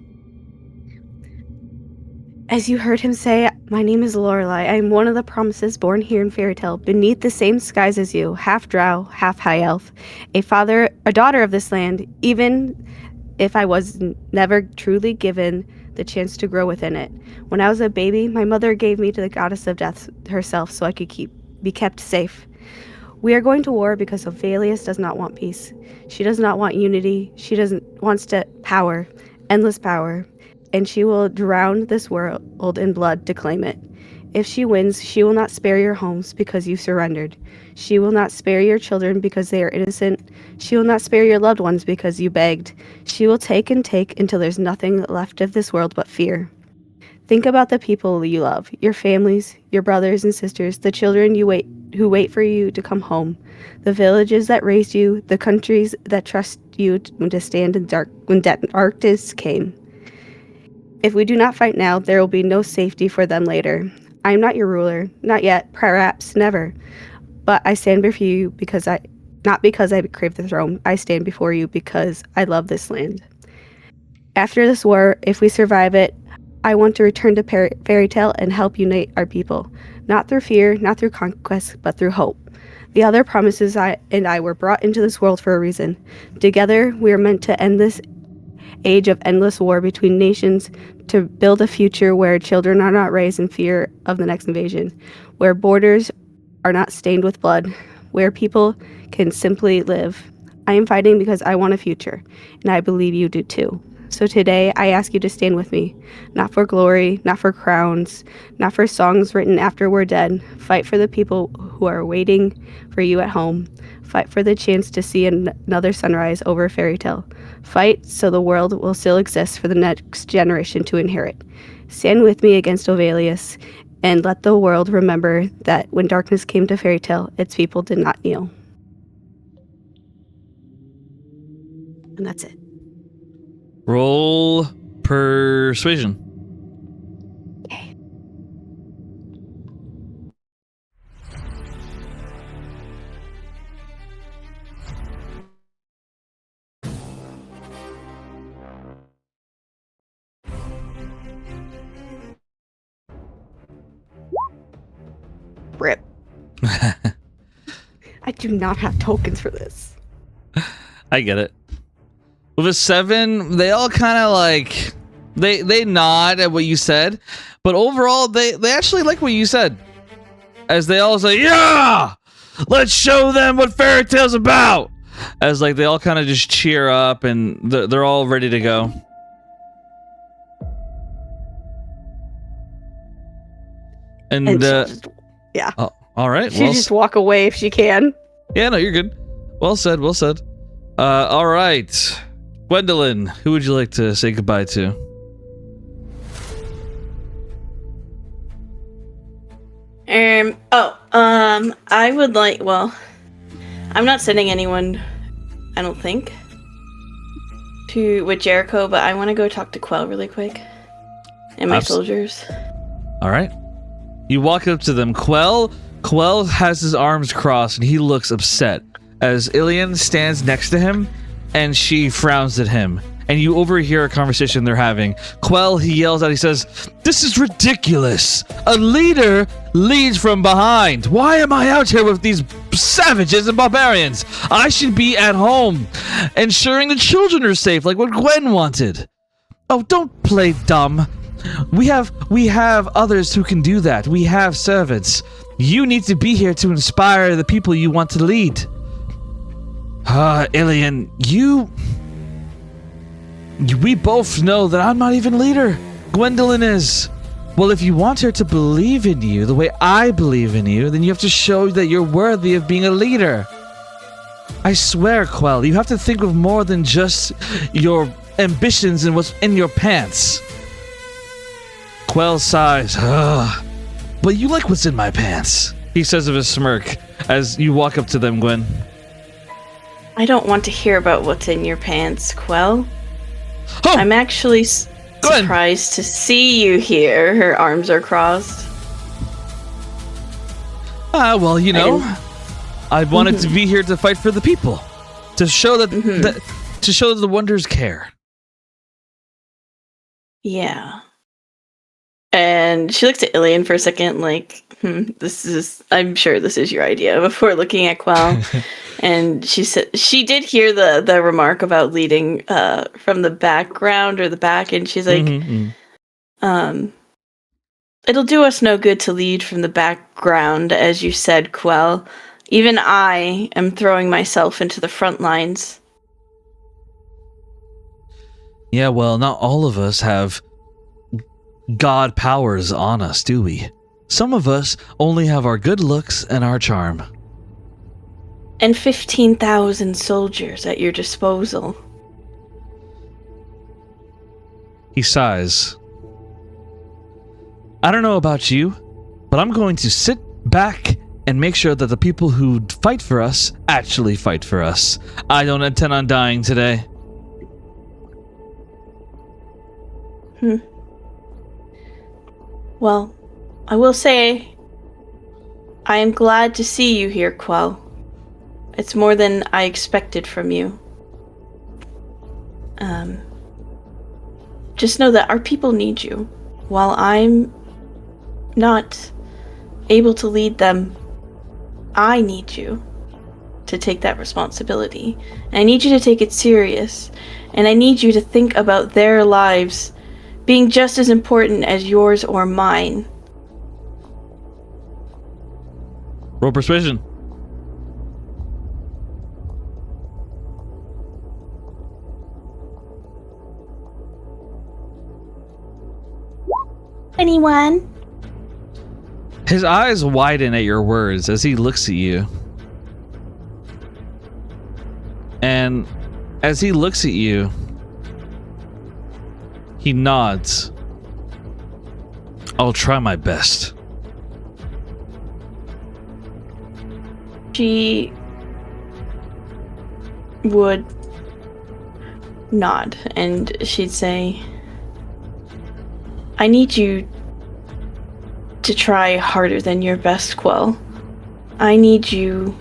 As you heard him say, my name is Lorelei. I am one of the promises born here in Fairy Tale, beneath the same skies as you, half drow, half high elf, a daughter of this land, even if I was never truly given the chance to grow within it. When I was a baby, my mother gave me to the goddess of death herself so I could be kept safe. We are going to war because Ophelius does not want peace. She does not want unity. She wants power, endless power, and she will drown this world in blood to claim it. If she wins, she will not spare your homes because you surrendered. She will not spare your children because they are innocent. She will not spare your loved ones because you begged. She will take and take until there's nothing left of this world but fear. Think about the people you love, your families, your brothers and sisters, the children who wait for you to come home, the villages that raised you, the countries that trust you to stand in when darkness came. If we do not fight now, there will be no safety for them later. I am not your ruler, not yet, perhaps never. But I stand before you not because I crave the throne. I stand before you because I love this land. After this war, if we survive it, I want to return to Fairy Tale and help unite our people. Not through fear, not through conquest, but through hope. The other promises I were brought into this world for a reason. Together, we are meant to end this age of endless war between nations, to build a future where children are not raised in fear of the next invasion, where borders are not stained with blood, where people can simply live. I am fighting because I want a future, and I believe you do too. So today, I ask you to stand with me, not for glory, not for crowns, not for songs written after we're dead. Fight for the people who are waiting for you at home. Fight for the chance to see another sunrise over Fairy Tale. Fight so the world will still exist for the next generation to inherit. Stand with me against Ophelius, and let the world remember that when darkness came to Fairy Tale, its people did not kneel. And that's it. Roll persuasion. Okay. Rip. I do not have tokens for this. I get it. With a 7, they all kind of like they nod at what you said, but overall they actually like what you said. As they all say, "Yeah, let's show them what Fairy Tale's about." As like they all kind of just cheer up and they're all ready to go. And yeah. Oh, all right. She just walk away if she can. Yeah, no, you're good. Well said. Well said. All right. Gwendolyn, who would you like to say goodbye to? I would like, well, I'm not sending anyone, I don't think, with Jericho, but I want to go talk to Quell really quick. And my soldiers. All right. You walk up to them. Quell has his arms crossed and he looks upset as Ilian stands next to him and she frowns at him. And you overhear a conversation they're having. Quell, he yells out, he says, "This is ridiculous. A leader leads from behind. Why am I out here with these savages and barbarians? I should be at home, ensuring the children are safe like what Gwen wanted. Oh, don't play dumb. We have others who can do that. We have servants. You need to be here to inspire the people you want to lead." Ilian, we both know that I'm not even leader. Gwendolyn is. Well, if you want her to believe in you the way I believe in you, then you have to show that you're worthy of being a leader. I swear, Quell, you have to think of more than just your ambitions and what's in your pants. Quell sighs. But you like what's in my pants, he says with a smirk as you walk up to them, Gwen. I don't want to hear about what's in your pants, Quell. Oh! I'm actually surprised to see you here. Her arms are crossed. Well, you know, I wanted to be here to fight for the people, to show that, to show that the Wonders care. Yeah. And she looks at Ilian for a second, like, I'm sure this is your idea, before looking at Quell. And she said she did hear the remark about leading from the background or the back, and she's like, it'll do us no good to lead from the background, as you said, Quell. Even I am throwing myself into the front lines. Yeah, well, not all of us have god powers on us, do we? Some of us only have our good looks and our charm. And 15,000 soldiers at your disposal. He sighs. I don't know about you, but I'm going to sit back and make sure that the people who fight for us actually fight for us. I don't intend on dying today. Well, I will say, I am glad to see you here, Quell. It's more than I expected from you. Just know that our people need you. While I'm not able to lead them, I need you to take that responsibility. And I need you to take it serious. And I need you to think about their lives being just as important as yours or mine. Roll persuasion. Anyone? His eyes widen at your words as he looks at you. And as he looks at you, he nods. I'll try my best. She would nod and she'd say, I need you to try harder than your best, Quell. I need you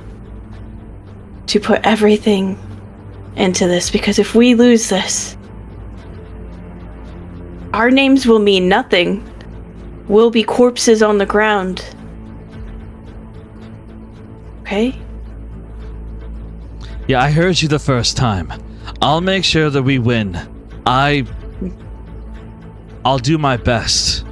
to put everything into this, because if we lose this, our names will mean nothing. We'll be corpses on the ground. Okay? Yeah, I heard you the first time. I'll make sure that we win. I'll do my best.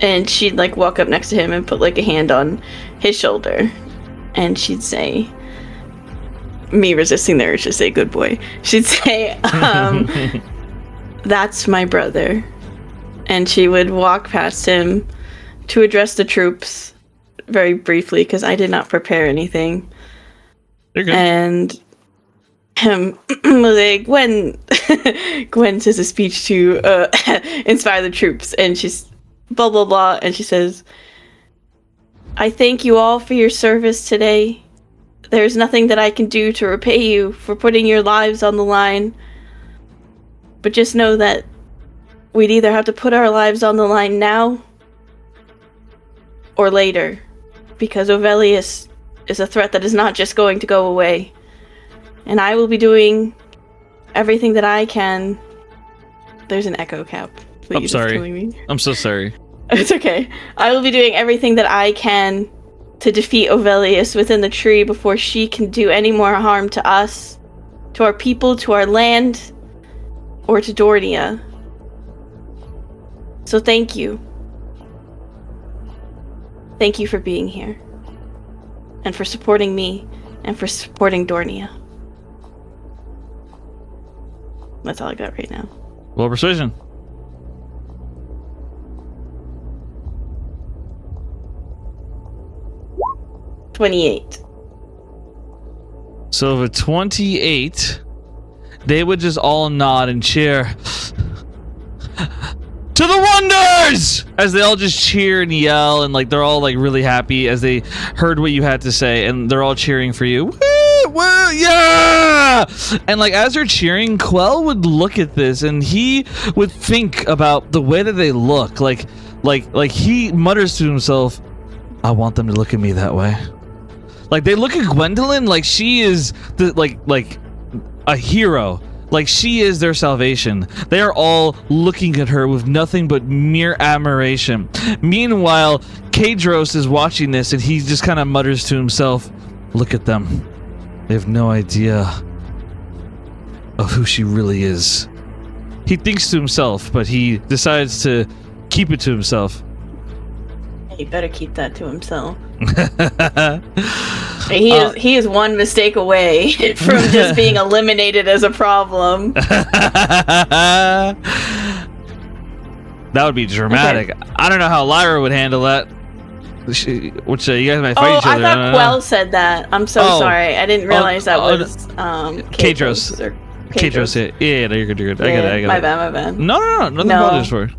And she'd like walk up next to him and put like a hand on his shoulder. And she'd say, me resisting the urge to say good boy, she'd say, that's my brother. And she would walk past him to address the troops very briefly, because I did not prepare anything. You're good. And like, Gwen says a speech to inspire the troops, and she's blah blah blah, and she says, I thank you all for your service today. There's nothing that I can do to repay you for putting your lives on the line, but just know that we'd either have to put our lives on the line now or later, because Ovelius is a threat that is not just going to go away. And I will be doing everything that I can. There's an echo cap. Please, I'm sorry. it's killing me. I'm so sorry. It's okay. I will be doing everything that I can to defeat Ovelius within the tree before she can do any more harm to us, to our people, to our land, or to Dornia. So thank you. Thank you for being here. And for supporting me, and for supporting Dornia. That's all I got right now. Roll persuasion. $28. So for 28, they would just all nod and cheer. To the Wonders! As they all just cheer and yell, and like they're all like really happy as they heard what you had to say, and they're all cheering for you. Woo, woo, yeah! And like as they're cheering, Quell would look at this and he would think about the way that they look. Like he mutters to himself, I want them to look at me that way. Like they look at Gwendolyn like she is the like a hero. like she is their salvation. They are all looking at her with nothing but mere admiration. Meanwhile, Kadros is watching this and he just kind of mutters to himself, look at them. They have no idea of who she really is. He thinks to himself, but he decides to keep it to himself. He better keep that to himself. He is one mistake away from just being eliminated as a problem. That would be dramatic. Okay. I don't know how Lyra would handle that. Which you guys might fight each other. I thought Quell said that. I'm so sorry. I didn't realize that was Kadros. Kadros. Yeah, no, you're good. I get it. My bad. No. Nothing bothers for it.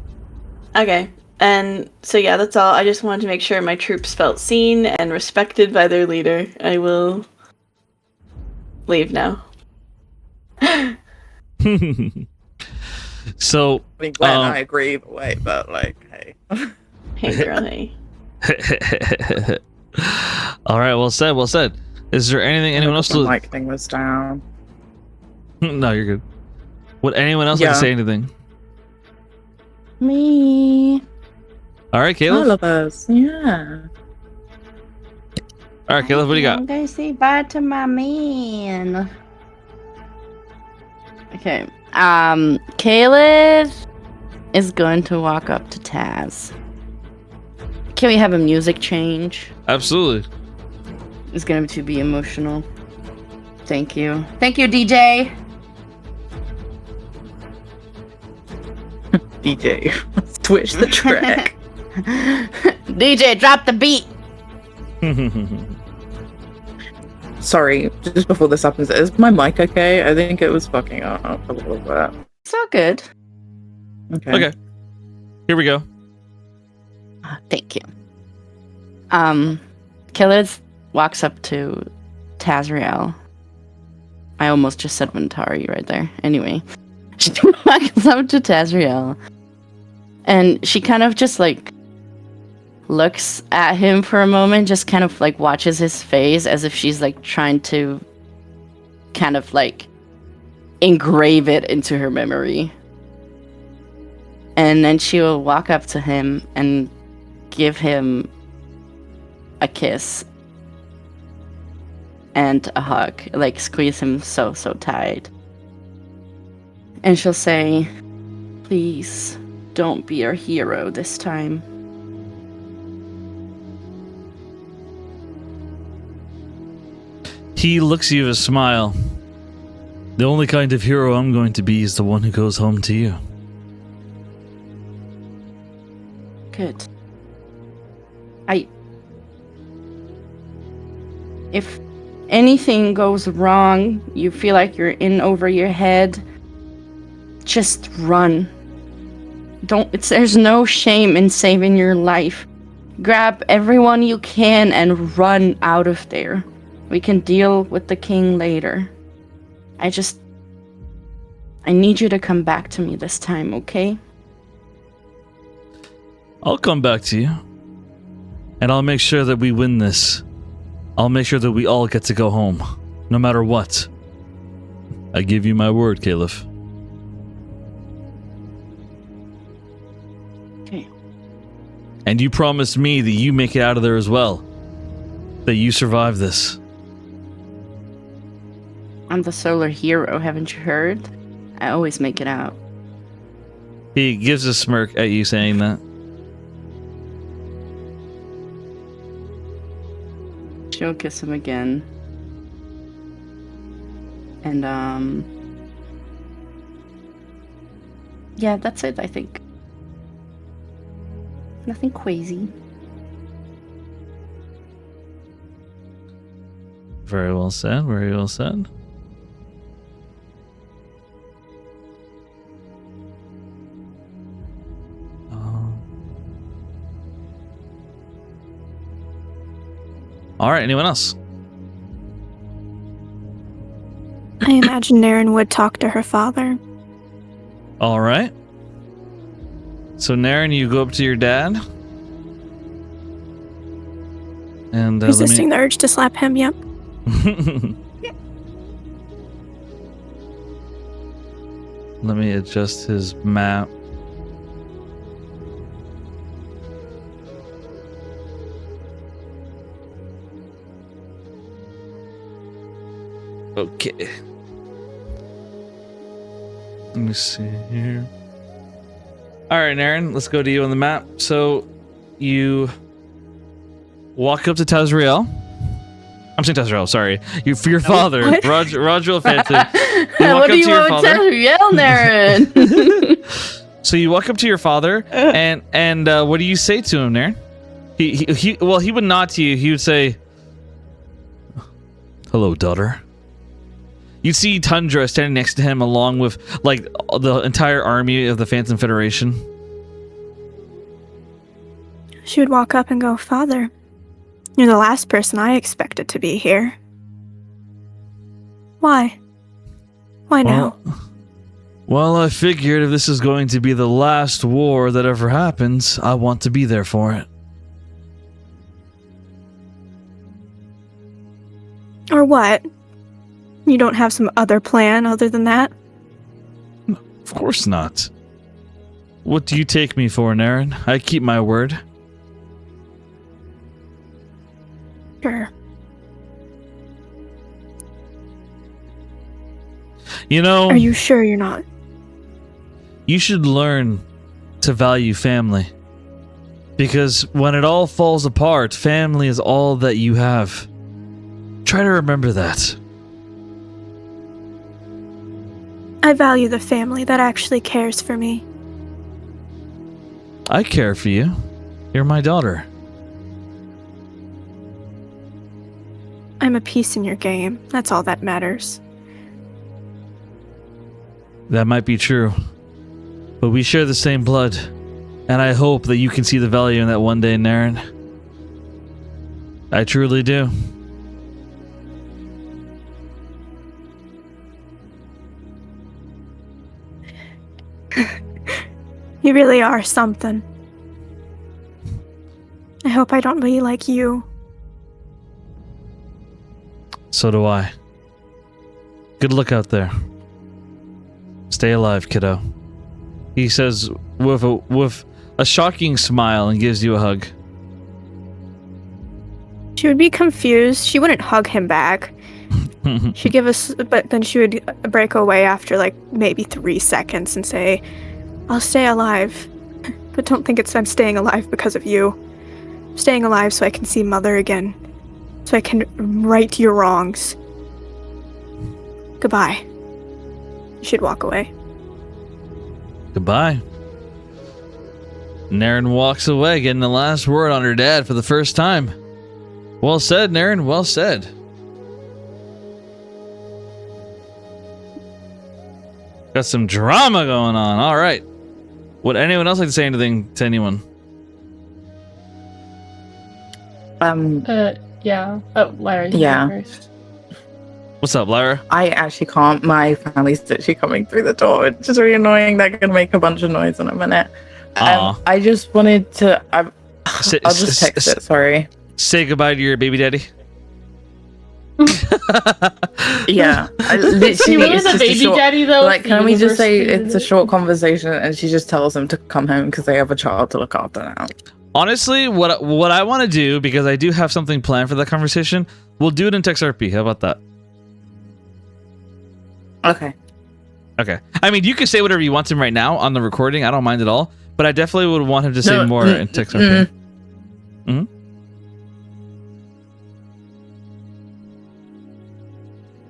Okay. And so yeah, that's all. I just wanted to make sure my troops felt seen and respected by their leader. I will leave now. So I mean, Glenn, I agree either way, but like, hey. Hey girl, hey. All right, well said. Is there anyone else to... The mic thing was down. No, you're good. Would anyone else like to say anything? Me. All right, Caleb. All of us, yeah. All right, Caleb, what do you got? I'm gonna say bye to my man. Okay. Caleb is going to walk up to Taz. Can we have a music change? Absolutely. It's going to be emotional. Thank you. Thank you, DJ. DJ, switch the track. DJ, drop the beat. Sorry, just before this happens, is my mic okay? I think it was fucking up a little bit. It's all good. Okay. Here we go. Thank you. Killers walks up to Tazriel. I almost just said Ventari right there. Anyway, she walks up to Tazriel, and she kind of just like looks at him for a moment, just kind of like watches his face as if she's like trying to kind of like engrave it into her memory. And then she will walk up to him and give him a kiss and a hug, like squeeze him so tight. And she'll say, please don't be our hero this time. He looks at you with a smile. The only kind of hero I'm going to be is the one who goes home to you. Good. If anything goes wrong, you feel like you're in over your head, just run. There's no shame in saving your life. Grab everyone you can and run out of there. We can deal with the king later. I need you to come back to me this time, okay? I'll come back to you. And I'll make sure that we win this. I'll make sure that we all get to go home. No matter what. I give you my word, Caleb. Okay. And you promised me that you make it out of there as well. That you survive this. I'm the solar hero, haven't you heard? I always make it out. He gives a smirk at you saying that. She'll kiss him again. And, yeah, that's it, I think. Nothing crazy. Very well said, very well said. All right, anyone else? I imagine Naren would talk to her father. All right. So, Naren, you go up to your dad. And resisting the urge to slap him, yep. Let me adjust his map. Okay. Let me see here. All right, Aaron, let's go to you on the map. So you walk up to Tazriel. I'm saying Tazriel, sorry. For your father, What? Roger Phantom. What do you want to tell Yell, Naren? So you walk up to your father, and what do you say to him, Naren? He would nod to you. He would say, "Hello, daughter." You see Tundra standing next to him, along with like the entire army of the Phantom Federation. She would walk up and go, "Father, you're the last person I expected to be here. Why? Why now?" Well, I figured if this is going to be the last war that ever happens, I want to be there for it. Or what? You don't have some other plan other than that? Of course not. What do you take me for, Naren? I keep my word. Sure. You know... Are you sure you're not? You should learn to value family. Because when it all falls apart, family is all that you have. Try to remember that. I value the family that actually cares for me. I care for you. You're my daughter. I'm a piece in your game. That's all that matters. That might be true. But we share the same blood. And I hope that you can see the value in that one day, Naren. I truly do. You really are something. I hope I don't be like you. So do I. Good luck out there. Stay alive, kiddo. He says with a shocking smile and gives you a hug. She would be confused. She wouldn't hug him back. She'd give us, but then she would break away after like maybe 3 seconds and say, "I'll stay alive, but don't think I'm staying alive because of you. I'm staying alive so I can see Mother again, so I can right your wrongs. Goodbye." She'd walk away. Goodbye. Naren walks away, getting the last word on her dad for the first time. Well said, Naren. Well said. Got some drama going on. All right. Would anyone else like to say anything to anyone? Yeah. Oh, Lyra, you Yeah. go first. What's up, Lyra? I actually can't. My family's literally coming through the door. It's just really annoying. They're going to make a bunch of noise in a minute. Aw. I just wanted to... I'll Say- just text it, sorry. Say goodbye to your baby daddy. Yeah. She really the baby daddy though. Like, can we just say University it's a short conversation and she just tells them to come home because they have a child to look after now? Honestly, what I want to do, because I do have something planned for that conversation, we'll do it in text RP. How about that? Okay. Okay. I mean, you can say whatever you want to him right now on the recording. I don't mind at all. But I definitely would want him to say more in text RP. Mm-hmm.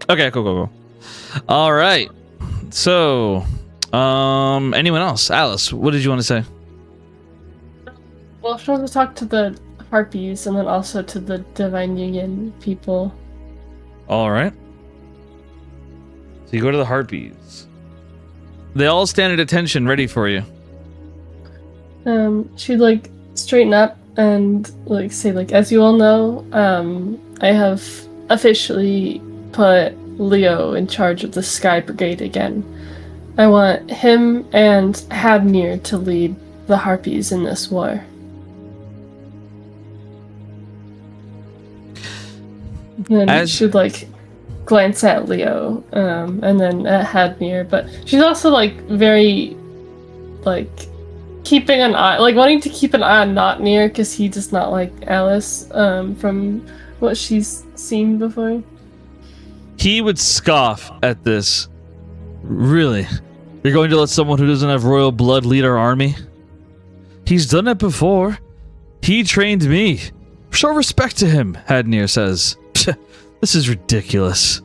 Okay, cool. All right. So, anyone else? Alice, what did you want to say? Well, she wants to talk to the Harpies and then also to the Divine Union people. All right. So you go to the Harpies. They all stand at attention, ready for you. She'd like straighten up and like say like, as you all know, I have officially put Leo in charge of the Sky Brigade again. I want him and Hadmir to lead the Harpies in this war. And As- she'd like glance at Leo, and then at Hadmir, but she's also like very like keeping an eye, like wanting to keep an eye on Notnir because he does not like Alice, from what she's seen before. He would scoff at this. Really? You're going to let someone who doesn't have royal blood lead our army? He's done it before. He trained me. Show respect to him, Hadnir says. This is ridiculous.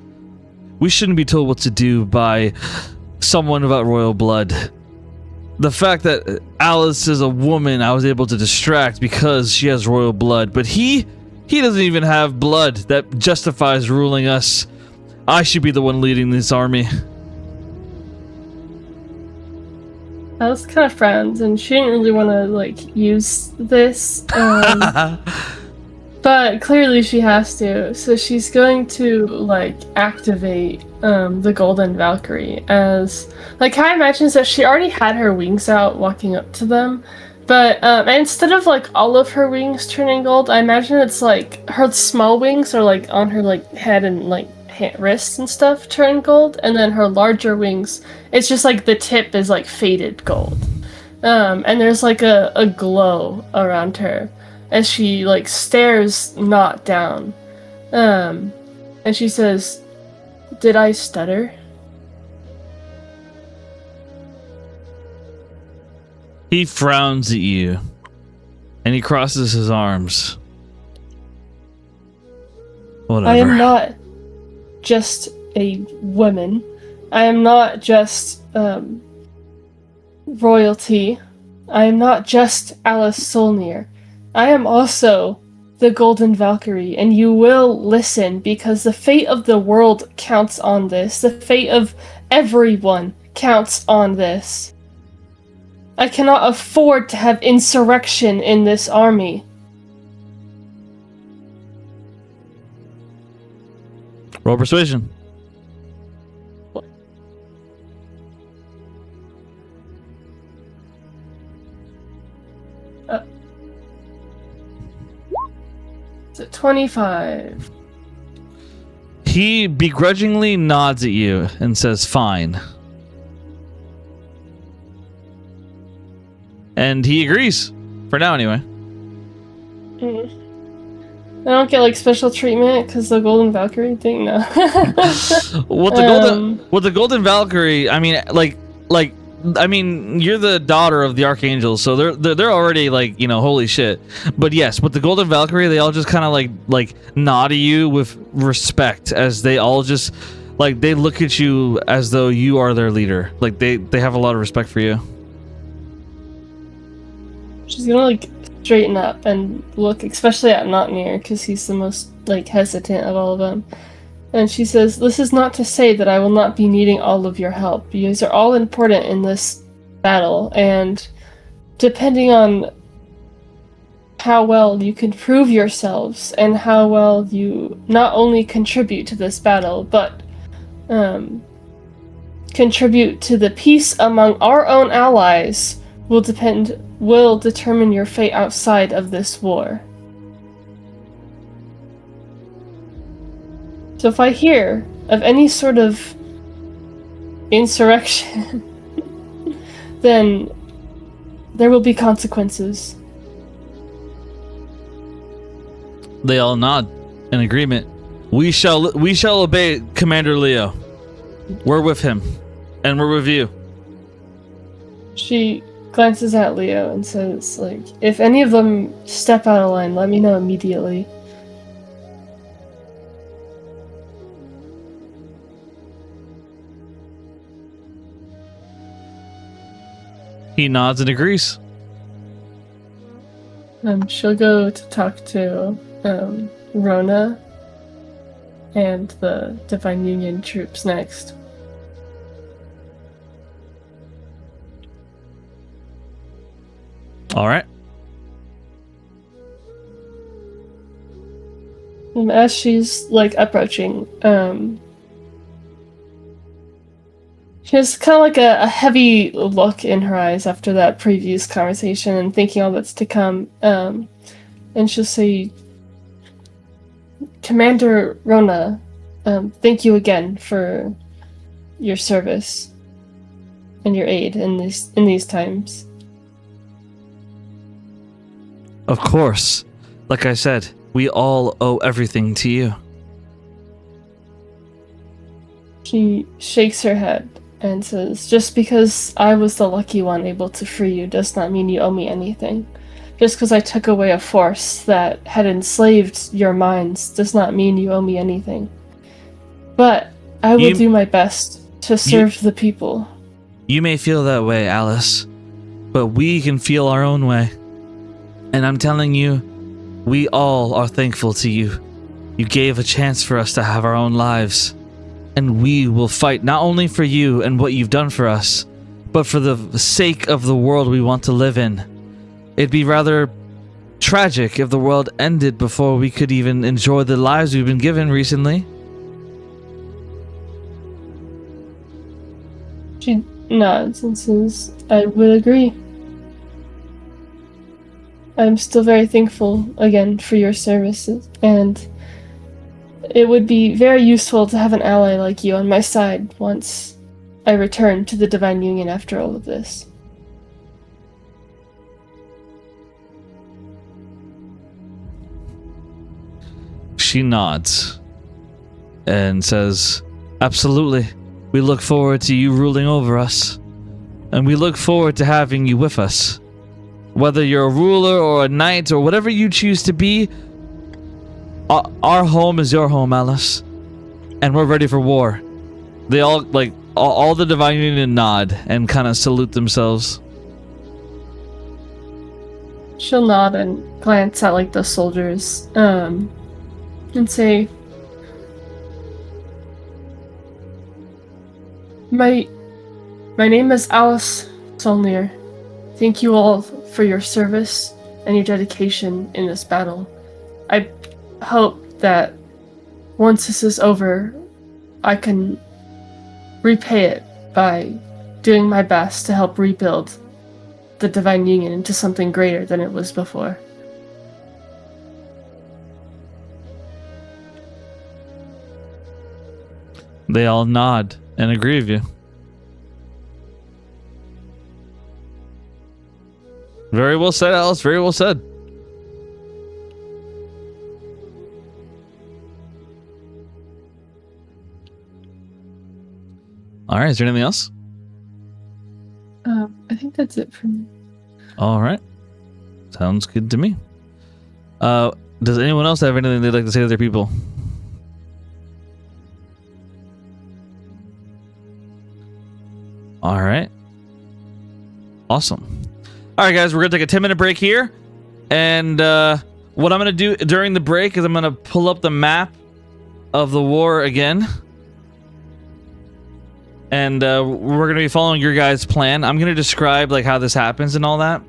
We shouldn't be told what to do by someone without royal blood. The fact that Alice is a woman I was able to distract because she has royal blood, but he doesn't even have blood that justifies ruling us. I should be the one leading this army. Alice kind of frowns, and she didn't really want to like use this, but clearly she has to. So she's going to like activate the Golden Valkyrie as like Kai imagines that she already had her wings out walking up to them, but instead of like all of her wings turning gold, I imagine it's like her small wings are like on her like head and like wrists and stuff turn gold, and then her larger wings, it's just like the tip is like faded gold, and there's like a glow around her as she like stares Not down, and she says, "Did I stutter?" He frowns at you, and he crosses his arms. Whatever. I am not just a woman. I am not just royalty. I am not just Alice Solnir. I am also the Golden Valkyrie, and you will listen because the fate of the world counts on this. The fate of everyone counts on this. I cannot afford to have insurrection in this army. Roll persuasion. It's at 25. He begrudgingly nods at you and says, "Fine." And he agrees. For now, anyway. I don't get like special treatment because the Golden Valkyrie thing. No. What the Golden Valkyrie? I mean, you're the daughter of the Archangel, so they're already like, you know, holy shit. But yes, with the Golden Valkyrie, they all just kind of like nod to you with respect, as they all just like they look at you as though you are their leader. Like they have a lot of respect for you. She's gonna like straighten up and look, especially at Notnir, because he's the most like hesitant of all of them. And she says, "This is not to say that I will not be needing all of your help. You guys are all important in this battle, and depending on how well you can prove yourselves and how well you not only contribute to this battle, but contribute to the peace among our own allies will determine your fate outside of this war. So if I hear of any sort of insurrection, then there will be consequences." They all nod in agreement. We shall obey Commander Leo. We're with him, and we're with you. She glances at Leo and says, like, "If any of them step out of line, let me know immediately." He nods and agrees. She'll go to talk to Rona and the Divine Union troops next. All right. As she's like approaching, she has kind of like a heavy look in her eyes after that previous conversation and thinking all that's to come. And she'll say, "Commander Rona, thank you again for your service and your aid in these times. Of course. Like I said, we all owe everything to you. She shakes her head and says, just because I was the lucky one able to free you does not mean you owe me anything. Just because I took away a force that had enslaved your minds does not mean you owe me anything. But I will do my best to serve the people. You may feel that way, Alice, but we can feel our own way. And I'm telling you, we all are thankful to you. You gave a chance for us to have our own lives. And we will fight not only for you and what you've done for us, but for the sake of the world we want to live in. It'd be rather tragic if the world ended before we could even enjoy the lives we've been given recently. She nods and says, I will agree. I'm still very thankful again for your services, and it would be very useful to have an ally like you on my side once I return to the Divine Union after all of this. She nods and says, absolutely. We look forward to you ruling over us, and we look forward to having you with us. Whether you're a ruler or a knight or whatever you choose to be, our home is your home, Alice, and we're ready for war. They all, all the Divine Union nod and kind of salute themselves. She'll nod and glance at, the soldiers, and say, My name is Alice Solnir. Thank you all for your service and your dedication in this battle. I hope that once this is over, I can repay it by doing my best to help rebuild the Divine Union into something greater than it was before. They all nod and agree with you. Very well said, Alice. Very well said. All right. Is there anything else? I think that's it for me. All right. Sounds good to me. Does anyone else have anything they'd like to say to their people? All right. Awesome. All right, guys, we're going to take a 10-minute break here. And what I'm going to do during the break is I'm going to pull up the map of the war again. And we're going to be following your guys' plan. I'm going to describe how this happens and all that.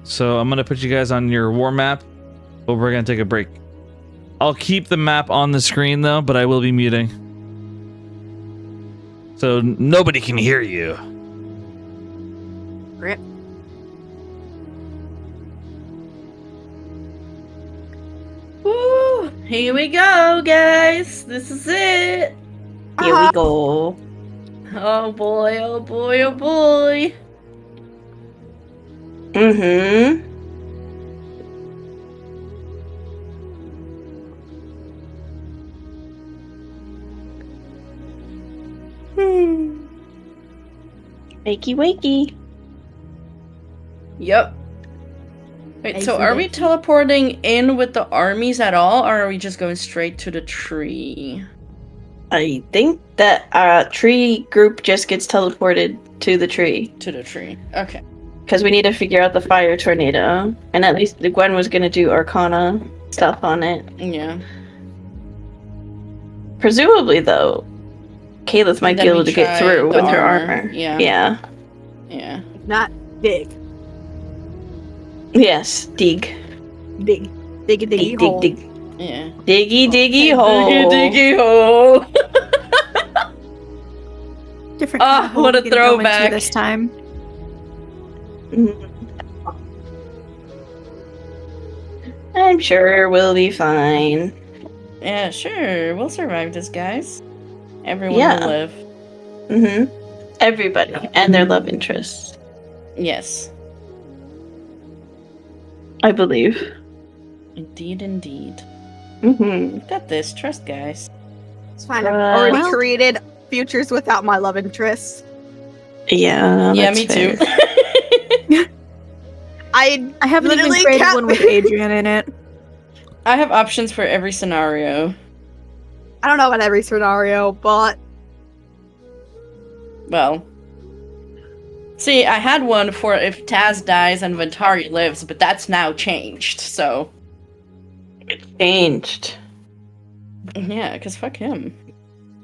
So I'm going to put you guys on your war map, but we're going to take a break. I'll keep the map on the screen, though, but I will be muting. So nobody can hear you. Rip. Woo! Here we go, guys. This is it. Here we go. Oh boy, oh boy, oh boy. Mm-hmm. Wakey wakey. Yep. Wait, so are we teleporting in with the armies at all, or are we just going straight to the tree? I think that our tree group just gets teleported to the tree. To the tree. Okay. Because we need to figure out the fire tornado. And at least Gwen was going to do Arcana stuff on it. Yeah. Presumably, though, Kayla's might be able to get through with her armor. Yeah. Yeah. Yeah. Not dig. Yes, dig. Dig. Dig a diggy Dig, hole. dig, dig. Yeah. Diggy, diggy hole. Diggy, diggy hole. Different. Oh, kind of hole what a we're gonna go into throwback. this time. I'm sure we'll be fine. Yeah, sure. We'll survive this, guys. Everyone Yeah. will live. Mm-hmm. Everybody and their love interests, Yes. I believe. Indeed, indeed. Mm-hmm. We've got this. Trust, guys. It's fine. I've already Well- created futures without my love interests. Yeah, Yeah, that's me too. fair. I haven't even literally created can't- one with Adrian in it. I have options for every scenario. I don't know about every scenario, but Well. See, I had one for if Taz dies and Ventari lives, but that's now changed, so. It changed. Yeah, because fuck him.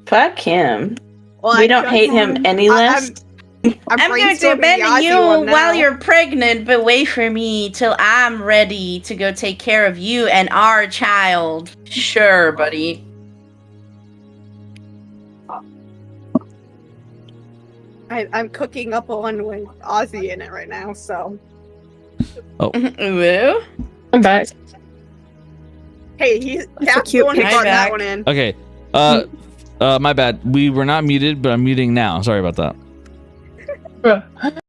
Fuck him. well, We I don't just- hate him any less. I'm going to brainstorming abandon Yazzie you one while now. you're pregnant, but wait for me till I'm ready to go take care of you and our child. Sure, buddy. I'm cooking up one with Ozzy in it right now, so. Woo? I'm back. Hey, he's a Cap's cute the one who picture. brought that Back. one in. Okay. My bad. We were not muted, but I'm muting now. Sorry about that. Bruh.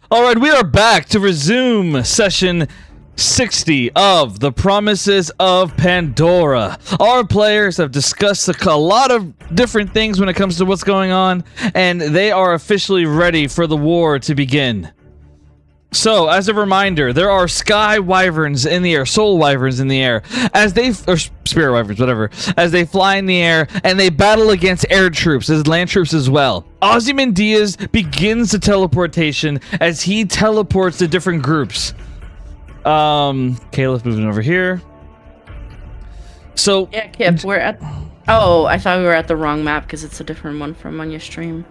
All right, we are back to resume session 60 of the Promises of Pandora. Our players have discussed a lot of different things when it comes to what's going on, and they are officially ready for the war to begin. So, as a reminder, there are sky wyverns in the air, soul wyverns in the air, or spirit wyverns, whatever, as they fly in the air, and they battle against air troops, as land troops as well. Ozymandias begins the teleportation as he teleports to different groups. Caleb's moving over here. So... Yeah, Kip, we're at... Oh, I thought we were at the wrong map because it's a different one from on your stream.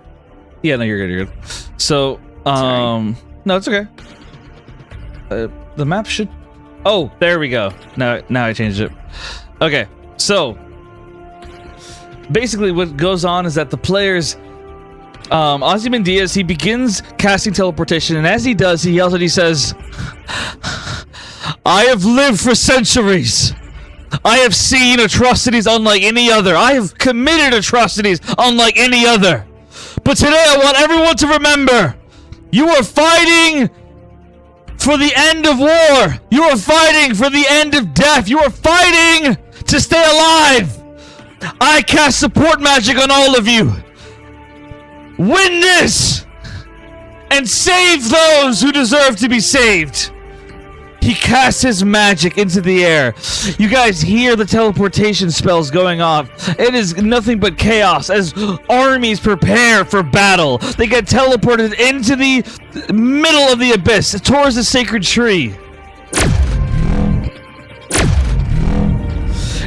Yeah, no, you're good. So, Sorry. No, it's okay. The map should... Oh, there we go. Now I changed it. Okay, so... Basically, what goes on is that the players... Ozymandias, he begins casting teleportation, and as he does, he yells and he says... I have lived for centuries. I have seen atrocities unlike any other. I have committed atrocities unlike any other. But today I want everyone to remember... You are fighting for the end of war. You are fighting for the end of death. You are fighting to stay alive. I cast support magic on all of you. Win this and save those who deserve to be saved. He casts his magic into the air. You guys hear the teleportation spells going off. It is nothing but chaos as armies prepare for battle. They get teleported into the middle of the abyss, towards the sacred tree.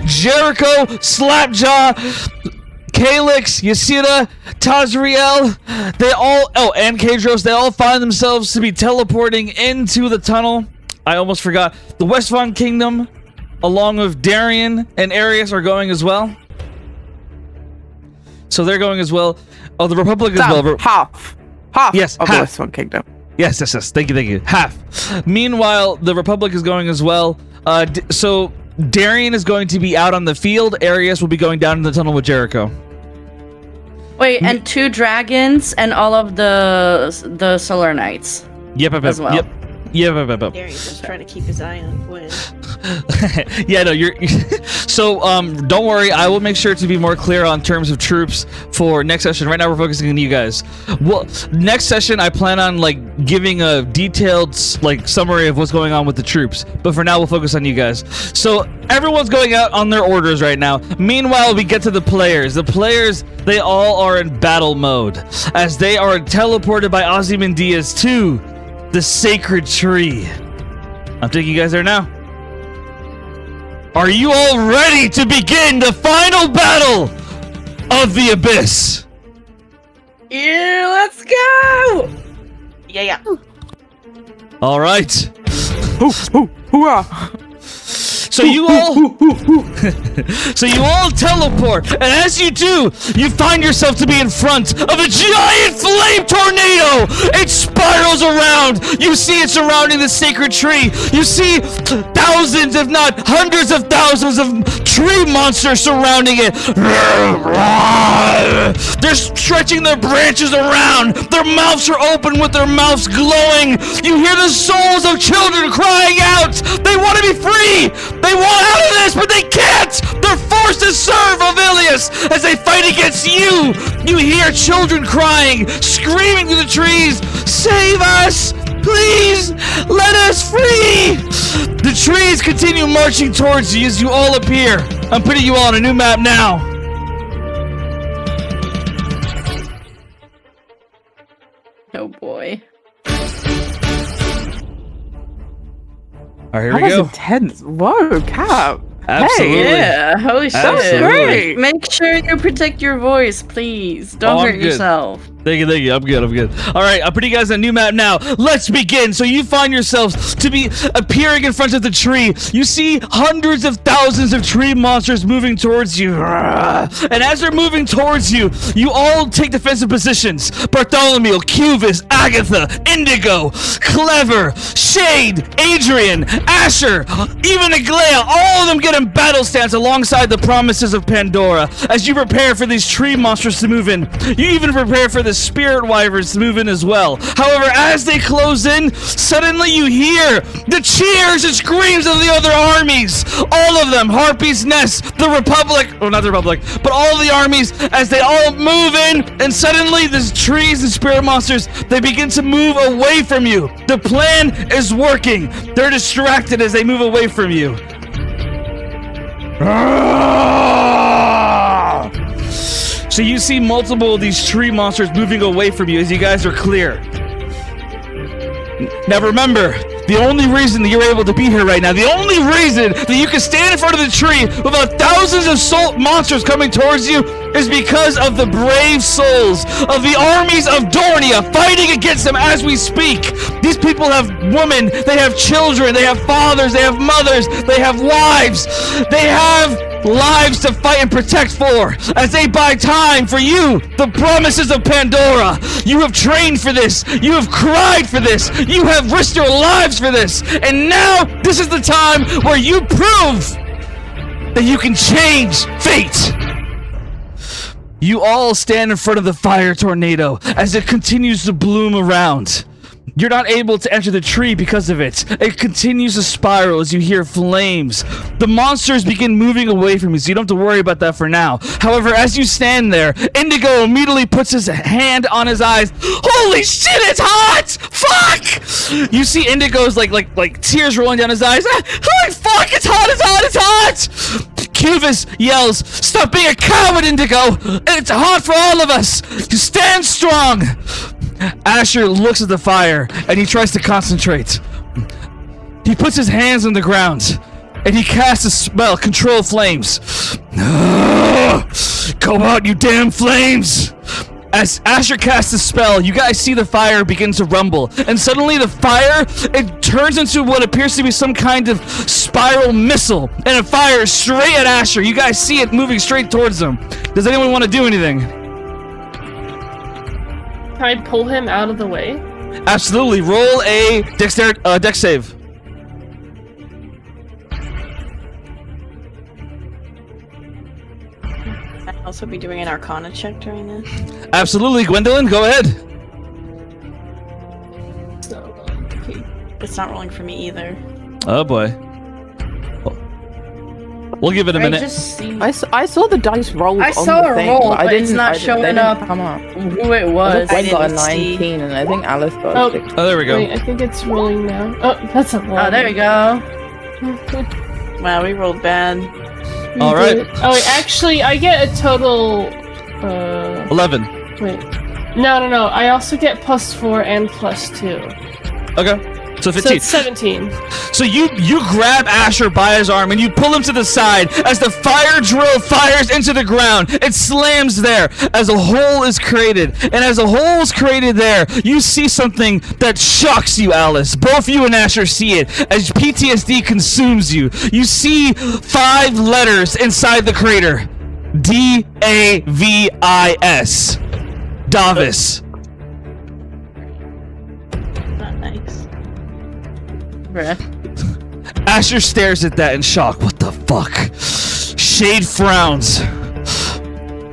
Jericho, Slapjaw, Calyx, Ysira, Tazriel, and Kadros, they all find themselves to be teleporting into the tunnel. I almost forgot. The Westfond Kingdom, along with Darian and Arius, are going as well. So they're going as well. Oh, the Republic as well. Half. Yes, of half. the Westfond Kingdom. Yes. Thank you. Half. Meanwhile, the Republic is going as well. So Darian is going to be out on the field. Arius will be going down in the tunnel with Jericho. Wait, and 2 dragons and all of the Solar Knights. Yep. As well. Yep. Darius is trying to keep his eye on Gwen. Yeah, no, you're... So, don't worry. I will make sure to be more clear on terms of troops for next session. Right now, we're focusing on you guys. Well, next session, I plan on, giving a detailed, summary of what's going on with the troops. But for now, we'll focus on you guys. So, everyone's going out on their orders right now. Meanwhile, we get to the players. The players, they all are in battle mode, as they are teleported by Ozymandias to the sacred tree. I'm taking you guys there now. Are you all ready to begin the final battle of the abyss? Yeah, let's go! Yeah. All right. Hoorah! So you all teleport, and as you do, you find yourself to be in front of a giant flame tornado. It spirals around. You see it surrounding the sacred tree. You see thousands, if not hundreds of thousands of tree monsters surrounding it. They're stretching their branches around. Their mouths are open with their mouths glowing. You hear the souls of children crying out. They want to be free. They want out of this, but they can't! They're forced to serve Avilius as they fight against you! You hear children crying, screaming to the trees, "Save us! Please! Let us free!" The trees continue marching towards you as you all appear. I'm putting you all on a new map now. Oh boy. All right, here That we was go. intense. Whoa, Cap. Absolutely. Hey, Yeah, holy shit. Absolutely. Great. Make sure you protect your voice, please. Don't I'm hurt good. yourself. Thank you. I'm good. All right, I'm putting you guys on a new map now. Let's begin. So you find yourselves to be appearing in front of the tree. You see hundreds of thousands of tree monsters moving towards you. And as they're moving towards you, you all take defensive positions. Bartholomew, Cubis, Agatha, Indigo, Clever, Shade, Adrian, Asher, even Aglaya, all of them get in battle stance alongside the Promises of Pandora as you prepare for these tree monsters to move in. You even prepare for the the spirit wyverns move in as well. However, as they close in, suddenly you hear the cheers and screams of the other armies. All of them, Harpy's Nest, the Republic, or not the Republic, but all the armies, as they all move in, and suddenly the trees and spirit monsters, they begin to move away from you. The plan is working. They're distracted as they move away from you. So you see multiple of these tree monsters moving away from you as you guys are clear. Now remember, the only reason that you're able to be here right now, the only reason that you can stand in front of the tree without thousands of monsters coming towards you is because of the brave souls of the armies of Dornia fighting against them as we speak. These people have women, they have children, they have fathers, they have mothers, they have wives, they have lives to fight and protect for as they buy time for you, the Promises of Pandora. You have trained for this, you have cried for this, you have risked your lives for this, and now this is the time where you prove that you can change fate. You all stand in front of the fire tornado as it continues to bloom around. You're not able to enter the tree because of it. It continues to spiral as you hear flames. The monsters begin moving away from you, so you don't have to worry about that for now. However, as you stand there, Indigo immediately puts his hand on his eyes. Holy shit, it's hot! Fuck! You see Indigo's like tears rolling down his eyes. Holy fuck, it's hot, it's hot, it's hot! Cubis yells, "Stop being a coward, Indigo! It's hot for all of us! You stand strong!" Asher looks at the fire and he tries to concentrate. He puts his hands on the ground and he casts a spell, Control Flames. Go out, you damn flames! As Asher casts the spell, you guys see the fire begin to rumble, and suddenly the fire, it turns into what appears to be some kind of spiral missile, and it fires straight at Asher. You guys see it moving straight towards him. Does anyone want to do anything? Can I pull him out of the way? Absolutely. Roll a dex save. I'd also be doing an Arcana check during this. Absolutely, Gwendolyn, go ahead. Okay. It's not rolling for me either. Oh boy. We'll give it a minute. I saw the dice roll. I saw a roll, but it's not they showing didn't up come up. who it was. I got a didn't see. 19, and I think Alice got Oh. a 6. Oh, there we go. Wait, I think it's rolling now. Oh, that's a one. Oh, there we go. Wow, we rolled bad. All right. Oh, wait, actually, I get a total. 11. Wait. No. I also get +4 and +2. Okay. So So 15. it's 17. So you grab Asher by his arm and you pull him to the side as the fire drill fires into the ground. It slams there as a hole is created. And as a hole is created there, you see something that shocks you, Alice. Both you and Asher see it as PTSD consumes you. You see 5 letters inside the crater. D-A-V-I-S. Davis. Not nice. Asher stares at that in shock. What the fuck? Shade frowns.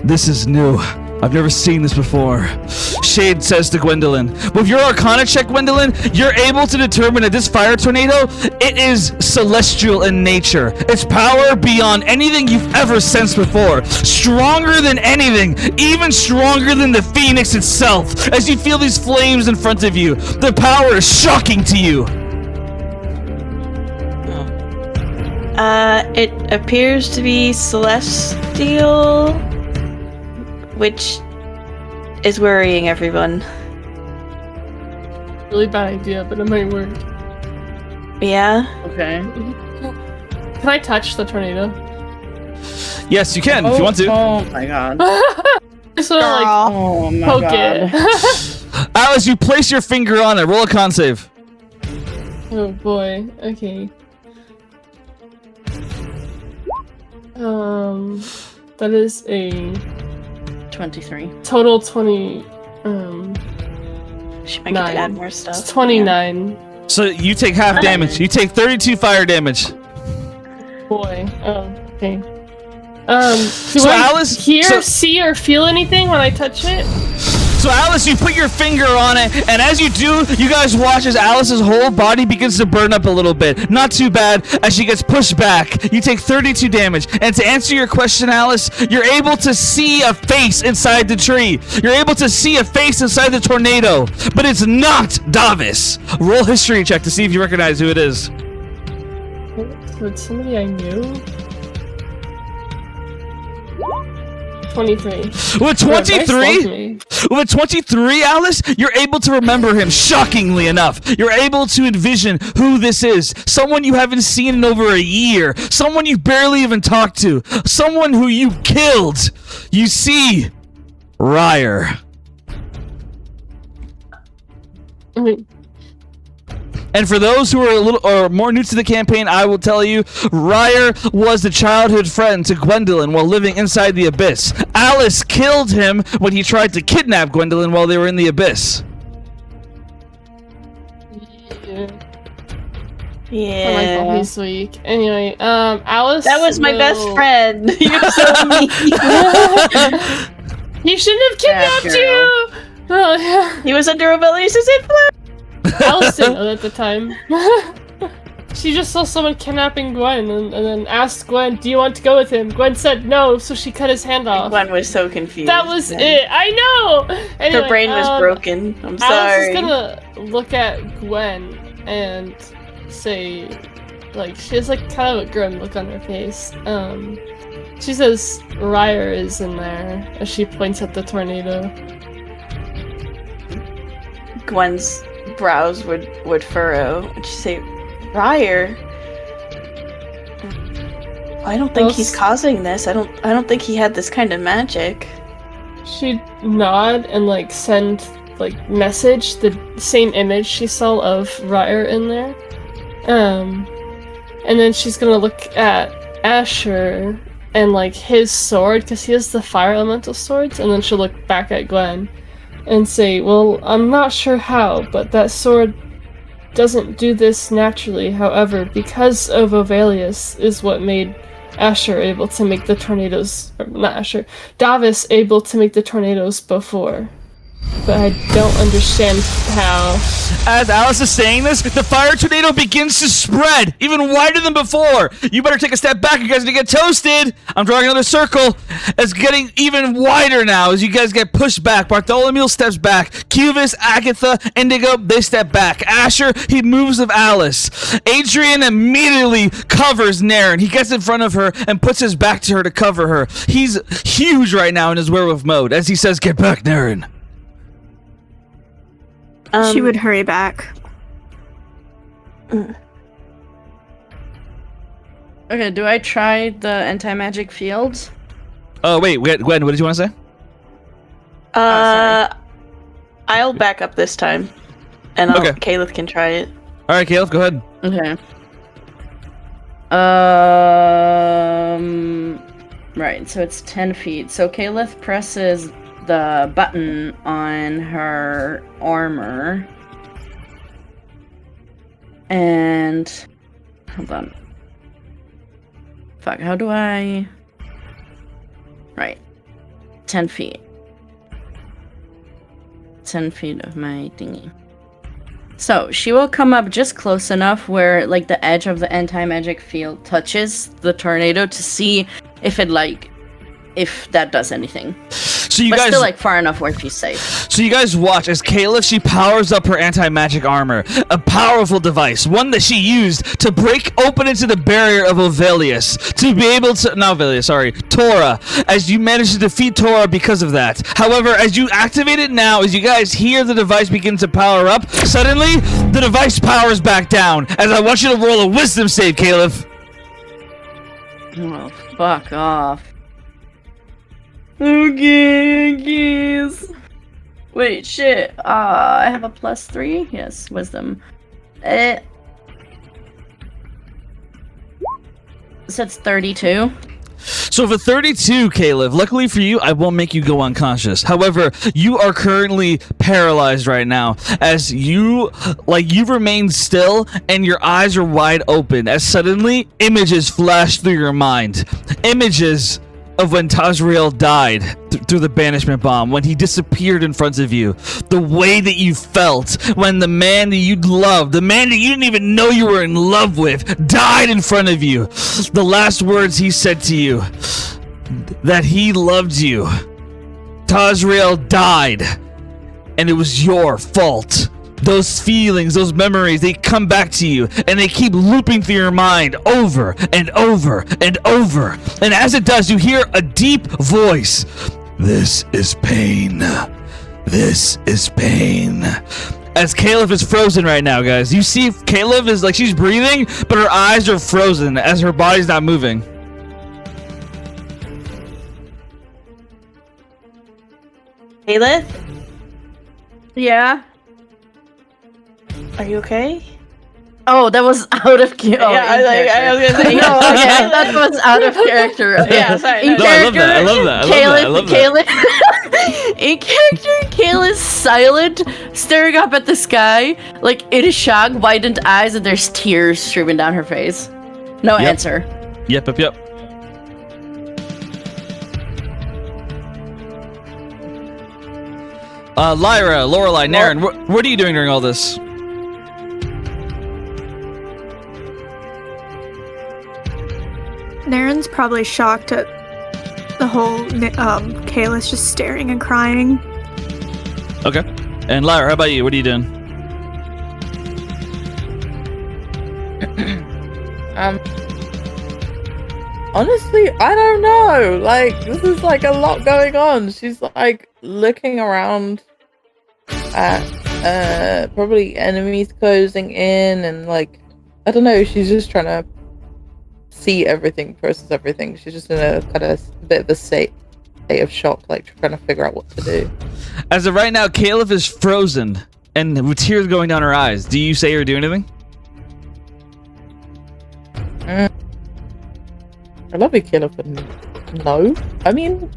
This is new. I've never seen this before. Shade says to Gwendolyn, with your Arcana check, Gwendolyn, you're able to determine that this fire tornado, it is celestial in nature. Its power beyond anything you've ever sensed before. Stronger than anything, even stronger than the Phoenix itself. As you feel these flames in front of you, the power is shocking to you. It appears to be celestial, which is worrying everyone. Really bad idea, but it might work. Yeah? Okay. Can I touch the tornado? Yes, you can if you want to. Oh my god. Just sort of like Oh my poke god. it. Alice, you place your finger on it. Roll a con save. Oh boy. Okay. That is a 23. total 20. She might get to 9. add more stuff. It's 29. So you take half damage. You take 32 fire damage. Boy. Oh, okay. Do So I Alice- hear, so- see, or feel anything when I touch it? So Alice, you put your finger on it, and as you do, you guys watch as Alice's whole body begins to burn up a little bit. Not too bad. As she gets pushed back, you take 32 damage. And to answer your question, Alice, you're able to see a face inside the tree. You're able to see a face inside the tornado, but it's not Davis. Roll history check to see if you recognize who it is. So it's somebody I knew? 23. With 23, Alice, you're able to remember him, shockingly enough. You're able to envision who this is. Someone you haven't seen in over a year. Someone you barely even talked to. Someone who you killed. You see, Ryer. And for those who are a little or more new to the campaign, I will tell you, Ryer was the childhood friend to Gwendolyn while living inside the Abyss. Alice killed him when he tried to kidnap Gwendolyn while they were in the Abyss. Yeah. I like all this week. Anyway, Alice. That was my best friend. You're so mean. He shouldn't have kidnapped you! Oh, yeah. He was under Rebellious' influence. Alice didn't know at the time. She just saw someone kidnapping Gwen and then asked Gwen, do you want to go with him? Gwen said no, so she cut his hand off. Gwen was so confused. That was it. I know! Anyway, her brain was broken. I'm Alice sorry. is gonna look at Gwen and say, like, she has like kind of a grim look on her face. She says Ryer is in there as she points at the tornado. Gwen's brows would furrow, and she'd say, Ryer? I don't think he's causing this. I don't think he had this kind of magic. She'd nod and like send like message the same image she saw of Ryer in there. And then she's gonna look at Asher and like his sword, because he has the fire elemental swords, and then she'll look back at Gwen and say, well, I'm not sure how, but that sword doesn't do this naturally. However, because of Ovalius is what made Asher able to make the tornadoes, or not Asher, Davis able to make the tornadoes before. But I don't understand how. As Alice is saying this, the fire tornado begins to spread, even wider than before. You better take a step back, you guys are gonna get toasted. I'm drawing another circle. It's getting even wider now as you guys get pushed back. Bartholomew steps back. Cubis, Agatha, Indigo, they step back. Asher, he moves with Alice. Adrian immediately covers Naren. He gets in front of her and puts his back to her to cover her. He's huge right now in his werewolf mode as he says, get back, Naren. She would hurry back. Okay, do I try the anti-magic field? Oh, wait, Gwen, what did you want to say? I'll back up this time, and Caleb can try it. All right, Caleb, go ahead. Okay. Right, so it's 10 feet. So Caleb presses the button on her armor. And hold on. Fuck, how do I... Right. 10 feet. 10 feet of my thingy. So, she will come up just close enough where, like, the edge of the anti-magic field touches the tornado to see if it, like, if that does anything. So you but guys still, like, far enough where she's safe. So you guys watch as Kayla, she powers up her anti-magic armor. A powerful device. One that she used to break open into the barrier of Ovalius. To be able to... Not Ovalius, sorry. Tora. As you manage to defeat Tora because of that. However, as you activate it now, as you guys hear the device begin to power up, suddenly, the device powers back down. As I want you to roll a wisdom save, Caleb. Oh, fuck off. Okay, yes. Wait, shit. I have a +3? Yes, wisdom. So it's 32. So for 32, Caleb, luckily for you, I won't make you go unconscious. However, you are currently paralyzed right now as you remain still and your eyes are wide open as suddenly images flash through your mind. Images of when Tazriel died through the banishment bomb, when he disappeared in front of you, the way that you felt when the man that you loved, the man that you didn't even know you were in love with, died in front of you. The last words he said to you, that he loved you. Tazriel died, and it was your fault. Those feelings, those memories, they come back to you, and they keep looping through your mind over and over and over. And as it does, you hear a deep voice. This is pain. This is pain. As Caliph is frozen right now, guys. You see Caliph is like she's breathing, but her eyes are frozen as her body's not moving. Caliph, Yeah. are you okay? Oh, that was out of character. I was gonna say. No, okay, that was out of character. Okay. Yeah, sorry. In No, I love character, that. I love that. I love that. Caliph. In character, Kayla's silent, staring up at the sky, like in shock, widened eyes, and there's tears streaming down her face. No Yep. answer. Yep. Lyra, Lorelei, Naren, what are you doing during all this? Naren's probably shocked at the whole Kayla's just staring and crying. Okay. And Lyra, how about you? What are you doing? Honestly, I don't know. Like, this is like a lot going on. She's like looking around at probably enemies closing in, and like, I don't know. She's just trying to see everything, process everything. She's just in a kind of bit of a state of shock, like trying to figure out what to do. As of right now, Caliph is frozen and with tears going down her eyes. Do you say or do anything? I love you, Caliph, but no. I mean,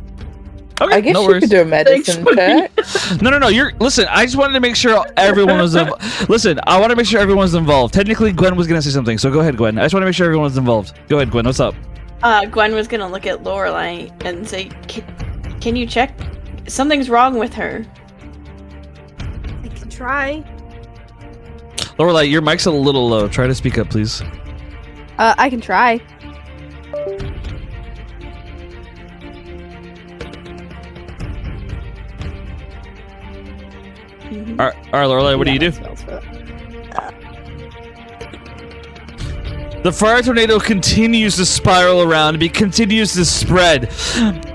Okay, I guess no you worries. could do a medicine check. No. Listen, I just wanted to make sure everyone was. Listen, I want to make sure everyone's involved. Technically, Gwen was gonna say something, so go ahead, Gwen. I just want to make sure everyone's involved. Go ahead, Gwen. What's up? Gwen was gonna look at Lorelei and say, "Can you check? Something's wrong with her." I can try. Lorelei, your mic's a little low. Try to speak up, please. I can try. All right, Lorelei, what do you do? The fire tornado continues to spiral around. It continues to spread.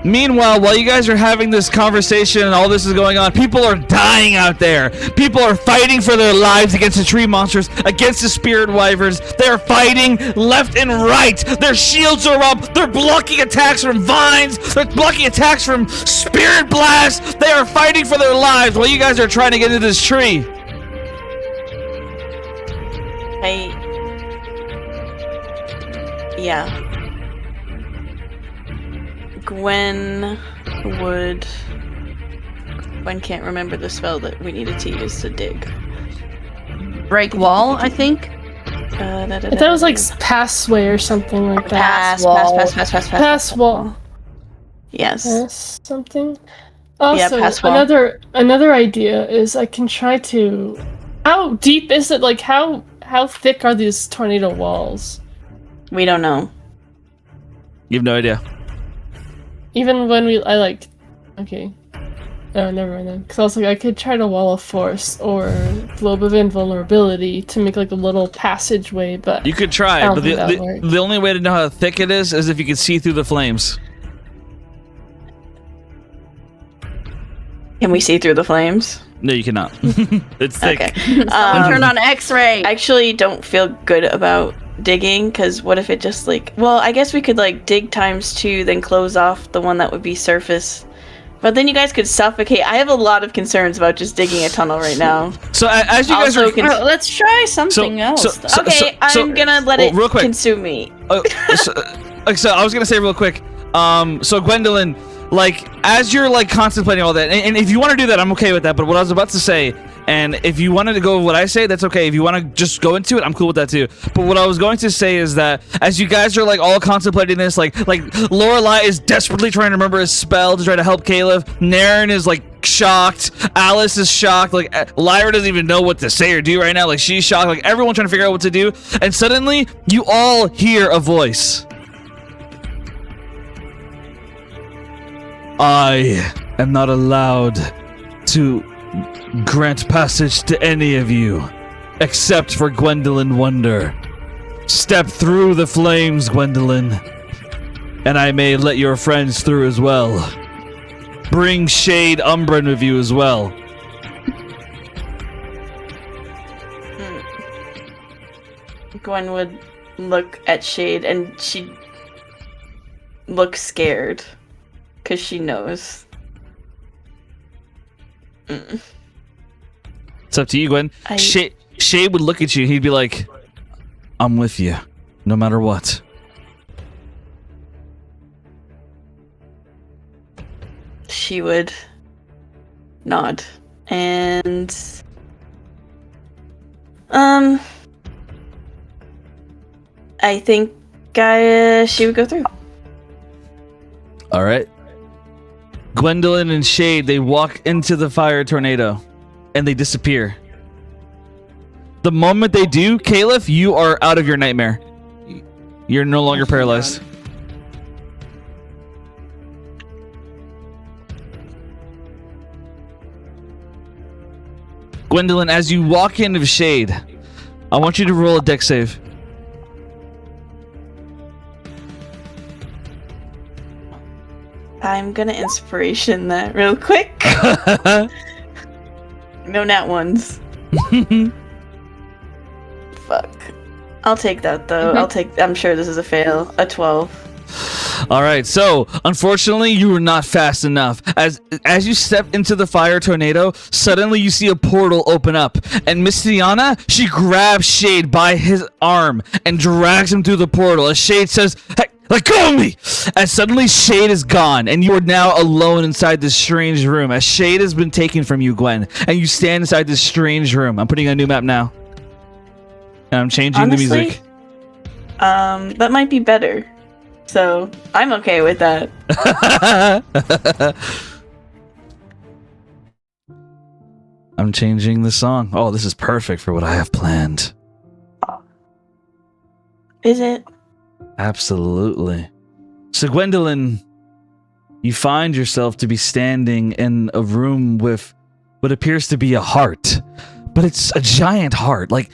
Meanwhile, while you guys are having this conversation and all this is going on, people are dying out there. People are fighting for their lives against the tree monsters, against the spirit wyverns. They are fighting left and right. Their shields are up. They're blocking attacks from vines. They're blocking attacks from spirit blasts. They are fighting for their lives while you guys are trying to get into this tree. Yeah. Gwen can't remember the spell that we needed to use to dig. Break wall, I think. I thought it was like passway or something like that. Pass wall. Pass wall. Yes. Pass something. Also, pass wall. another idea is I can try to. How deep is it? Like how thick are these tornado walls? We don't know. You have no idea. Even when okay. Oh, never mind then. Because I was like, I could try to wall of force or globe of invulnerability to make like a little passageway, but You could try, I don't but think that would work. the only way to know how thick it is if you can see through the flames. Can we see through the flames? No, you cannot. It's thick. Okay. Turn on X-ray. I actually don't feel good about digging, because what if it just I guess we could dig ×2, then close off the one that would be surface. But then you guys could suffocate. I have a lot of concerns about just digging a tunnel right now. So as you guys Also, are... Let's try something else. I'm gonna let it real quick. consume me. So I was gonna say real quick. So Gwendolyn, as you're contemplating all that, and if you want to do that, I'm okay with that. But what I was about to say, And if you wanted to go with what I say, that's okay. If you want to just go into it, I'm cool with that too. But what I was going to say is that as you guys are like all contemplating this, like Lorelai is desperately trying to remember his spell to try to help Caleb. Naren is like shocked. Alice is shocked. Like Lyra doesn't even know what to say or do right now. Like she's shocked. Like everyone's trying to figure out what to do. And suddenly you all hear a voice. I am not allowed to grant passage to any of you, except for Gwendolyn Wonder. Step through the flames, Gwendolyn, and I may let your friends through as well. Bring Shade Umbran with you as well. Gwen would look at Shade and she looks scared because she knows. It's up to you, Gwen. Shade would look at you. He'd be like, I'm with you, no matter what. She would nod. And... I think she would go through. Alright. Gwendolyn and Shade, they walk into the fire tornado. And they disappear. The moment they do, Caliph, you are out of your nightmare. You're no longer paralyzed. Gwendolyn, as you walk into Shade, I want you to roll a dex save. I'm gonna inspiration that real quick. No nat ones. Fuck. I'll take that though. I'm sure this is a fail. A 12. Alright, so unfortunately you were not fast enough. As you step into the fire tornado, suddenly you see a portal open up. And Miss Tiana, she grabs Shade by his arm and drags him through the portal. As Shade says, "Hey, let go of me!" As suddenly Shade is gone, and you are now alone inside this strange room. As Shade has been taken from you, Gwen, and you stand inside this strange room. I'm putting a new map now. And I'm changing the music. That might be better. So, I'm okay with that. I'm changing the song. Oh, this is perfect for what I have planned. Is it? Absolutely. So, Gwendolyn, you find yourself to be standing in a room with what appears to be a heart. But it's a giant heart, like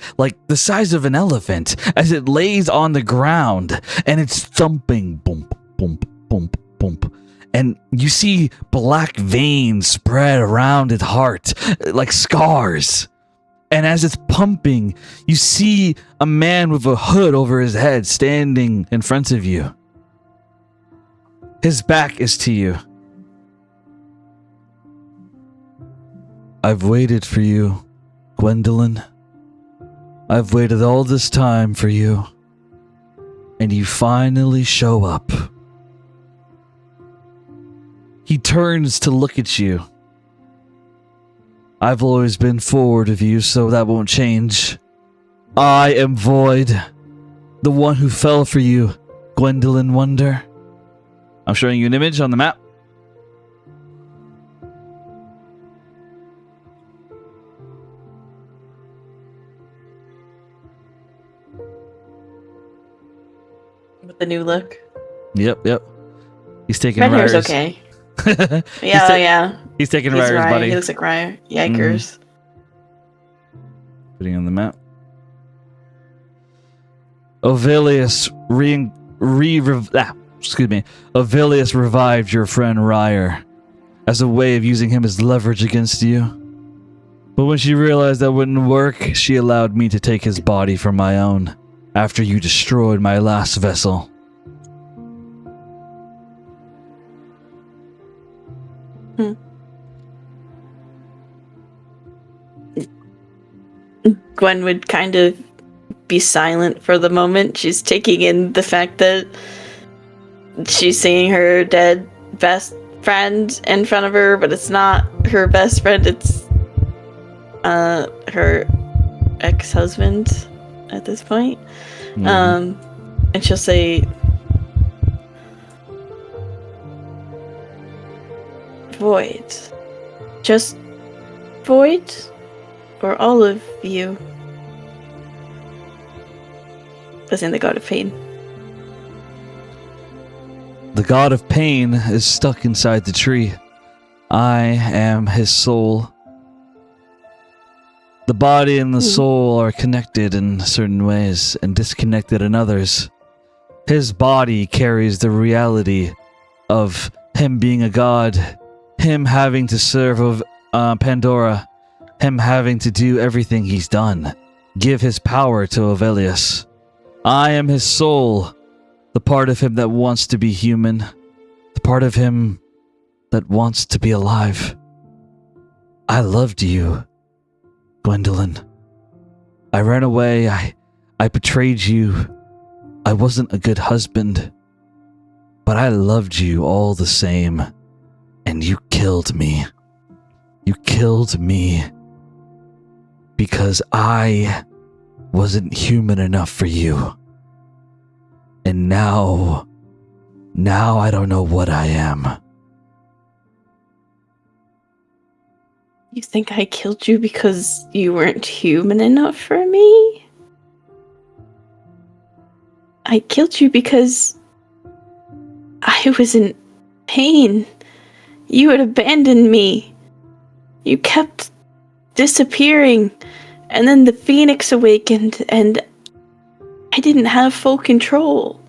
the size of an elephant, as it lays on the ground, and it's thumping, bump, bump, bump, bump. And you see black veins spread around its heart, like scars. And as it's pumping, you see a man with a hood over his head standing in front of you. His back is to you. I've waited for you, Gwendolyn. I've waited all this time for you. And you finally show up. He turns to look at you. I've always been forward of you, so that won't change. I am Void, the one who fell for you, Gwendolyn Wonder. I'm showing you an image on the map. With the new look. Yep. He's taking Red hair's Ryer's. okay. Yeah. He's taking Ryer's Ryer. buddy. He looks like Ryer. Yikers. Putting on the map. Ovilius Ovilius revived your friend Ryer as a way of using him as leverage against you. But when she realized that wouldn't work, she allowed me to take his body for my own after you destroyed my last vessel. Gwen would kind of be silent for the moment. She's taking in the fact that she's seeing her dead best friend in front of her, but it's not her best friend, it's her ex-husband at this point. Mhm. And she'll say, Void. Just Void? Or all of you? As in the god of pain. The god of pain is stuck inside the tree. I am his soul. The body and the soul are connected in certain ways and disconnected in others. His body carries the reality of him being a god, him having to serve Pandora, him having to do everything he's done, give his power to Ovelius. I am his soul, the part of him that wants to be human, the part of him that wants to be alive. I loved you, Gwendolyn. I ran away, I betrayed you. I wasn't a good husband, but I loved you all the same, and you killed me. You killed me because I wasn't human enough for you. And now I don't know what I am. You think I killed you because you weren't human enough for me? I killed you because I was in pain. You had abandoned me. You kept disappearing. And then the Phoenix awakened and I didn't have full control.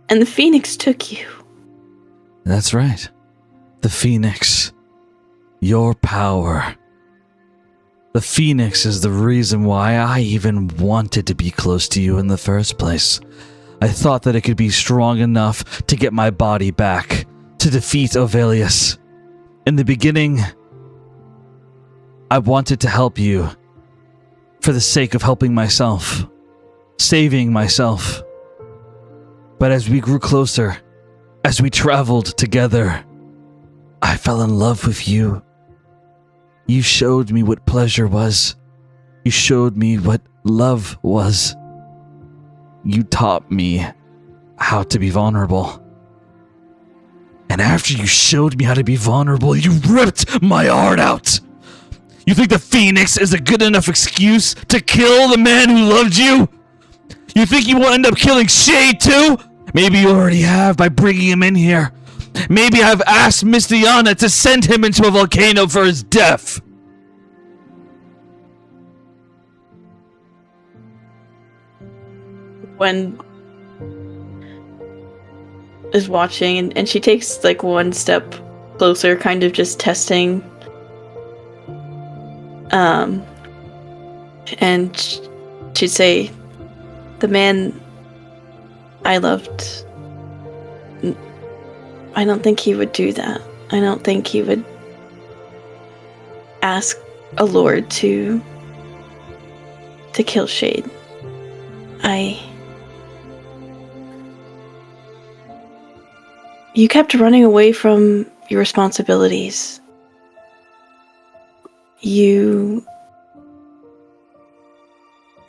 And the Phoenix took you. That's right. The Phoenix. Your power. The Phoenix is the reason why I even wanted to be close to you in the first place. I thought that it could be strong enough to get my body back, to defeat Ovelius. In the beginning, I wanted to help you for the sake of helping myself, saving myself. But as we grew closer, as we traveled together, I fell in love with you. You showed me what pleasure was. You showed me what love was. You taught me how to be vulnerable. And after you showed me how to be vulnerable, you ripped my heart out. You think the Phoenix is a good enough excuse to kill the man who loved you? You think you will end up killing Shade too? Maybe you already have by bringing him in here. Maybe I've asked Miss Diana to send him into a volcano for his death. Gwen is watching and she takes like one step closer, kind of just testing. And she'd say, the man I loved, I don't think he would do that. I don't think he would ask a lord to kill Shade. You kept running away from your responsibilities. You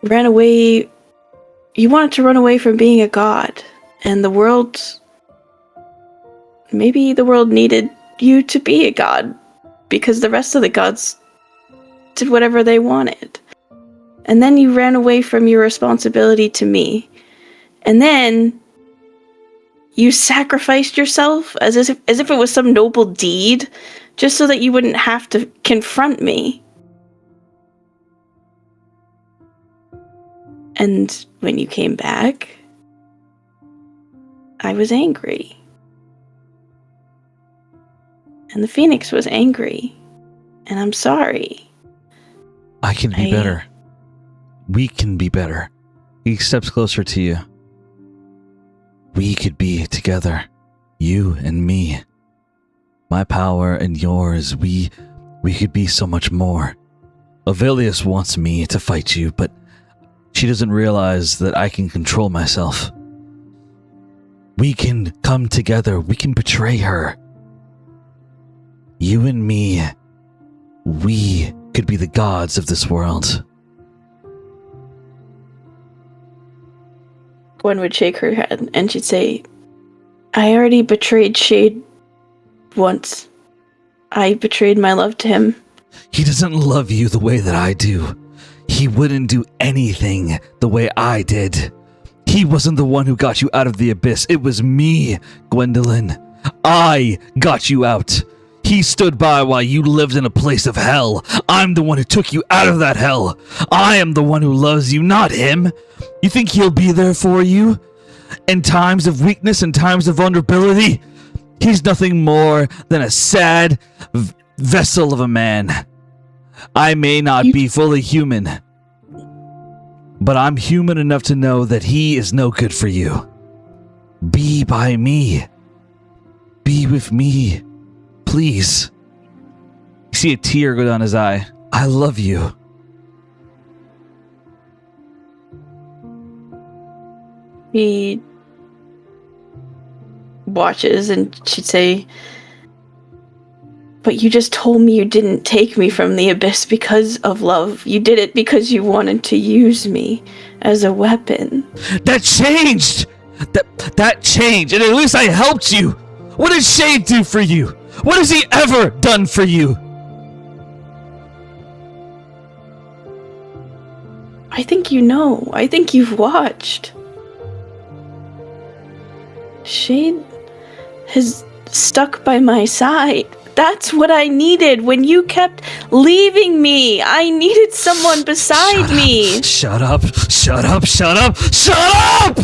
ran away. You wanted to run away from being a god, and the world. Maybe the world needed you to be a god because the rest of the gods did whatever they wanted. And then you ran away from your responsibility to me. And then you sacrificed yourself as if it was some noble deed, just so that you wouldn't have to confront me. And when you came back, I was angry. And the Phoenix was angry. And I'm sorry. I can be better. We can be better. He steps closer to you. We could be together. You and me. My power and yours. We could be so much more. Ovelius wants me to fight you, but she doesn't realize that I can control myself. We can come together. We can betray her. You and me, we could be the gods of this world. Gwen would shake her head and she'd say, I already betrayed Shade once. I betrayed my love to him. He doesn't love you the way that I do. He wouldn't do anything the way I did. He wasn't the one who got you out of the abyss. It was me, Gwendolyn. I got you out. He stood by while you lived in a place of hell. I'm the one who took you out of that hell. I am the one who loves you, not him. You think he'll be there for you? In times of weakness and times of vulnerability? He's nothing more than a sad vessel of a man. I may not be fully human, but I'm human enough to know that he is no good for you. Be by me. Be with me. Please. You see a tear go down his eye. I love you. He watches and she'd say, but you just told me you didn't take me from the abyss because of love. You did it because you wanted to use me as a weapon. That changed! That changed, and at least I helped you! What did Shade do for you? What has he ever done for you? I think you know. I think you've watched. Shade has stuck by my side. That's what I needed when you kept leaving me. I needed someone beside me. Shut up, shut up, shut up, shut up!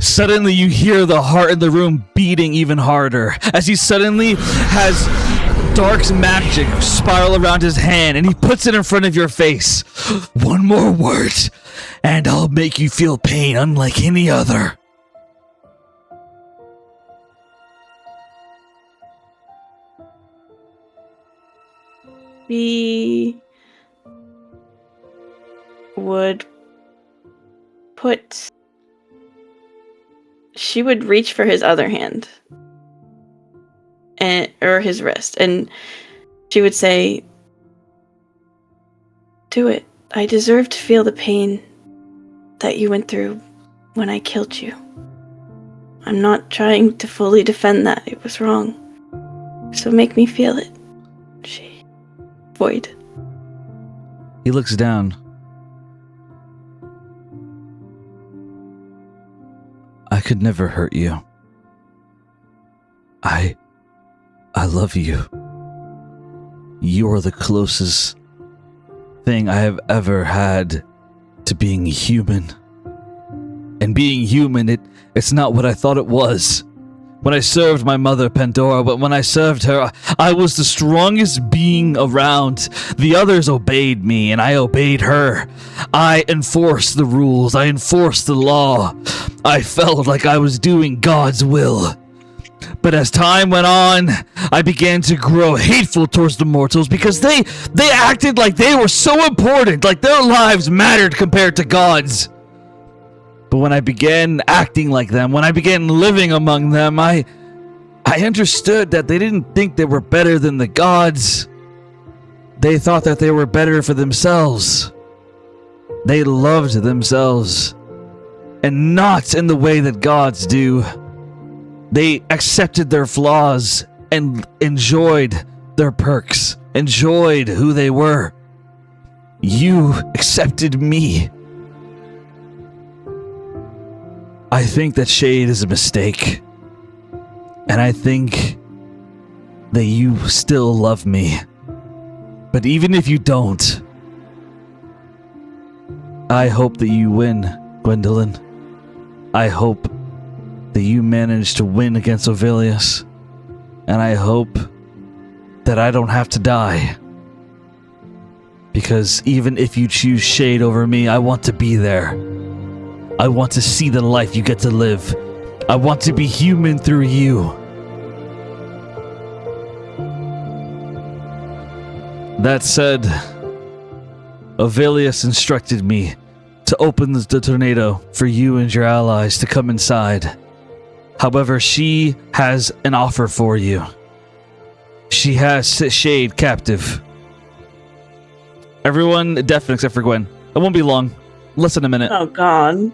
Suddenly you hear the heart in the room beating even harder as he suddenly has Dark's magic spiral around his hand and he puts it in front of your face. One more word and I'll make you feel pain unlike any other. He would put... She would reach for his other hand. Or his wrist. And she would say, do it. I deserve to feel the pain that you went through when I killed you. I'm not trying to fully defend that. It was wrong. So make me feel it. Void. He looks down. I could never hurt you. I love you. You're the closest thing I have ever had to being human. And being human, it's not what I thought it was. When I served my mother, Pandora, but when I served her, I was the strongest being around. The others obeyed me, and I obeyed her. I enforced the rules. I enforced the law. I felt like I was doing God's will. But as time went on, I began to grow hateful towards the mortals because they acted like they were so important, like their lives mattered compared to God's. But when I began acting like them, when I began living among them, I understood that they didn't think they were better than the gods. They thought that they were better for themselves. They loved themselves, and not in the way that gods do. They accepted their flaws and enjoyed their perks, enjoyed who they were. You accepted me. I think that Shade is a mistake. And I think that you still love me. But even if you don't, I hope that you win, Gwendolyn. I hope that you manage to win against Ovilius. And I hope that I don't have to die. Because even if you choose Shade over me, I want to be there. I want to see the life you get to live. I want to be human through you. That said, Ovilius instructed me to open the tornado for you and your allies to come inside. However, she has an offer for you. She has Shade captive. Everyone deafen except for Gwen. It won't be long. Less than a minute. Oh God.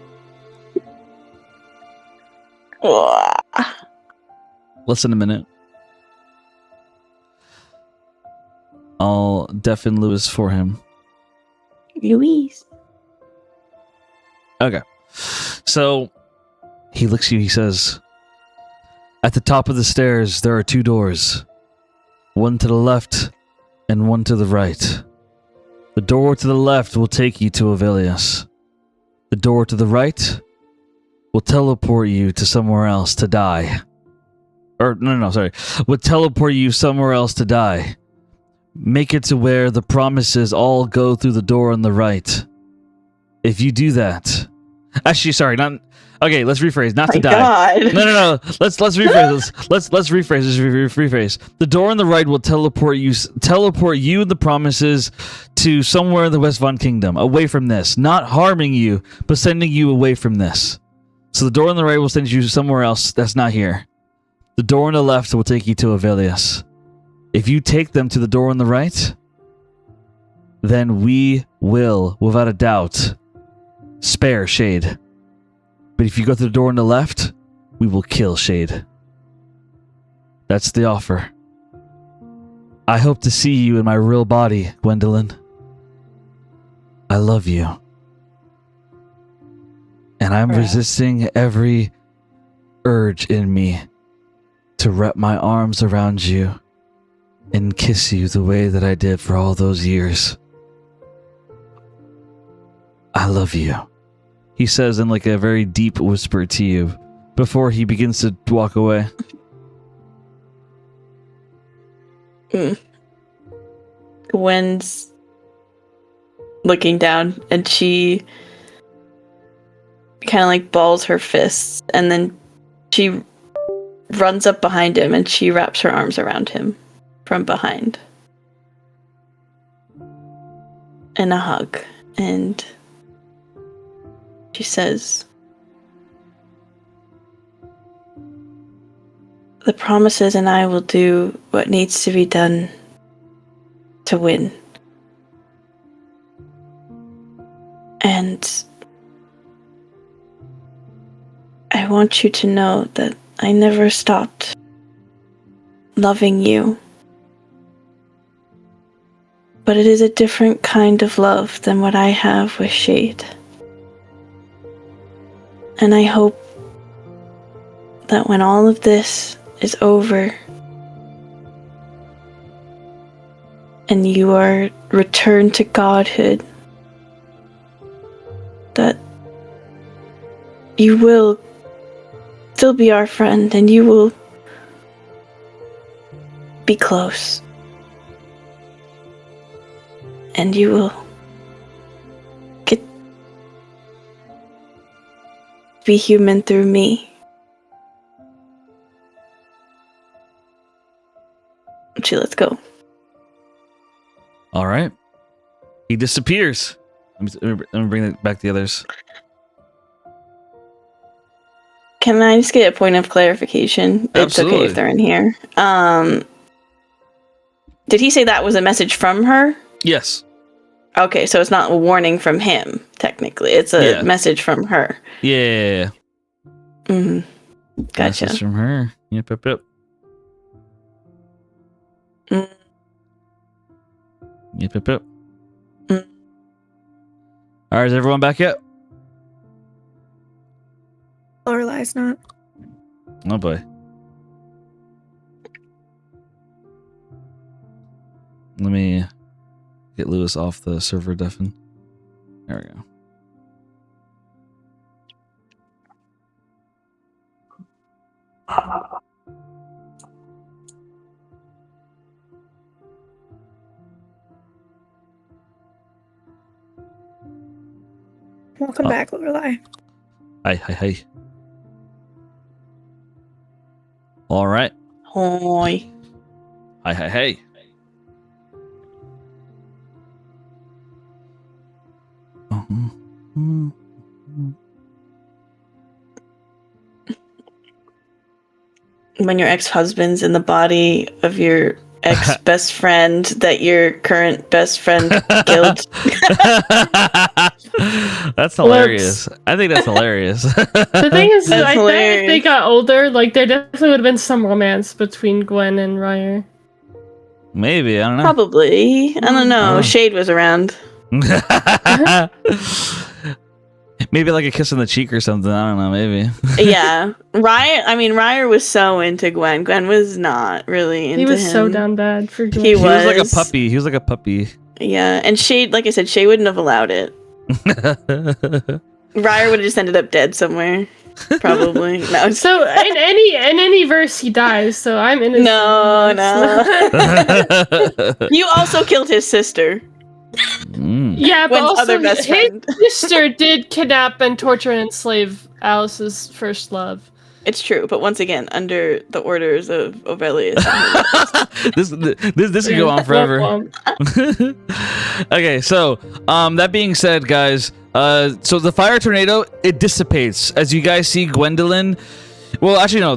Less than a minute. I'll deafen Lewis for him. Louise. Okay. So he looks at you, he says, at the top of the stairs, there are 2 doors. One to the left and one to the right. The door to the left will take you to Avilius. The door to the right will teleport you to somewhere else to die. Will teleport you somewhere else to die. Make it to where the promises all go through the door on the right. If you do that... Actually, sorry, not... Okay, let's rephrase. Not to die. God. No. Let's rephrase this. Let's rephrase. The door on the right will teleport you and the promises to somewhere in the Westfond Kingdom, away from this. Not harming you, but sending you away from this. So the door on the right will send you somewhere else that's not here. The door on the left will take you to Avilius. If you take them to the door on the right, then we will, without a doubt, spare Shade. But if you go to the door on the left, we will kill Shade. That's the offer. I hope to see you in my real body, Gwendolyn. I love you. And I'm resisting every urge in me to wrap my arms around you and kiss you the way that I did for all those years. I love you. He says in like a very deep whisper to you before he begins to walk away. Gwen's looking down and she kind of like balls her fists and then she runs up behind him and she wraps her arms around him from behind. And a hug. And she says, the promises and I will do what needs to be done to win. And I want you to know that I never stopped loving you. But it is a different kind of love than what I have with Shade. And I hope that when all of this is over and you are returned to godhood, that you will still be our friend and you will be close. And you will get to be human through me. She lets go. All right. He disappears. Let me bring it back to the others. Can I just get a point of clarification? Absolutely. It's okay if they're in here. Did he say that was a message from her? Yes. Okay, so it's not a warning from him, technically. It's a message from her. Yeah. Mm-hmm. Gotcha. Message from her. Yep. Mm. Yep. Mm. All right, is everyone back yet? Lorelai's not. Oh boy. Let me get Lewis off the server deafen. There we go. Welcome back, Lorelai. Hi. All right. Hoi. Hi. When your ex-husband's in the body of your ex-best friend that your current best friend killed. That's hilarious. I think that's hilarious. The thing is, That's I bet if hilarious. they got older, like there definitely would have been some romance between Gwen and Ryer. Maybe, I don't know. Probably. I don't know. Oh. Shade was around. Maybe like a kiss on the cheek or something. I don't know. Maybe. Yeah. Ryer was so into Gwen. Gwen was not really into He was him. so down bad for Gwen. He He was like a was. puppy. He was like a puppy. Yeah. And Shade, like I said, Shade wouldn't have allowed it. Ryer would have just ended up dead somewhere. Probably. No. So in any verse he dies. So I'm innocent. No. You also killed his sister. Yeah, but Gwen's also other best his friend. sister did kidnap and torture and enslave Alice's first love. It's true, but once again, under the orders of Ovelius. this could go on forever. Okay, so that being said, guys, so the fire tornado, it dissipates as you guys see Gwendolyn. Well, actually, no.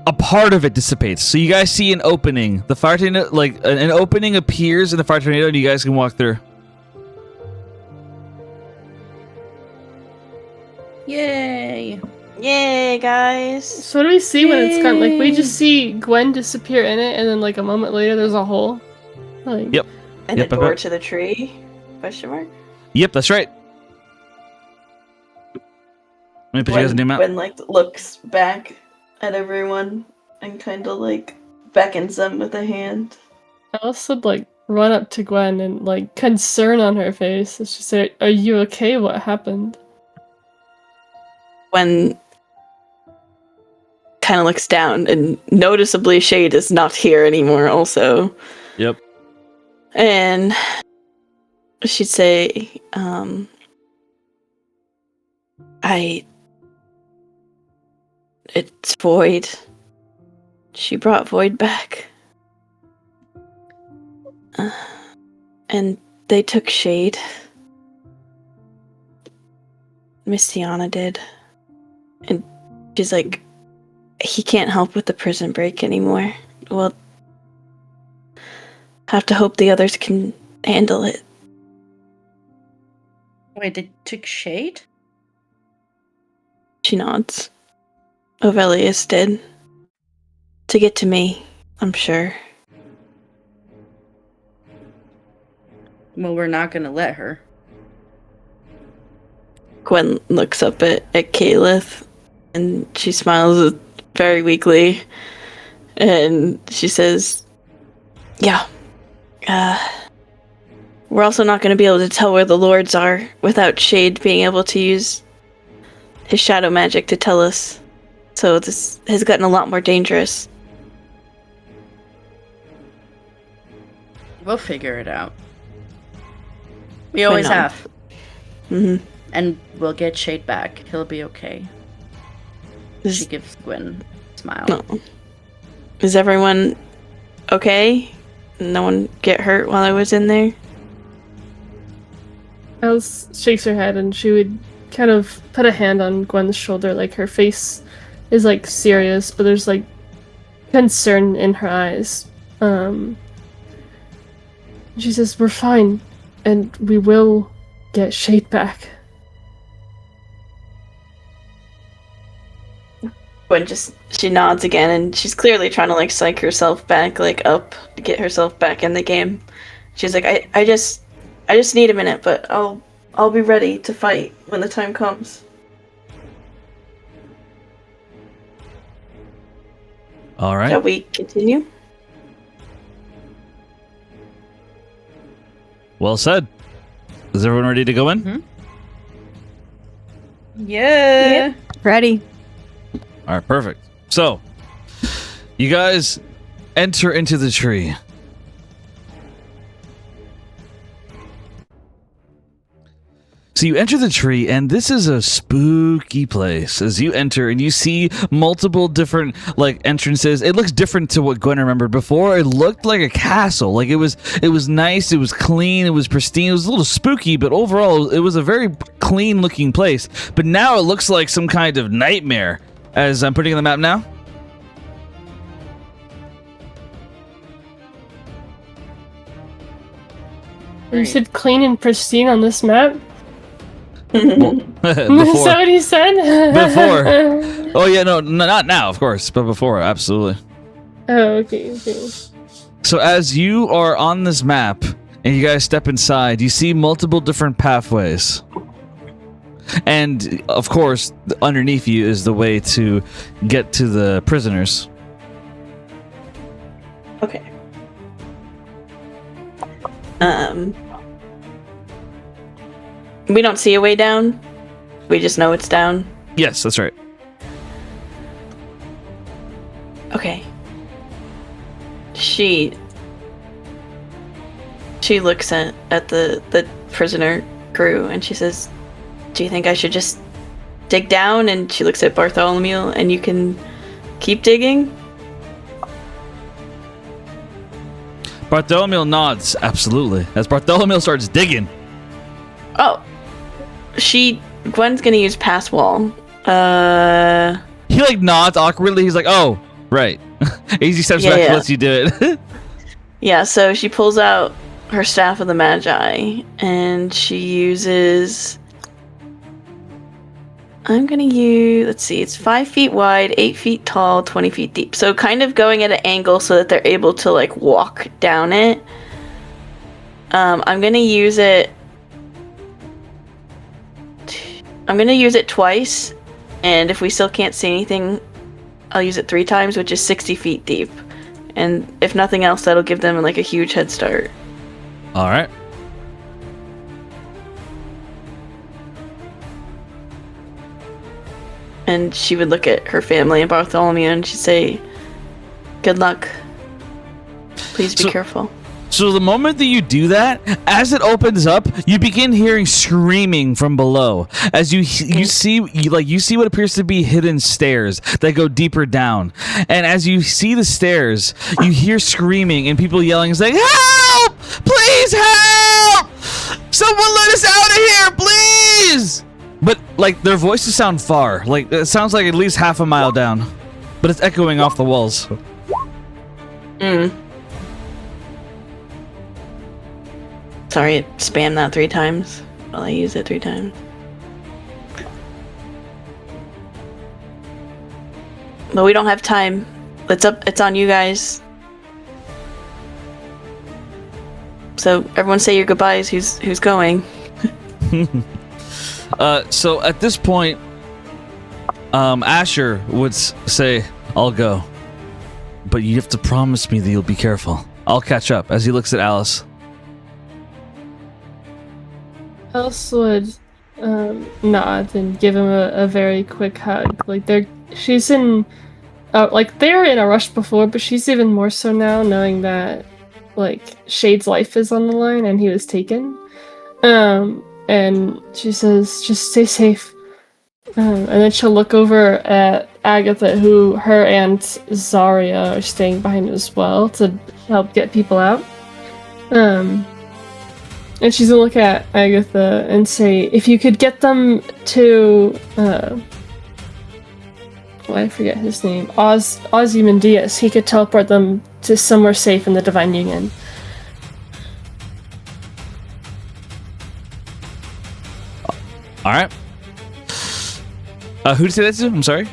A part of it dissipates. So you guys see an opening. The fire tornado, like an opening appears in the fire tornado, and you guys can walk through. Yay! Yay, guys. So what do we see when it's gone? Like we just see Gwen disappear in it, and then like a moment later, there's a hole. Like, Yep. And Yep, the I've door got- to the tree? Question mark? Yep, that's right. Let me put you guys a name out. When like looks back at everyone and kind of like beckons them with a hand. Alice would like run up to Gwen and like concern on her face. She said, "Are you okay? What happened?" When kind of looks down and noticeably Shade is not here anymore also. Yep. And she'd say, it's Void. She brought Void back. And they took Shade. Miss Tiana did. And she's like, he can't help with the prison break anymore. We'll have to hope the others can handle it. Wait, they took Shade? She nods. Ovelius did. To get to me, I'm sure. Well, we're not gonna let her. Gwen looks up at Calith and she smiles very weakly. And she says, yeah. We're also not going to be able to tell where the lords are without Shade being able to use his shadow magic to tell us. So this has gotten a lot more dangerous. We'll figure it out. We always not? have. Mm-hmm. And we'll get Shade back. He'll be okay. She Is, gives Gwen a smile. no. Is everyone okay? No one get hurt while I was in there? Alice shakes her head and she would kind of put a hand on Gwen's shoulder. Like her face is like serious, but there's like concern in her eyes. She says, "We're fine, and we will get Shade back." Gwen she nods again, and she's clearly trying to like psych herself back, like up to get herself back in the game. She's like, I just need a minute, but I'll be ready to fight when the time comes. All right. Shall we continue? Well said. Is everyone ready to go in? Mhm. Yeah. Ready. All right, perfect. So, you guys enter into the tree. So you enter the tree, and this is a spooky place. As you enter, and you see multiple different like entrances. It looks different to what Gwen remembered before. It looked like a castle. Like it was nice. It was clean. It was pristine. It was a little spooky, but overall, it was a very clean-looking place. But now it looks like some kind of nightmare. As I'm putting on the map now. You said clean and pristine on this map? Before. Is that what he said? Before. Oh yeah, no, not now, of course, but before, absolutely. Oh, okay. So as you are on this map and you guys step inside, you see multiple different pathways. And of course, underneath you is the way to get to the prisoners. Okay. We don't see a way down. We just know it's down. Yes, that's right. Okay. She looks at the prisoner crew and she says, "Do you think I should just dig down?" And she looks at Bartholomew, and you can keep digging. Bartholomew nods, absolutely. As Bartholomew starts digging. Oh, Gwen's gonna use pass wall. He like nods awkwardly. He's like, "Oh, right." Easy steps back and lets you do it. Yeah, so she pulls out her Staff of the Magi, and she uses... I'm gonna use... Let's see, it's 5 feet wide, 8 feet tall, 20 feet deep. So kind of going at an angle so that they're able to, like, walk down it. I'm gonna use it... I'm gonna use it twice, and if we still can't see anything, I'll use it 3 times, which is 60 feet deep. And if nothing else, that'll give them like a huge head start. All right. And she would look at her family and Bartholomew and she'd say, "Good luck. Please be careful." So the moment that you do that, as it opens up, you begin hearing screaming from below. As you see what appears to be hidden stairs that go deeper down. And as you see the stairs, you hear screaming and people yelling, saying, "Help! Please help! Someone let us out of here, please!" But like their voices sound far. Like it sounds like at least half a mile down. But it's echoing off the walls. Sorry, it spammed that 3 times. Well, I used it 3 times. But we don't have time. It's on you guys. So everyone say your goodbyes. Who's going? So at this point, Asher would say, "I'll go. But you have to promise me that you'll be careful. I'll catch up," as he looks at Alice. Alice would nod and give him a very quick hug. Like she's in, like they were in a rush before, but she's even more so now, knowing that like Shade's life is on the line and he was taken. And she says, "Just stay safe." And then she'll look over at Agatha, who her and Zarya are staying behind as well to help get people out. And she's gonna look at Agatha and say, "If you could get them to, I forget his name, Ozymandias, he could teleport them to somewhere safe in the Divine Union." All right. Who did say that to? I'm sorry?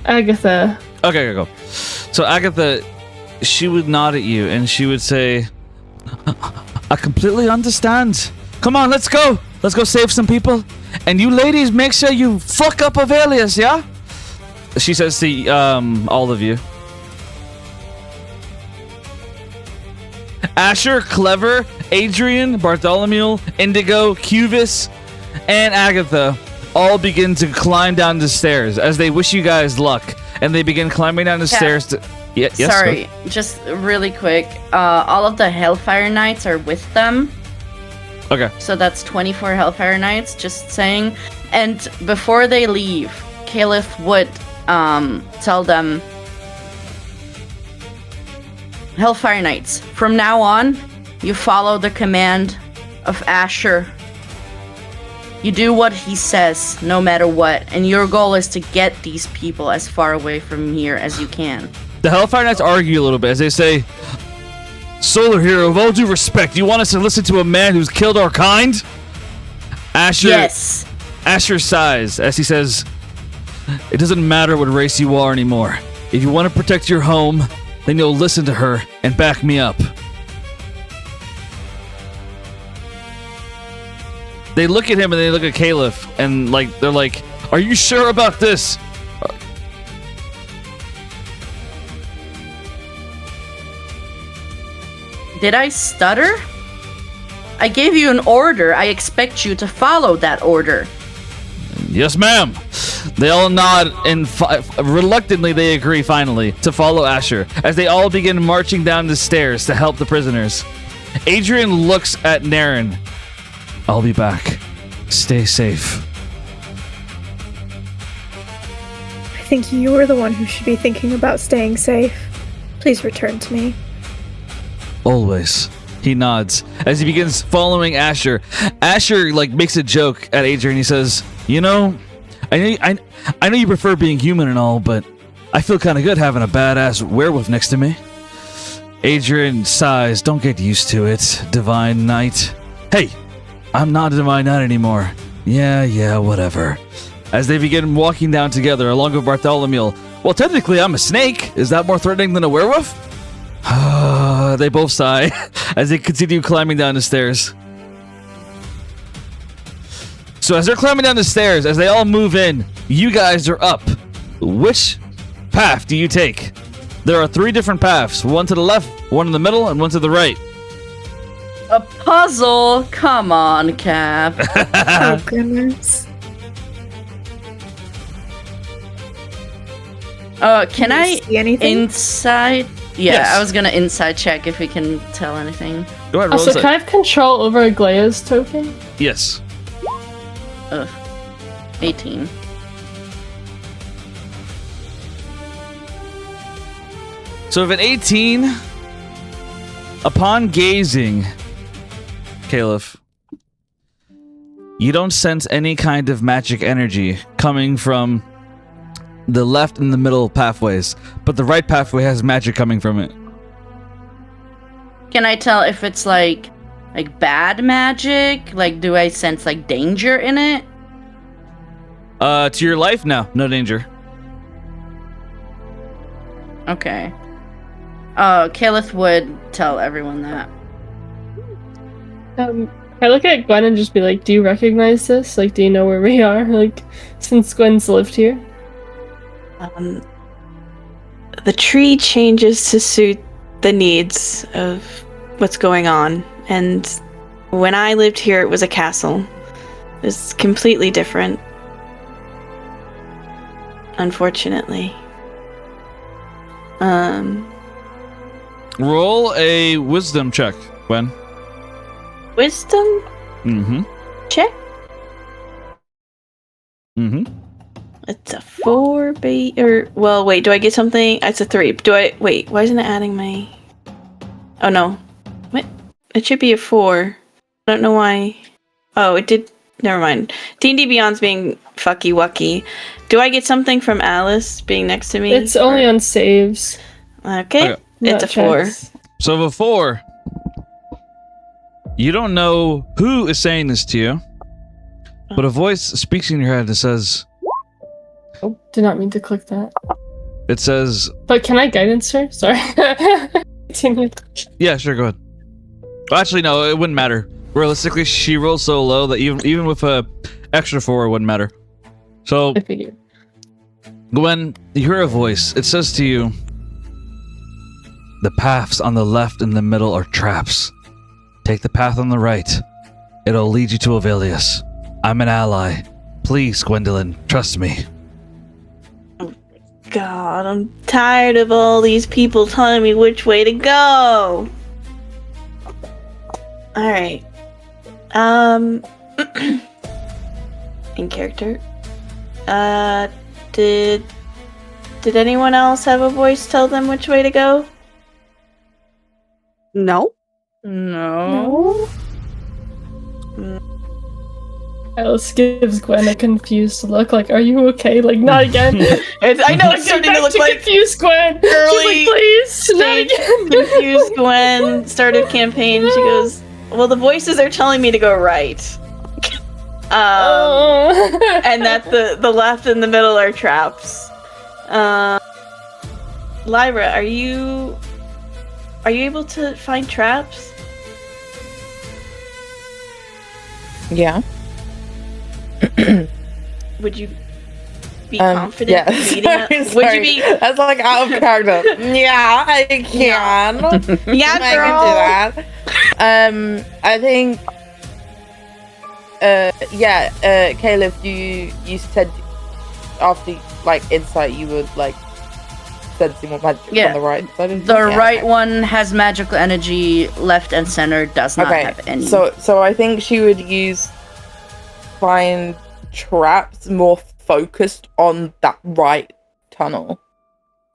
Agatha. Okay, go. So Agatha, she would nod at you and she would say, "I completely understand. Come on, let's go. Let's go save some people. And you ladies, make sure you fuck up Avelius, yeah?" She says to all of you. Asher, Clever, Adrian, Bartholomew, Indigo, Cuvis, and Agatha all begin to climb down the stairs as they wish you guys luck. And they begin climbing down the stairs to... Yes, sorry, just really quick. All of the Hellfire Knights are with them. Okay. So that's 24 Hellfire Knights, just saying. And before they leave, Caliph would tell them, "Hellfire Knights, from now on, you follow the command of Asher. You do what he says, no matter what. And your goal is to get these people as far away from here as you can." The Hellfire Knights argue a little bit as they say, Solar Hero, with all due respect, you want us to listen to a man who's killed our kind? Asher. Yes. Asher sighs as he says, "It doesn't matter what race you are anymore. If you want to protect your home, then you'll listen to her and back me up." They look at him and they look at Caliph and they're like, "Are you sure about this?" Did I stutter? I gave you an order. I expect you to follow that order. "Yes, ma'am." They all nod and reluctantly they agree finally to follow Asher as they all begin marching down the stairs to help the prisoners. Adrian looks at Naren. "I'll be back. Stay safe." I think you're the one who should be thinking about staying safe. Please return to me. "Always." He nods as he begins following Asher. Asher makes a joke at Adrian. He says, "You know, I know you prefer being human and all, but I feel kind of good having a badass werewolf next to me." Adrian sighs. "Don't get used to it, Divine Knight." "Hey, I'm not a Divine Knight anymore." Yeah, whatever. As they begin walking down together along with Bartholomew. "Well, technically I'm a snake. Is that more threatening than a werewolf?" They both sigh as they continue climbing down the stairs. So as they're climbing down the stairs, as they all move in, you guys are up. Which path do you take? There are 3 different paths. One to the left, one in the middle, and one to the right. A puzzle? Come on, Cap. Oh, goodness. Can I see anything? inside? Yeah, Yes. I was gonna inside check if we can tell anything. Go ahead, roll Also, insight. can I have control over Aglaea's token? Yes. 18. So with an 18, upon gazing, Caliph, you don't sense any kind of magic energy coming from the left and the middle pathways, but the right pathway has magic coming from it. Can I tell if it's like bad magic? Do I sense danger in it? To your life? No danger. Okay. Caliph would tell everyone that. I look at Gwen and just be like, "Do you recognize this? Do you know where we are? Since Gwen's lived here." The tree changes to suit the needs of what's going on. And when I lived here, it was a castle. It's completely different. Unfortunately. Roll a wisdom check, Gwen. Wisdom Mm-hmm. check? Mm-hmm. It's a 4, wait, do I get something? It's a 3. Wait, why isn't it adding my... Oh, no. What? It should be a 4. I don't know why. Oh, it did... Never mind. D&D Beyond's being fucky-wucky. Do I get something from Alice being next to me? It's only on saves. Okay. Okay. It's a 4. So of a 4, you don't know who is saying this to you, but a voice speaks in your head that says, Oh, did not mean to click that. it says, But can I guidance her? Sorry. Continue. yeah, sure, go ahead. Well, actually, no, it wouldn't matter. Realistically, she rolled so low that even with a extra 4, it wouldn't matter. So, I figured. Gwen, you hear a voice. It says to you, the paths on the left and the middle are traps. Take the path on the right. It'll lead you to Avelius. I'm an ally. Please, Gwendolyn, trust me. God, I'm tired of all these people telling me which way to go. Alright. In character. Did anyone else have a voice tell them which way to go? No. No. Alice gives Gwen a confused look, like, "Are you okay?" Like, not again. I know it's starting to look like confused Gwen. early She's like, "Please, not stage again." confused Gwen started campaign. She goes, "Well, the voices are telling me to go right." And that the left and the middle are traps. Lyra, are you able to find traps? Yeah. Would you be confident beating up? Sorry. Would you be? That's like out of character. Yeah, I can. Yeah, I girl. can do that. I think. Caleb, you said after like insight you would like sensing more magic on the right side. The right one has magical energy. Left and center does not have any. So I think she would find traps more focused on that right tunnel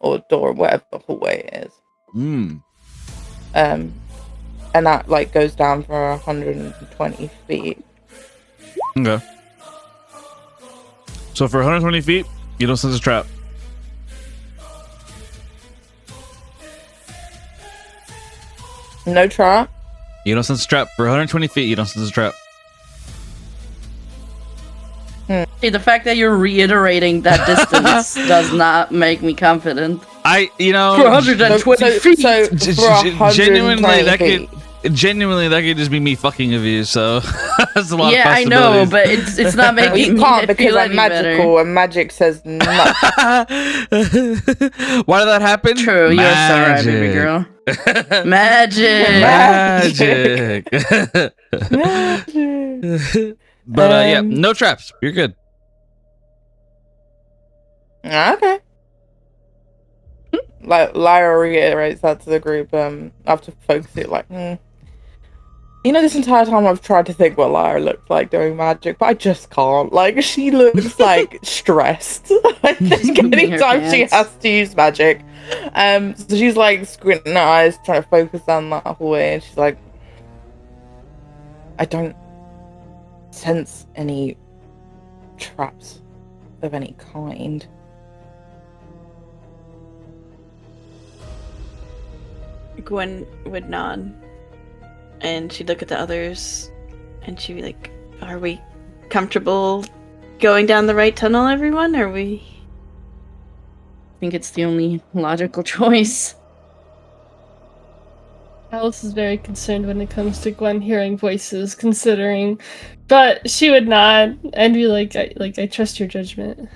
or door, whatever the hallway is. And that like goes down for 120 feet. Okay. So for 120 feet, you don't sense a trap. No trap? You don't sense a trap. For 120 feet, you don't sense a trap. See, the fact that you're reiterating that distance does not make me confident. For 120 feet. So for Genuinely, that could just be me fucking of you. So that's a lot. Yeah, of I know, possibilities. but it's not making you can't me because feel I'm any magical better. and magic says no. Why did that happen? True, you're so right, baby girl. Magic. But yeah, no traps. You're good. Okay. Like Lyra reiterates that to the group after focusing this entire time I've tried to think what Lyra looked like doing magic, but I just can't. Like, she looks like stressed. I think anytime she has to use magic. So she's like squinting her eyes, trying to focus down that hallway, and she's like, I don't sense any traps of any kind. Gwen would nod, and she'd look at the others, and she'd be like, "Are we comfortable going down the right tunnel, everyone? Are we?" I think it's the only logical choice. Alice is very concerned when it comes to Gwen hearing voices, considering, but she would nod and be like, I trust your judgment.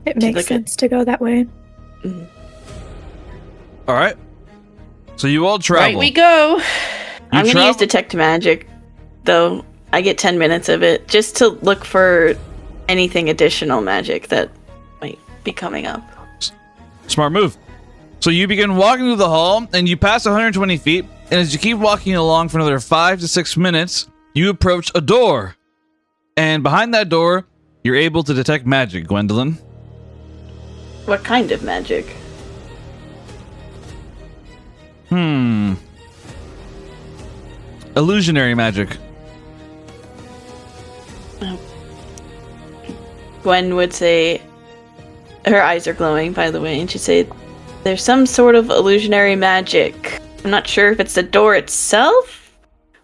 It makes sense to go that way. Mm-hmm. All right. So you all travel. Right we go. I'm gonna use detect magic, though. I get 10 minutes of it just to look for anything additional magic that might be coming up. Smart move. So you begin walking through the hall, and you pass 120 feet, and as you keep walking along for another 5 to 6 minutes, you approach a door. And behind that door, you're able to detect magic, Gwendolyn. What kind of magic? Illusionary magic. Gwen would say, her eyes are glowing, by the way, and she'd say, there's some sort of illusionary magic. I'm not sure if it's the door itself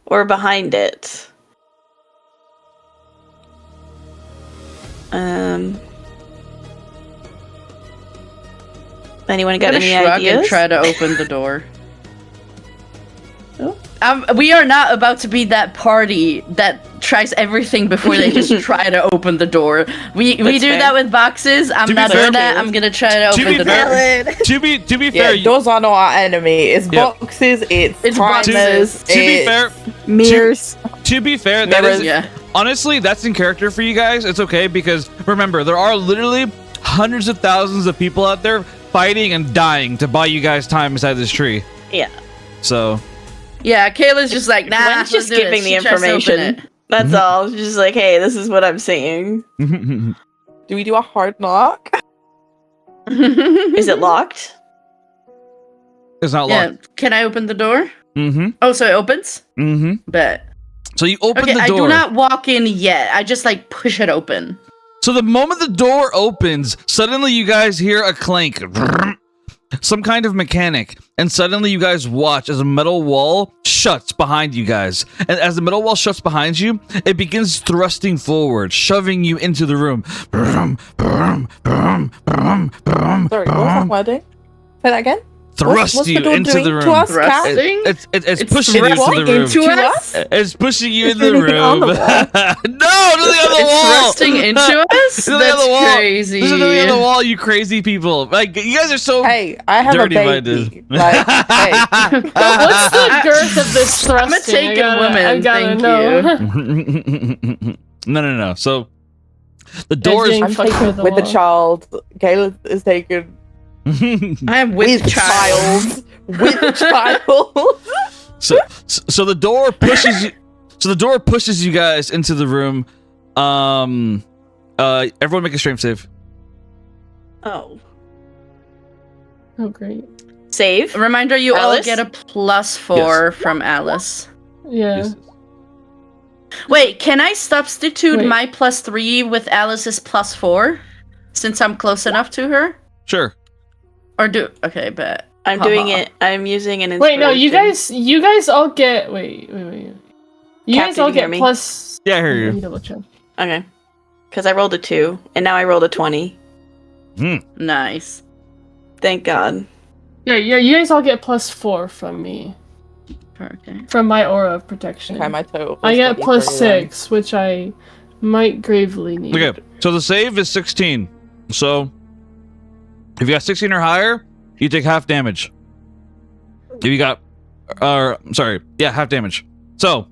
or behind it. Anyone got any ideas? And try to open the door. Oh. We are not about to be that party that tries everything before they just try to open the door. We do fair. that with boxes. I'm not doing that. I'm gonna try to open the door. To be fair, doors are not our enemy. It's boxes. It's timers. To be fair, mirrors. To be fair, that is honestly that's in character for you guys. It's okay because remember there are literally hundreds of thousands of people out there fighting and dying to buy you guys time inside this tree. Yeah. So. Yeah, Kayla's just like, nah. Gwen's just giving the information. That's all. She's just like, hey, this is what I'm seeing. Do we do a hard knock? Is it locked? It's not locked. Can I open the door? Mm-hmm. Oh, so it opens? Mm-hmm. Bet. So you open Okay, the I door. do not walk in yet. I just like push it open. So the moment the door opens, suddenly you guys hear a clank. Some kind of mechanic. And suddenly you guys watch as a metal wall shuts behind you guys. And as the metal wall shuts behind you, it begins thrusting forward, shoving you into the room. Sorry, what was that wording? Say that again? Thrust what's you the door into doing the room. to us, Kat? Thrusting? It's pushing you into thrusting the room. into us? It's pushing you into Is the there anything on room. the wall? No, nothing on the It's wall. thrusting into us? There's nothing on the wall. That's crazy. There's nothing on the wall, you crazy people. Like, you guys are so Hey, I have a dirty baby. minded. Like, hey. What's the girth of this thrusting? I'm a taken I woman, gotta thank know. No. So the door getting I'm fucked taken with the with the wall. child. Caleb is taken I am with child. with child. so the door pushes you. So the door pushes you guys into the room. Everyone make a strength save. Oh. Oh, great. Save. Reminder, you all Alice? get a +4 from Alice. Yeah. Yes. Wait, can I substitute Wait. my +3 with Alice's +4? Since I'm close enough to her? Sure. Or do... Okay, bet. I'm doing it. I'm using an Wait, no, you inspiration. guys all get. Wait. You Cap, guys did all you hear get me? plus. Yeah, I hear Let me you. double check. Okay. Because I rolled a 2, and now I rolled a 20. Nice. Thank God. Yeah, you guys all get +4 from me. Okay. From my aura of protection. Okay, my total. I get was +6, which I might gravely need. Okay. So the save is 16. So if you got 16 or higher, you take half damage. If you got, half damage. So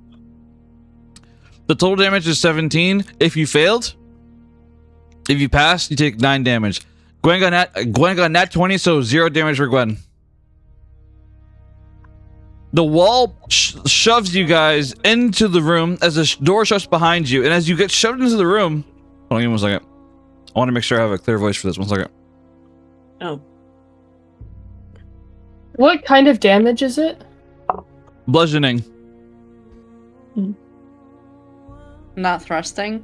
the total damage is 17. If you failed, if you passed, you take 9 damage. Gwen got nat 20, so 0 damage for Gwen. The wall shoves you guys into the room as the door shuts behind you, and as you get shoved into the room, hold on, give me 1 second. I want to make sure I have a clear voice for this. 1 second. Oh. What kind of damage is it? Bludgeoning. Not thrusting.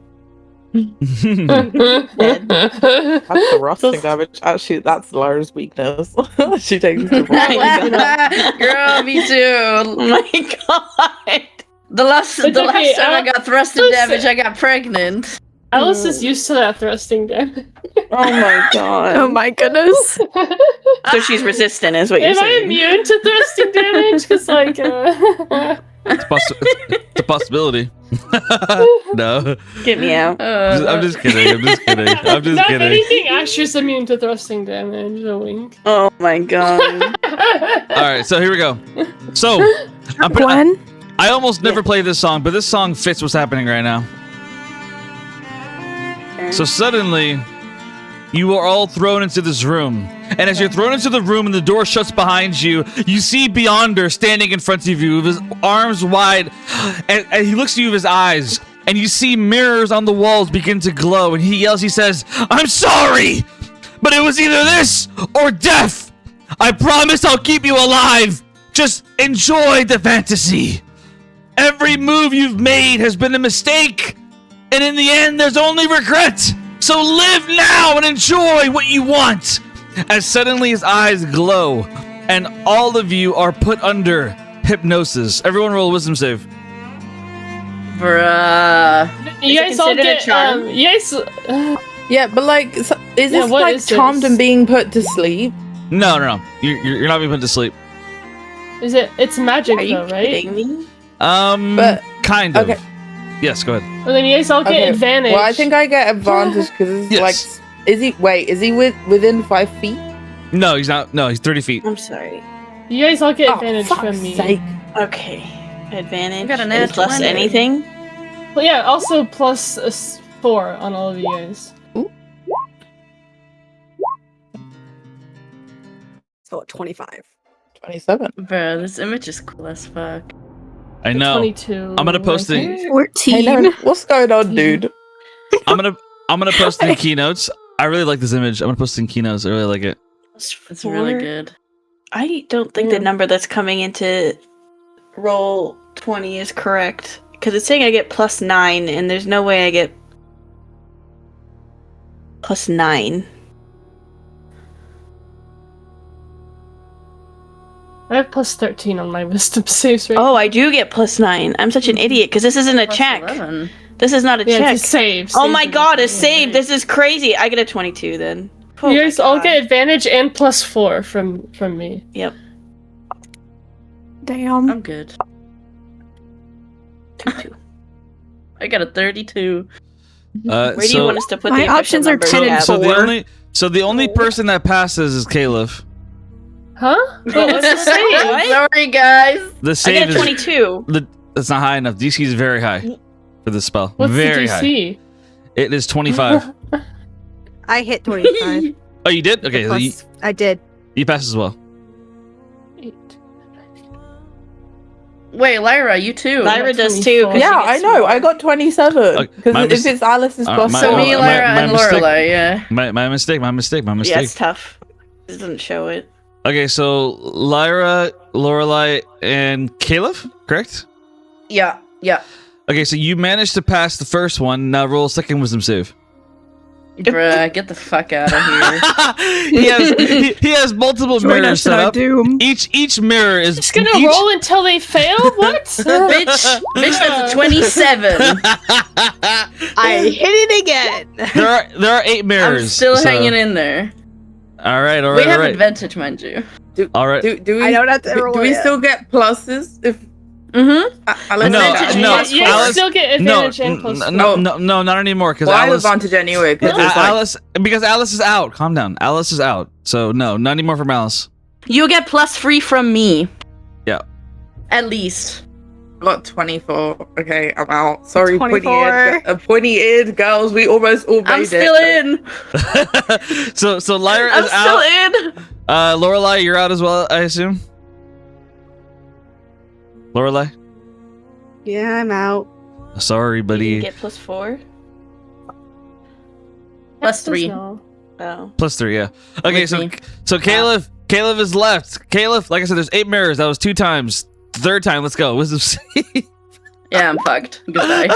That's the rusting damage. Actually, that's Lara's weakness. She takes the Girl, me too. Oh my God. The last It's time okay, I got thrusted listen. damage, I got pregnant. Alice is used to that thrusting damage. Oh my God. Oh my goodness. So she's resistant, is what you're Am I saying. immune to thrusting damage? Because, It's a possibility. No. Get me out. I'm just kidding. I'm just kidding. I'm just not kidding. anything, Asher's immune to thrusting damage. A wink. Oh my God. All right, so here we go. So Gwen? I almost never play this song, but this song fits what's happening right now. So suddenly, you are all thrown into this room. And as you're thrown into the room and the door shuts behind you, you see Beyonder standing in front of you with his arms wide. And he looks at you with his eyes. And you see mirrors on the walls begin to glow. And he yells, he says, "I'm sorry, but it was either this or death. I promise I'll keep you alive. Just enjoy the fantasy. Every move you've made has been a mistake. And in the end, there's only regret. So live now and enjoy what you want." As suddenly his eyes glow, and all of you are put under hypnosis. Everyone roll a wisdom save. Bruh. You Is it guys all considered a get charm? Yes. Yeah, but like, is this what like is charmed this? and being put to sleep? No. You're not being put to sleep. Is it? It's magic Are you though, right? kidding me? But Kind of. okay. Yes, go ahead. Well, then you guys all get Okay, advantage. Well, I think I get advantage because it's Yes. like. Is he within 5 feet? No, he's not. No, he's 30 feet. I'm sorry. You guys all get Oh, advantage fuck's from me. sake. Okay. Advantage. I got a and nat plus 20. anything. Well, yeah. Also plus 4 on all of you guys. So 25. 27. Bruh, this image is cool as fuck. I know. 22. I'm gonna post right it. here. 14. Hey, Darren, what's going on, dude? I'm gonna post it in keynotes. I really like this image. I'm gonna post it in keynotes. I really like it. It's really good. I don't think the number that's coming into roll 20 is correct. Because it's saying I get +9, and there's no way I get +9. I have +13 on my wisdom saves right Oh, I do get +9. I'm such an idiot, because this isn't a check. 11. This is not a Yeah, check. it's a save. Oh my god, a Yeah, save! right. This is crazy. I get a 22 then. Oh You my guys all God. get advantage and +4 from me. Yep. Damn. I'm good. 22. I got a 32. Where do you want us to put My the official options are numbers 10 we and have? So the 4. only person that passes is Caliph. Huh? Well, what's the save? What? Sorry, guys. The I save get a is 22. That's not high enough. DC is very high for this spell. What's very the high. DC? It is 25. I hit 25. Oh, you did? Okay, so Plus, I did. you pass as well. 8. Wait, Lyra, you too. Lyra does too. 'cause she Yeah, I gets know. more. I got 27. Okay, Because my if mis- it's Alice's plus my- So four. me, Lyra, my and mistake. Lorelei, yeah. My mistake. Yeah, it's tough. It doesn't show it. Okay, so Lyra, Lorelei, and Caliph, correct? Yeah. Okay, so you managed to pass the first one. Now roll a second wisdom save. Bruh, get the fuck out of here. he has multiple Join mirrors us in set our up. doom. Each mirror is Just gonna each- roll until they fail? What? bitch, that's a 27. I hit it again. There are 8 mirrors. I'm still so- hanging in there. All right. We have advantage, mind you. All right. Do we, I don't have to roll do we it. still get pluses if Mm-hmm. Alice No, said no, that? You Alice- still get No, advantage and plus no, not anymore. Because Well, I have Alice, advantage anyway. Because it's like, Alice, because Alice is out. Calm down. Alice is out. So no, not anymore from Alice. You get +3 from me. Yeah. At least. I got 24. Okay, I'm out. Sorry, 24. pointy-eared girls. We almost all made I'm it. still in. so Lyra I'm is still out. in. Lorelei, you're out as well, I assume. Lorelei, Yeah, I'm out. sorry, You buddy. get +4? +3. No. Oh. +3, yeah. Okay, With so me. Caliph is left. Caliph, like I said, there's 8 mirrors. That was 2 times. Third time, let's go. Wisdom save. Yeah, I'm fucked. Goodbye.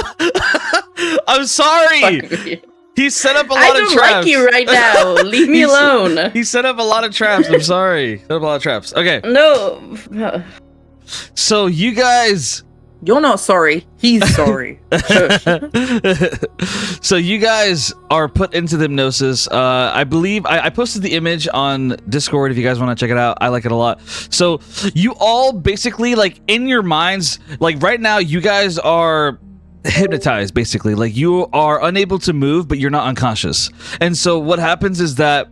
I'm sorry. Fuck you. He set up a lot I of don't traps. like you right now. Leave me He's- alone. He set up a lot of traps. I'm sorry. Set up a lot of traps. Okay, No. so you guys. You're not sorry. He's sorry. So you guys are put into the hypnosis. I believe I posted the image on Discord if you guys want to check it out. I like it a lot. So you all basically, like, in your minds, like right now, you guys are hypnotized basically. Like you are unable to move, but you're not unconscious. And so what happens is that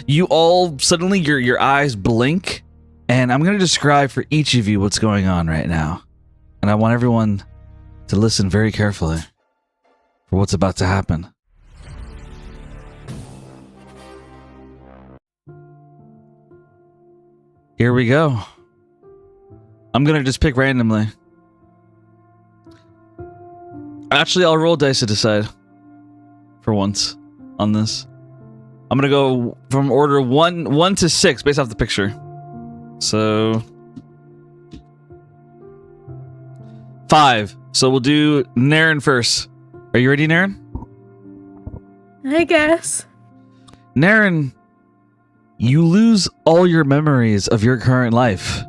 you all suddenly your eyes blink, and I'm going to describe for each of you what's going on right now. And I want everyone to listen very carefully for what's about to happen. Here we go. I'm gonna just pick randomly. Actually, I'll roll dice to decide. For once, on this. I'm gonna go from order 1 to 6 based off the picture. So 5. So we'll do Naren first. Are you ready, Naren? I guess. Naren, you lose all your memories of your current life.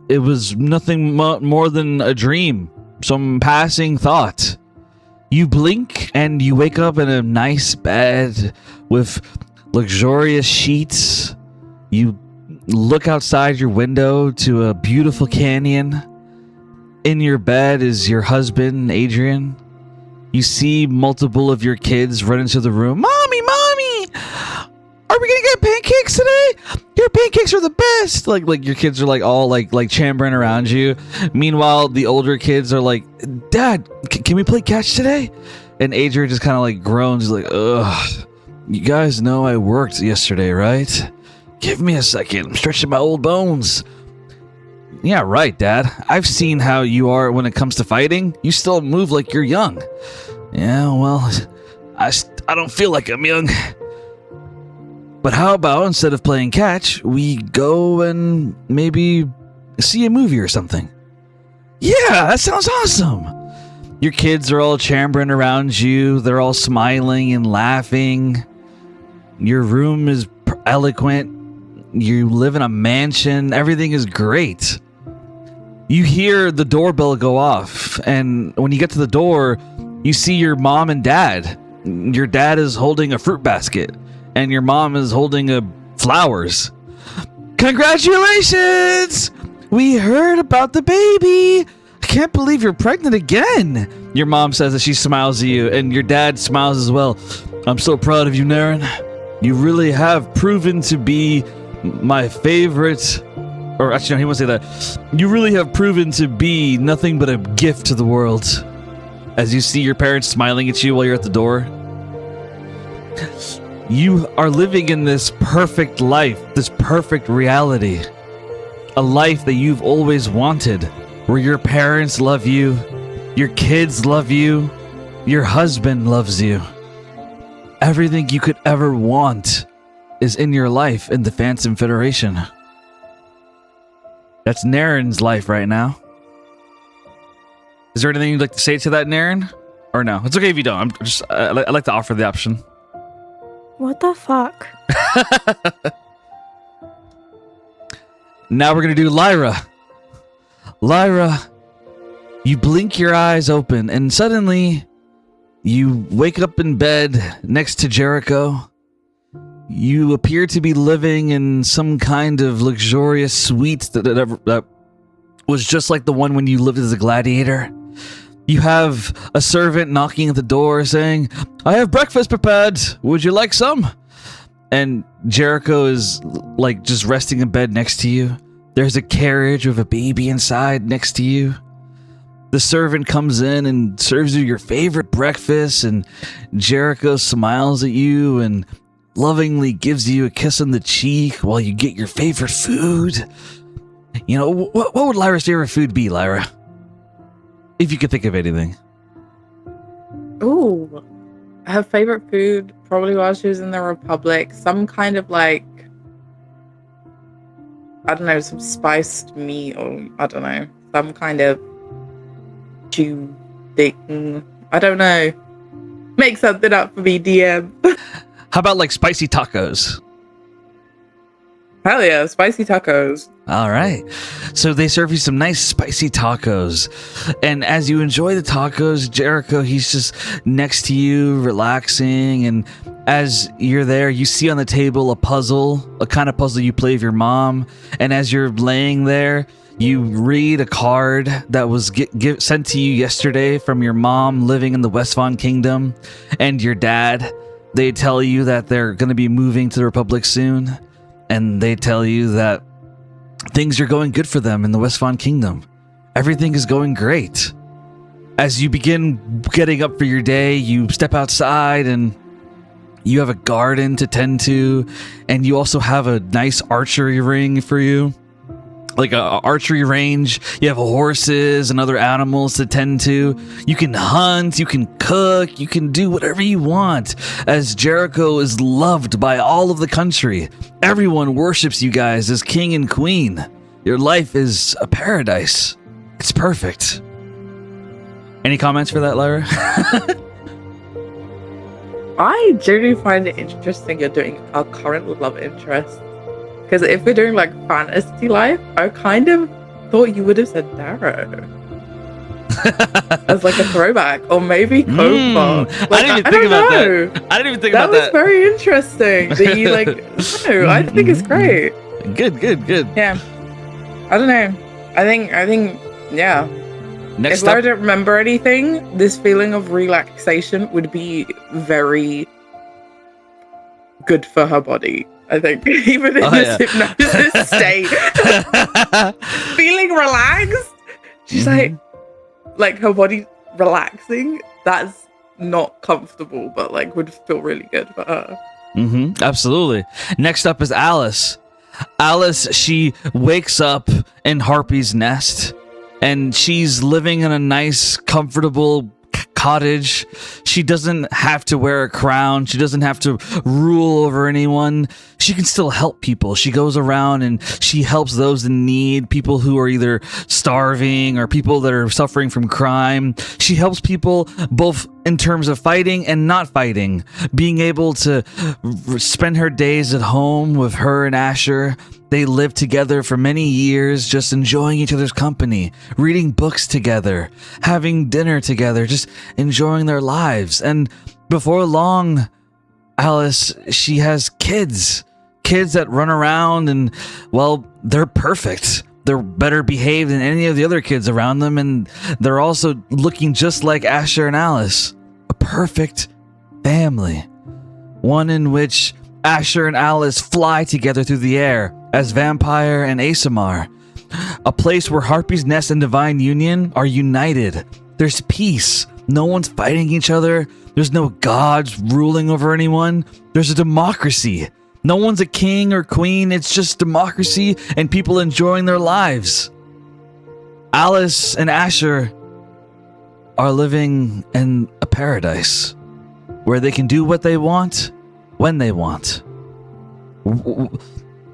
It was nothing more than a dream, some passing thought. You blink and you wake up in a nice bed with luxurious sheets. You look outside your window to a beautiful canyon. In your bed is your husband, Adrian. You see multiple of your kids run into the room. Mommy! Are we gonna get pancakes today? Your pancakes are the best. Like your kids are like all like chambering around you. Meanwhile, the older kids are like, Dad, can we play catch today? And Adrian just kind of like groans, like, ugh. You guys know I worked yesterday, right? Give me a second. I'm stretching my old bones. Yeah, right, Dad. I've seen how you are when it comes to fighting. You still move like you're young. Yeah, well, I don't feel like I'm young. But how about instead of playing catch, we go and maybe see a movie or something? Yeah, that sounds awesome. Your kids are all chambering around you. They're all smiling and laughing. Your room is eloquent. You live in a mansion. Everything is great. You hear the doorbell go off, and when you get to the door, you see your mom and dad. Your dad is holding a fruit basket, and your mom is holding flowers. Congratulations! We heard about the baby. I can't believe you're pregnant again. Your mom says as she smiles at you, and your dad smiles as well. I'm so proud of you, Naren. You really have proven to be my favorite. Or actually, no, he won't say that. You really have proven to be nothing but a gift to the world. As you see your parents smiling at you while you're at the door. You are living in this perfect life, this perfect reality. A life that you've always wanted, where your parents love you, your kids love you, your husband loves you. Everything you could ever want is in your life in the Phantom Federation. That's Naren's life right now. Is there anything you'd like to say to that, Naren? Or no? It's okay if you don't. I like to offer the option. What the fuck? Now we're going to do Lyra. Lyra, you blink your eyes open and suddenly you wake up in bed next to Jericho. You appear to be living in some kind of luxurious suite that was just like the one when you lived as a gladiator. You have a servant knocking at the door saying, I have breakfast prepared. Would you like some? And Jericho is like just resting in bed next to you. There's a carriage with a baby inside next to you. The servant comes in and serves you your favorite breakfast, and Jericho smiles at you and lovingly gives you a kiss on the cheek while you get your favorite food. You know, what would Lyra's favorite food be, Lyra? If you could think of anything. Ooh. Her favorite food, probably while she was in the Republic, some kind of like, I don't know, some spiced meat, or I don't know, some kind of stew thing. I don't know. Make something up for me, DM. How about like spicy tacos? Hell yeah, spicy tacos. All right. So they serve you some nice spicy tacos. And as you enjoy the tacos, Jericho, he's just next to you, relaxing. And as you're there, you see on the table a puzzle, a kind of puzzle you play with your mom. And as you're laying there, you read a card that was sent to you yesterday from your mom living in the Westvon Kingdom and your dad. They tell you that they're going to be moving to the Republic soon. And they tell you that things are going good for them in the Westvon Kingdom. Everything is going great. As you begin getting up for your day, you step outside and you have a garden to tend to. And you also have a nice archery ring for you. Like a archery range. You have horses and other animals to tend to. You can hunt, you can cook, you can do whatever you want. As Jericho is loved by all of the country. Everyone worships you guys as king and queen. Your life is a paradise. It's perfect. Any comments for that, Lyra? I genuinely find it interesting you're doing our current love interest. Because if we're doing like fantasy life, I kind of thought you would have said Darrow as like a throwback, or maybe Kofa. Like, I didn't even think about that. I didn't even think about that. That was very interesting. That you like. No, I think it's great. Good. Yeah. I don't know. I think. Yeah. Next if up, I don't remember anything, this feeling of relaxation would be very good for her body. I think even in this hypnosis state, feeling relaxed, she's like her body relaxing. That's not comfortable, but like would feel really good for her. Absolutely. Next up is Alice. Alice, she wakes up in Harpy's nest, and she's living in a nice, comfortable cottage. She doesn't have to wear a crown. She doesn't have to rule over anyone. She can still help people. She goes around and she helps those in need, people who are either starving or people that are suffering from crime. She helps people both in terms of fighting and not fighting, being able to spend her days at home with her and Asher. They lived together for many years, just enjoying each other's company, reading books together, having dinner together, just enjoying their lives. And before long, Alice, she has kids that run around and, well, they're perfect. They're better behaved than any of the other kids around them, and they're also looking just like Asher and Alice. A perfect family. One in which Asher and Alice fly together through the air as Vampire and Asamar. A place where Harpy's Nest and Divine Union are united. There's peace. No one's fighting each other. There's no gods ruling over anyone. There's a democracy. No one's a king or queen. It's just democracy and people enjoying their lives. Alice and Asher are living in a paradise where they can do what they want when they want.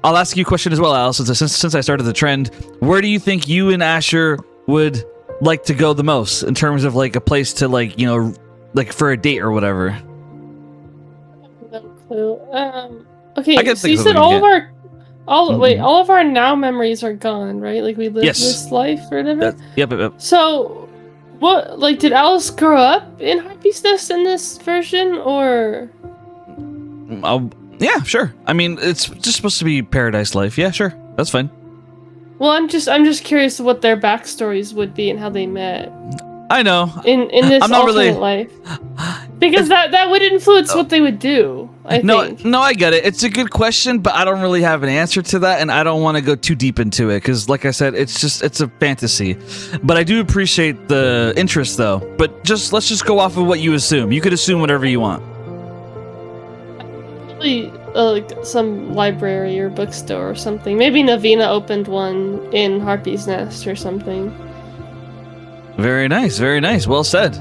I'll ask you a question as well, Alice, since I started the trend. Where do you think you and Asher would like to go the most in terms of like a place to like, you know, like for a date or whatever? No clue. Okay, so you said all of our now memories are gone, right? Like we lived this life or whatever. Yep. So, what? Like, did Alice grow up in Harpy's Nest in this version, or? Yeah, sure. I mean, it's just supposed to be paradise life. Yeah, sure. That's fine. Well, I'm just curious what their backstories would be and how they met. I know. In this alternate life. Because that would influence what they would do, I think. No, I get it. It's a good question, but I don't really have an answer to that, and I don't want to go too deep into it, because like I said, it's a fantasy. But I do appreciate the interest, though. But let's just go off of what you assume. You could assume whatever you want. Probably like some library or bookstore or something. Maybe Navina opened one in Harpy's Nest or something. Very nice, very nice. Well said.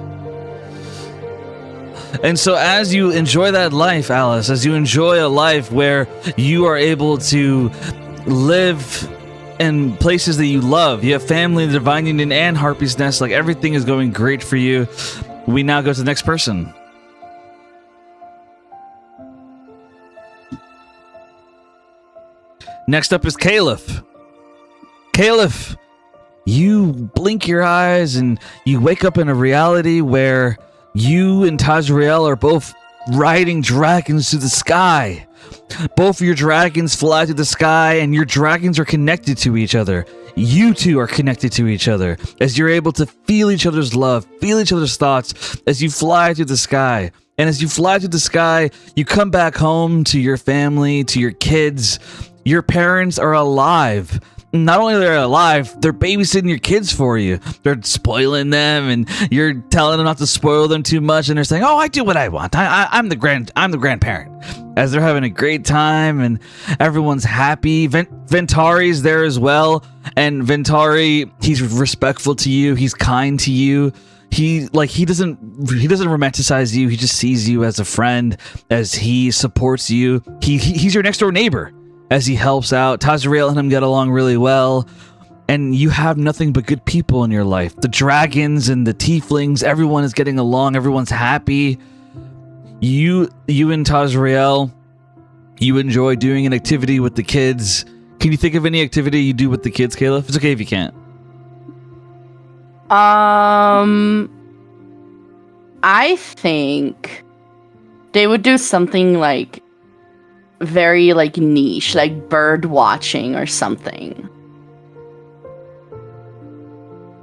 And so as you enjoy that life, Alice, as you enjoy a life where you are able to live in places that you love, you have family, the Divine Union, and Harpy's Nest, like everything is going great for you, we now go to the next person. Next up is Caliph. Caliph, you blink your eyes and you wake up in a reality where you and Tazriel are both riding dragons to the sky. Both of your dragons fly to the sky, and your dragons are connected to each other. You two are connected to each other as you're able to feel each other's love, feel each other's thoughts as you fly through the sky. And as you fly through the sky, you come back home to your family, to your kids. Your parents are alive. Not only are they alive, they're babysitting your kids for you. They're spoiling them, and you're telling them not to spoil them too much. And they're saying, "Oh, I do what I want. I'm the grandparent." As they're having a great time, and everyone's happy. Ventari's there as well, and Ventari, he's respectful to you. He's kind to you. He doesn't romanticize you. He just sees you as a friend, as he supports you. He's your next door neighbor. As he helps out, Tazriel and him get along really well, and you have nothing but good people in your life. The dragons and the tieflings, everyone is getting along, everyone's happy. You and Tazriel, you enjoy doing an activity with the kids. Can you think of any activity you do with the kids, Caliph? It's okay if you can't. I think they would do something like very like niche, like bird watching or something,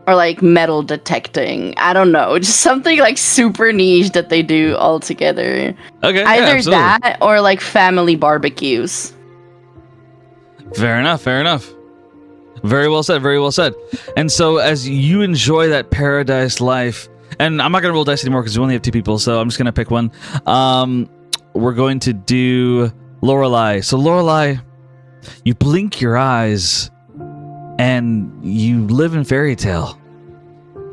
or like metal detecting. I don't know, just something like super niche that they do all together. Okay, either that or like family barbecues. Fair enough. Very well said. And so as you enjoy that paradise life, and I'm not gonna roll dice anymore because we only have 2 people, so I'm just gonna pick one. We're going to do Lorelei. So Lorelei, you blink your eyes and you live in fairy tale.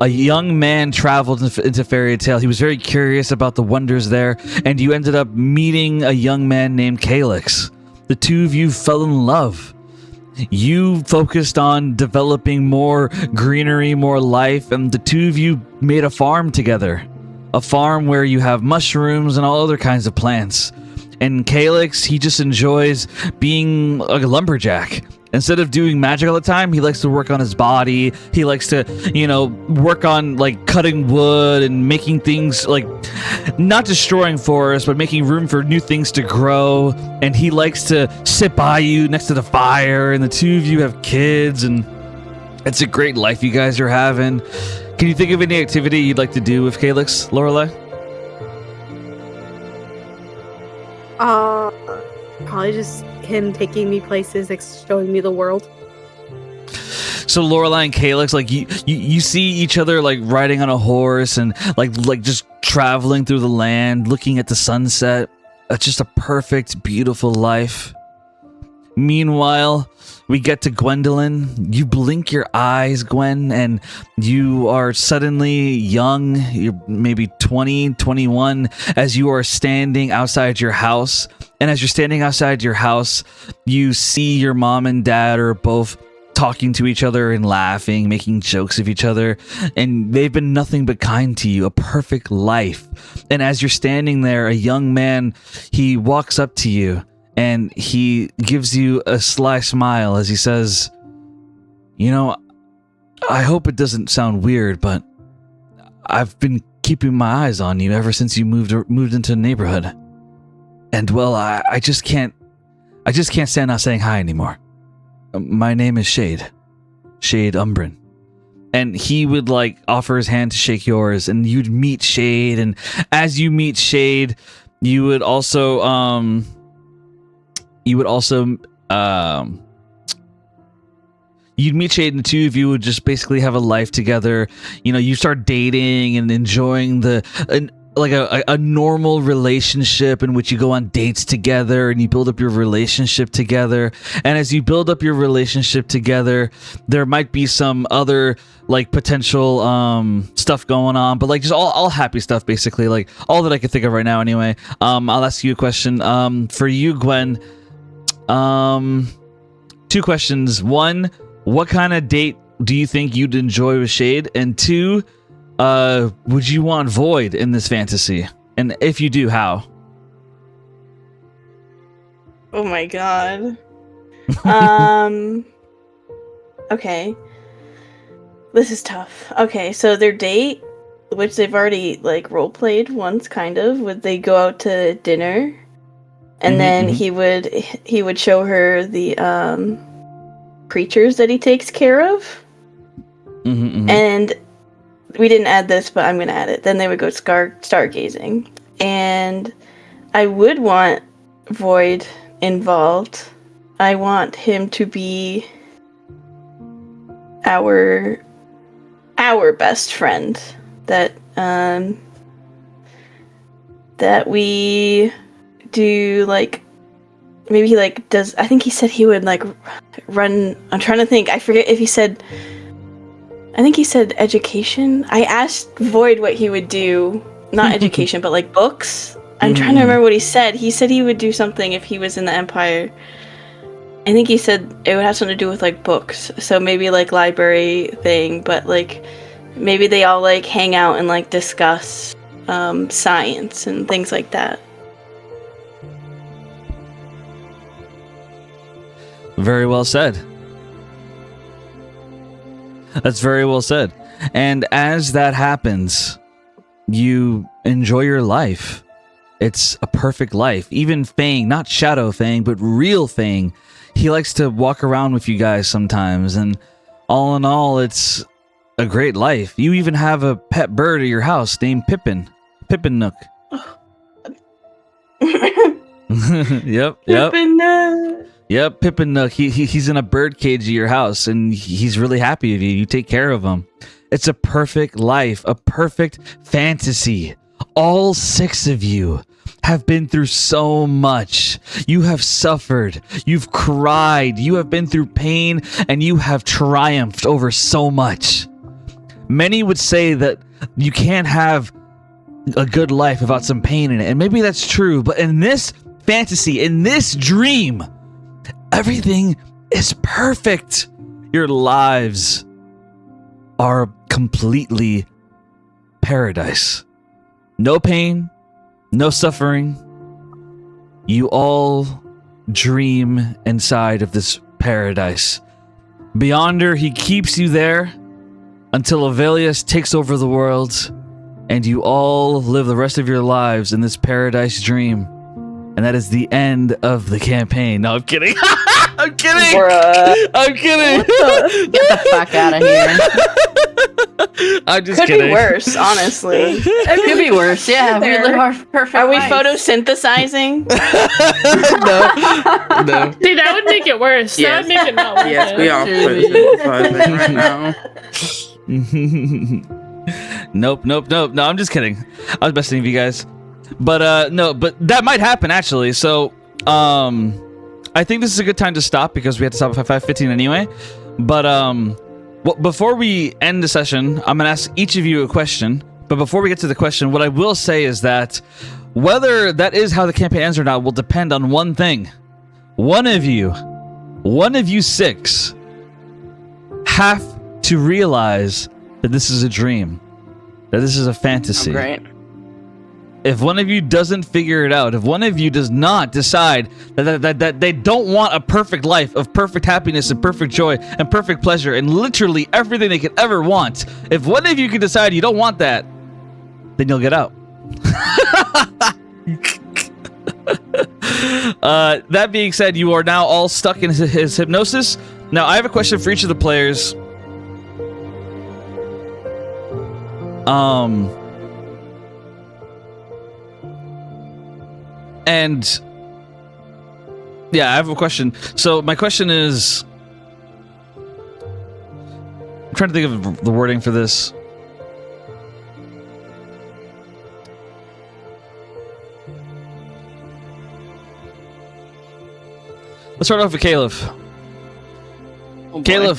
a young man traveled into Fairy Tale. He was very curious about the wonders there, and you ended up meeting a young man named Calyx. The two of you fell in love. You focused on developing more greenery, more life, and the two of you made a farm together. A farm where you have mushrooms and all other kinds of plants. And Calyx, he just enjoys being a lumberjack. Instead of doing magic all the time, he likes to work on his body. He likes to, work on like cutting wood and making things like not destroying forests, but making room for new things to grow. And he likes to sit by you next to the fire. And the two of you have kids, and it's a great life you guys are having. Can you think of any activity you'd like to do with Calyx, Lorelei? Probably just him taking me places, showing me the world. So Lorelei and Calyx, like you see each other like riding on a horse and like just traveling through the land, looking at the sunset. It's just a perfect, beautiful life. Meanwhile, we get to Gwendolyn. You blink your eyes, Gwen, and you are suddenly young. You're maybe 20, 21, as you are standing outside your house. And as you're standing outside your house, you see your mom and dad are both talking to each other and laughing, making jokes of each other. And they've been nothing but kind to you, a perfect life. And as you're standing there, a young man, he walks up to you. And he gives you a sly smile as he says, I hope it doesn't sound weird, but I've been keeping my eyes on you ever since you moved into the neighborhood. And well, I just can't stand not saying hi anymore. My name is Shade Umbrin. And he would like offer his hand to shake yours, and you'd meet Shade. And as you meet Shade, you would also you'd meet Shade, and the two of you would just basically have a life together. You start dating and enjoying a normal relationship in which you go on dates together and you build up your relationship together. And as you build up your relationship together, there might be some other like potential stuff going on, but like just all happy stuff, basically, like all that I can think of right now anyway. I'll ask you a question. For you, Gwen, two questions. One, what kind of date do you think you'd enjoy with Shade? And two, would you want Void in this fantasy? And if you do, how? Oh my god. Okay. This is tough. Okay, so their date, which they've already like role played once, kind of, would they go out to dinner? And then he would show her the creatures that he takes care of. And we didn't add this, but I'm gonna add it. Then they would go stargazing, and I would want Void involved. I want him to be our best friend that we do, like maybe he like does. I think he said he would like run. I'm trying to think. I forget if he said. I think he said education. I asked Void what he would do. Not education, but like books. I'm trying to remember what he said. He said he would do something if he was in the Empire. I think he said it would have something to do with like books. So maybe like library thing, but like maybe they all like hang out and like discuss science and things like that. Very well said. That's very well said. And as that happens, you enjoy your life. It's a perfect life. Even Fang, not Shadow Fang, but real Fang, he likes to walk around with you guys sometimes. And all in all, it's a great life. You even have a pet bird at your house named Pippin. Pippin Nook. Yep. Pippin Nook. Yep, Pippin Nook. He's in a bird cage at your house, and he's really happy with you. You take care of him. It's a perfect life, a perfect fantasy. All 6 of you have been through so much. You have suffered. You've cried. You have been through pain, and you have triumphed over so much. Many would say that you can't have a good life without some pain in it. And maybe that's true, but in this fantasy, in this dream, everything is perfect. Your lives are completely paradise. No pain, no suffering. You all dream inside of this paradise. Beyonder, he keeps you there until Avelius takes over the world, and you all live the rest of your lives in this paradise dream. And that is the end of the campaign. No, I'm kidding. I'm kidding. Bruh. I'm kidding. Get the fuck out of here. I'm just Could kidding. be worse, honestly. It could be worse. Yeah, we live our perfect Are we lives. photosynthesizing? No. See, that would make it worse. That would make it not worth Yes, it. we are photosynthesizing right now. Nope. No, I'm just kidding. I was messing with you guys. But no, but that might happen actually. So I think this is a good time to stop because we have to stop at 5:15 anyway. But before we end the session, I'm gonna ask each of you a question. But before we get to the question, what I will say is that whether that is how the campaign ends or not will depend on one thing. One of you 6 have to realize that this is a dream, that this is a fantasy. Oh, great. If one of you doesn't figure it out, if one of you does not decide that they don't want a perfect life of perfect happiness and perfect joy and perfect pleasure and literally everything they could ever want, if one of you can decide you don't want that, then you'll get out. That being said, you are now all stuck in his hypnosis. Now, I have a question for each of the players. And yeah, I have a question. So my question is, I'm trying to think of the wording for this. Let's start off with Caleb. Oh, boy. Caleb,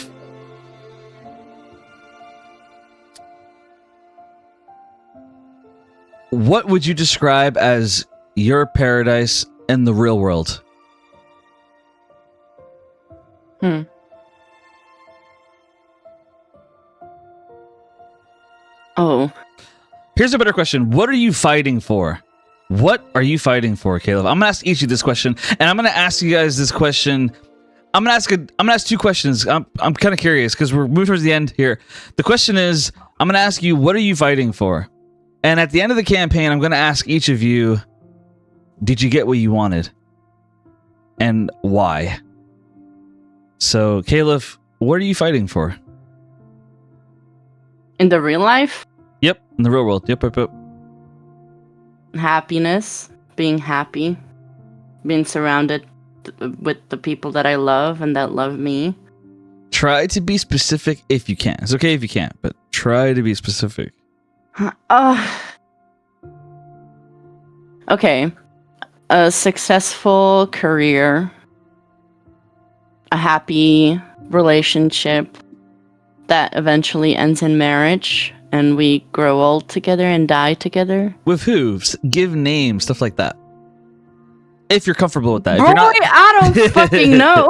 what would you describe as your paradise in the real world? Oh. Here's a better question. What are you fighting for? What are you fighting for, Caleb? I'm gonna ask each of you this question, and I'm gonna ask you guys this question. I'm gonna ask two questions. I'm kind of curious because we're moving towards the end here. The question is, I'm gonna ask you, what are you fighting for? And at the end of the campaign, I'm gonna ask each of you, did you get what you wanted? And why? So, Caleb, what are you fighting for? In the real life? Yep, in the real world. Yep. Happiness. Being happy. Being surrounded with the people that I love and that love me. Try to be specific if you can. It's okay if you can't, but try to be specific. Okay. A successful career. A happy relationship that eventually ends in marriage and we grow old together and die together. With hooves, give names, stuff like that. If you're comfortable with that. If Boy, you're not, I don't fucking know.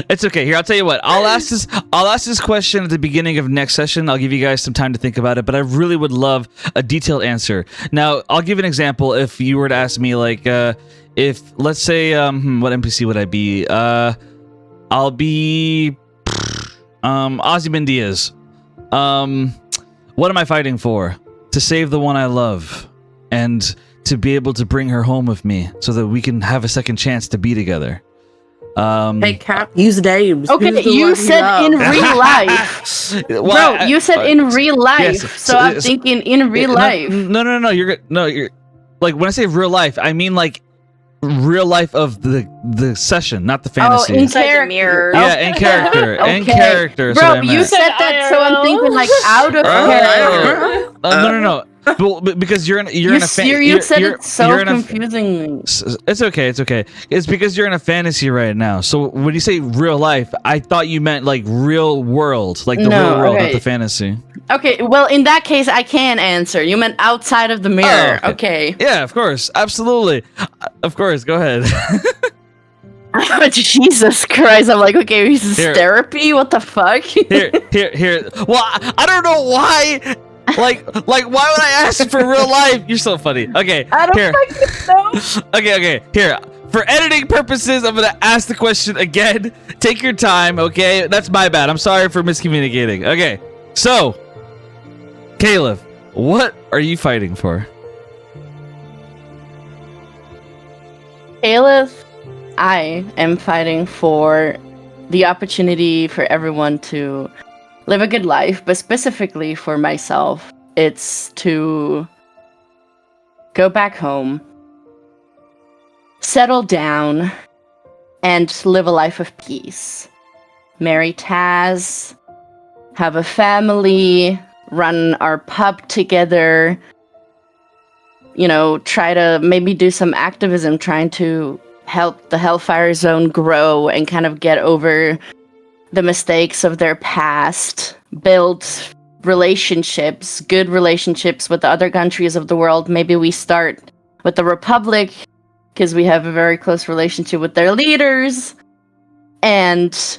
It's okay. Here, I'll tell you what. I'll ask this question at the beginning of next session. I'll give you guys some time to think about it, but I really would love a detailed answer. Now, I'll give an example. If you were to ask me, like, if let's say, what NPC would I be? I'll be Ozymandias. What am I fighting for? To save the one I love, and to be able to bring her home with me, so that we can have a second chance to be together. Hey, Cap, use names. Okay, Who's the you one said in real life. Well, Bro, you said in real life, yes, so I'm thinking in real life. No. You're good. No, you're like when I say real life, I mean like real life of the session, not the fantasy. Oh, in Inside the character. mirror. Yeah, in character. In Okay. character. is Bro, what I you meant. said that, so I'm thinking like out of Oh. character. No. Well, because you're in a You said you're, it so you're in a- confusingly. It's okay. It's okay. It's because you're in a fantasy right now. So when you say real life, I thought you meant like real world, like the No, real world, not okay. the fantasy. Okay, well, in that case, I can answer. You meant outside of the mirror. Oh, okay. Yeah, of course, absolutely, of course. Go ahead. Jesus Christ! I'm like, okay, this is Here. therapy. What the fuck? Here. Well, I don't know why. Like, why would I ask for real life? You're so funny. Okay, I don't here. fucking know. Okay. Here, for editing purposes, I'm gonna ask the question again. Take your time, okay? That's my bad. I'm sorry for miscommunicating. Okay, so, Caleb, what are you fighting for? Caleb, I am fighting for the opportunity for everyone to live a good life, but specifically for myself, it's to go back home, settle down, and live a life of peace. Marry Taz, have a family, run our pub together, you know, try to maybe do some activism trying to help the Hellfire Zone grow and kind of get over the mistakes of their past, build relationships, good relationships with the other countries of the world. Maybe we start with the Republic because we have a very close relationship with their leaders, and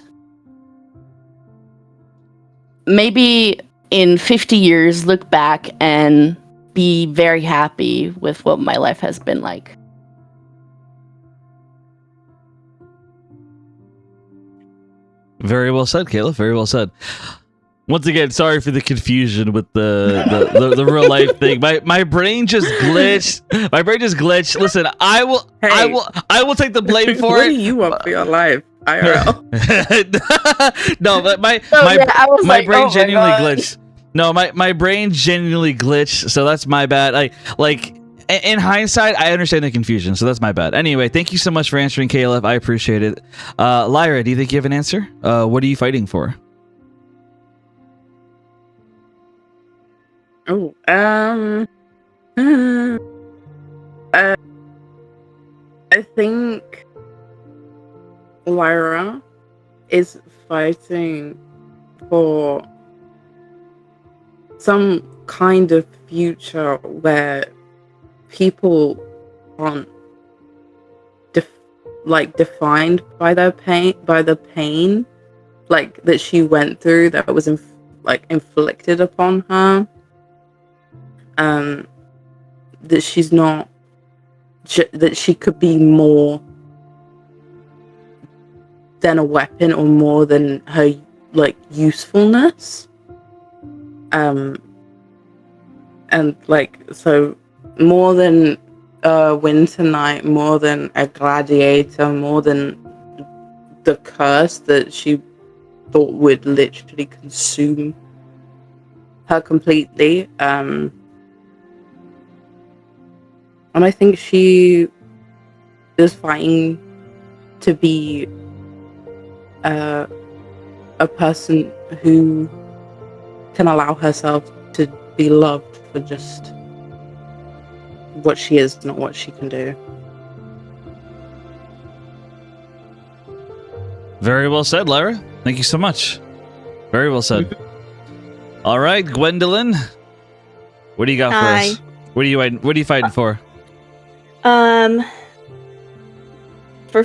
maybe in 50 years look back and be very happy with what my life has been like. Very well said, Caleb. Very well said. Once again, sorry for the confusion with the real life thing. My brain just glitched. Listen, I will take the blame for What it. do you want for your life, IRL? No, but my brain genuinely glitched. No, my brain genuinely glitched. So that's my bad. Like in hindsight, I understand the confusion. So that's my bad. Anyway, thank you so much for answering, Caleb. I appreciate it. Lyra, do you think you have an answer? What are you fighting for? Oh, I think Lyra is fighting for some kind of future where people aren't defined by their pain, like that she went through, that was inflicted upon her. That she's not, that she could be more than a weapon or more than her usefulness. And so more than a winter knight, more than a gladiator, more than the curse that she thought would literally consume her completely. And I think she is fighting to be a person who can allow herself to be loved for just what she is, not what she can do. Very well said, Lyra. Thank you so much. Very well said. All right, Gwendolyn, what do you got for us? What are you fighting for? For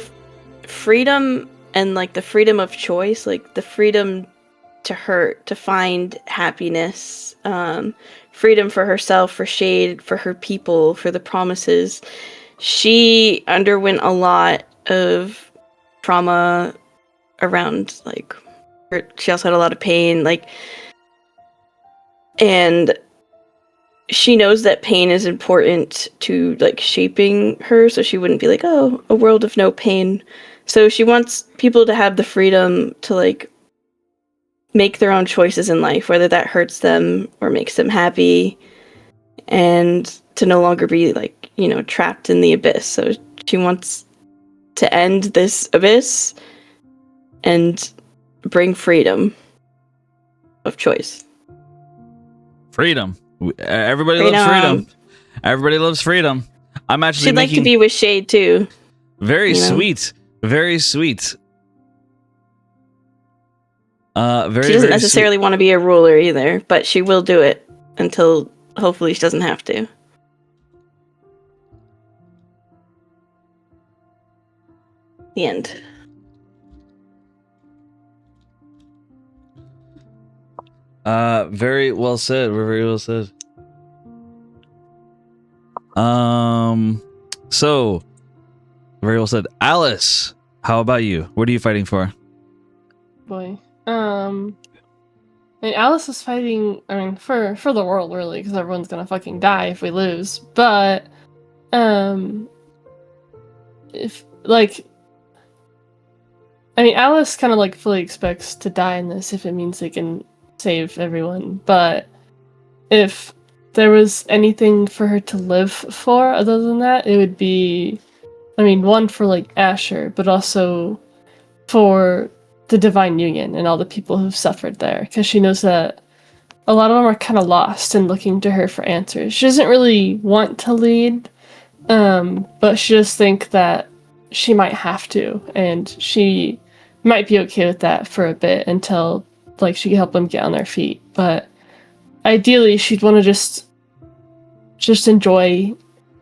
freedom and the freedom of choice, the freedom to hurt, to find happiness, freedom for herself, for Shade, for her people, for the Promises. She underwent a lot of trauma around she also had a lot of pain, and she knows that pain is important to shaping her, so she wouldn't be oh, a world of no pain. So she wants people to have the freedom to make their own choices in life, whether that hurts them or makes them happy, and to no longer be trapped in the abyss. So she wants to end this abyss and bring freedom of choice. Freedom. Everybody loves freedom. Everybody loves freedom. I'm actually She'd like to be with Shade too. very you know? sweet. Very sweet. Very, She doesn't very necessarily want to be a ruler either, but she will do it until hopefully she doesn't have to. The end. Very well said. Very well said. So very well said. Alice, how about you? What are you fighting for? Boy. I mean, Alice is fighting, I mean, for the world, really, because everyone's gonna fucking die if we lose. But, if, like, I mean, Alice kind of, like, fully expects to die in this if it means they can save everyone. But if there was anything for her to live for other than that, it would be, I mean, one for, like, Asher, but also for the Divine Union and all the people who've suffered there, because she knows that a lot of them are kind of lost and looking to her for answers. She doesn't really want to lead, but she just thinks that she might have to, and she might be okay with that for a bit until, like, she can help them get on their feet. But ideally, she'd want to just enjoy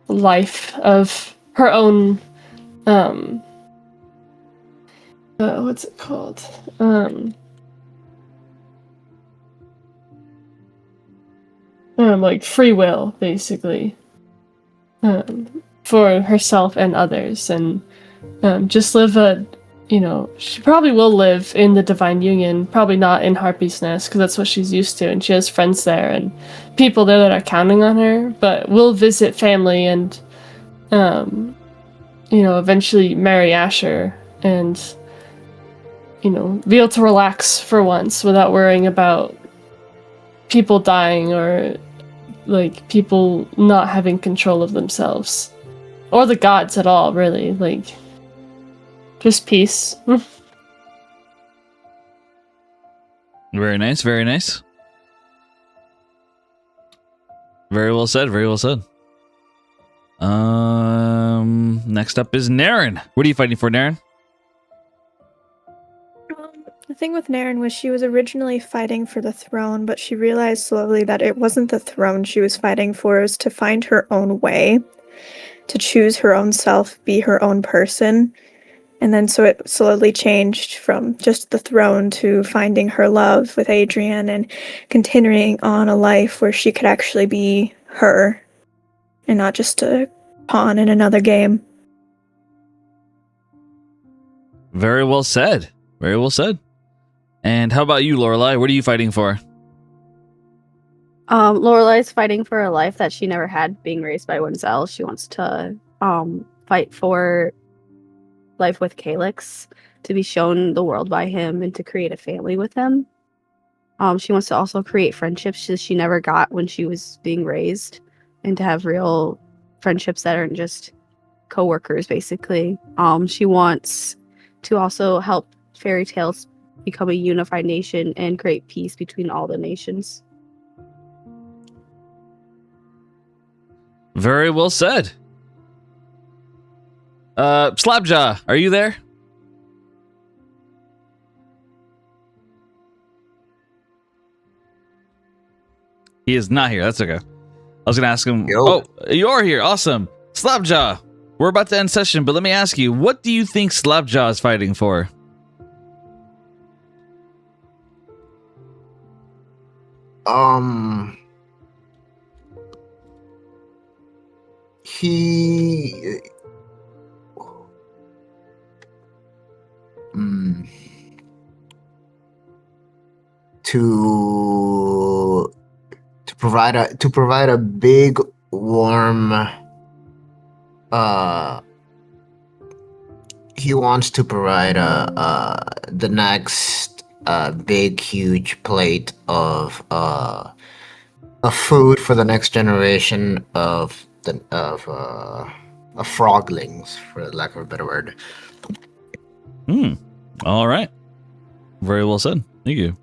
life of her own, what's it called? Like free will, basically, for herself and others, and just live she probably will live in the Divine Union, probably not in Harpy's Nest, because that's what she's used to, and she has friends there and people there that are counting on her, but will visit family and, eventually marry Asher and be able to relax for once without worrying about people dying or, like, people not having control of themselves. Or the gods at all, really. Like, just peace. Very nice, very nice. Very well said, very well said. Next up is Naren. What are you fighting for, Naren? The thing with Naren was she was originally fighting for the throne, but she realized slowly that it wasn't the throne she was fighting for. It was to find her own way, to choose her own self, be her own person. And then so it slowly changed from just the throne to finding her love with Adrian and continuing on a life where she could actually be her and not just a pawn in another game. Very well said. Very well said. And how about you, Lorelai? What are you fighting for? Lorelai's fighting for a life that she never had, being raised by oneself. She wants to fight for life with Calyx, to be shown the world by him and to create a family with him. She wants to also create friendships that she never got when she was being raised, and to have real friendships that aren't just co-workers, basically. She wants to also help Fairy Tales become a unified nation and create peace between all the nations. Very well said. Slapjaw, are you there? He is not here. That's okay. I was gonna ask him. Yo. Oh, you are here. Awesome. Slapjaw, we're about to end session, but let me ask you, what do you think Slapjaw is fighting for? He to provide a big warm he wants to provide the next big huge plate of food for the next generation of froglings, for lack of a better word. All right. Very well said. Thank you.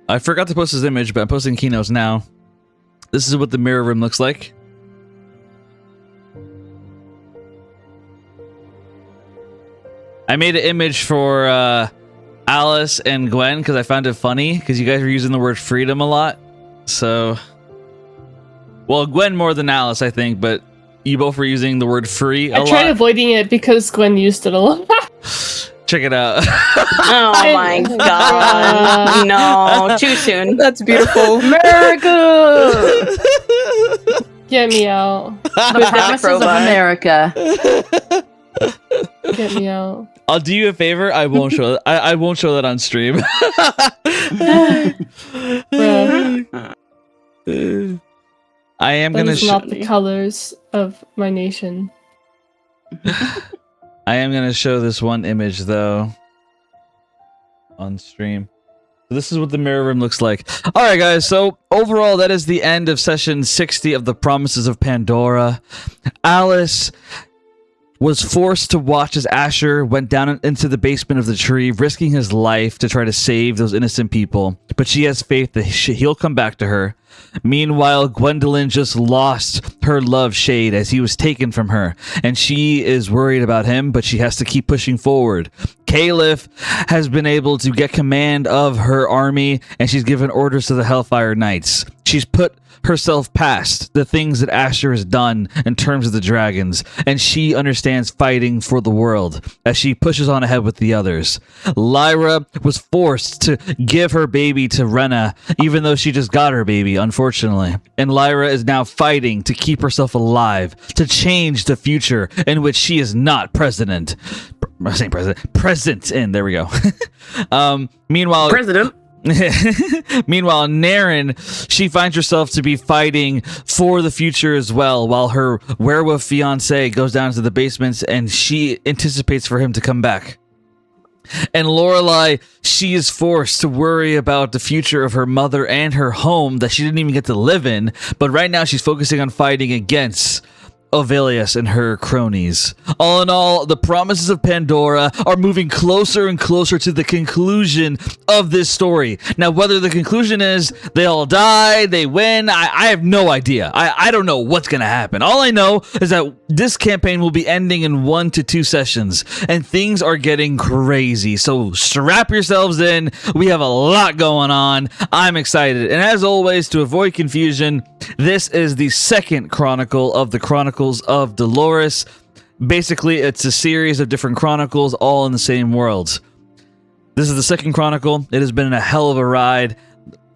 I forgot to post his image, but I'm posting keynotes now. This is what the mirror room looks like. I made an image for Alice and Gwen because I found it funny because you guys were using the word freedom a lot. So, well, Gwen more than Alice, I think, but you both were using the word free a lot. I tried avoiding it because Gwen used it a lot. Check it out. Oh my god. No, too soon. That's beautiful. America! Get me out. The Promises of America. Get me out. I'll do you a favor. I won't show that. I won't show that on stream. I am That gonna is not the colors of my nation. I am gonna show this one image though on stream. So this is what the mirror room looks like. All right, guys. So overall, that is the end of session 60 of the Promises of Pandora. Alice was forced to watch as Asher went down into the basement of the tree, risking his life to try to save those innocent people. But she has faith that he'll come back to her. Meanwhile, Gwendolyn just lost her love Shade as he was taken from her, and she is worried about him, but she has to keep pushing forward. Caliph has been able to get command of her army, and she's given orders to the Hellfire Knights. She's put herself past the things that Asher has done in terms of the dragons, and she understands fighting for the world as she pushes on ahead with the others. Lyra was forced to give her baby to Rena, even though she just got her baby, unfortunately. And Lyra is now fighting to keep herself alive, to change the future in which she is not president. I'm saying president. Present in. There we go. Meanwhile, President. Meanwhile, Naren, she finds herself to be fighting for the future as well, while her werewolf fiance goes down to the basements and she anticipates for him to come back. And Lorelai, she is forced to worry about the future of her mother and her home that she didn't even get to live in, but right now she's focusing on fighting against Ovelius and her cronies. All in all, the Promises of Pandora are moving closer and closer to the conclusion of this story. Now, whether the conclusion is they all die, they win, I have no idea. I don't know what's going to happen. All I know is that this campaign will be ending in 1 to 2 sessions, and things are getting crazy. So strap yourselves in. We have a lot going on. I'm excited. And as always, to avoid confusion, this is the second chronicle of the Chronicles of Dolores. Basically, it's a series of different chronicles all in the same world. This is the second chronicle. It has been a hell of a ride.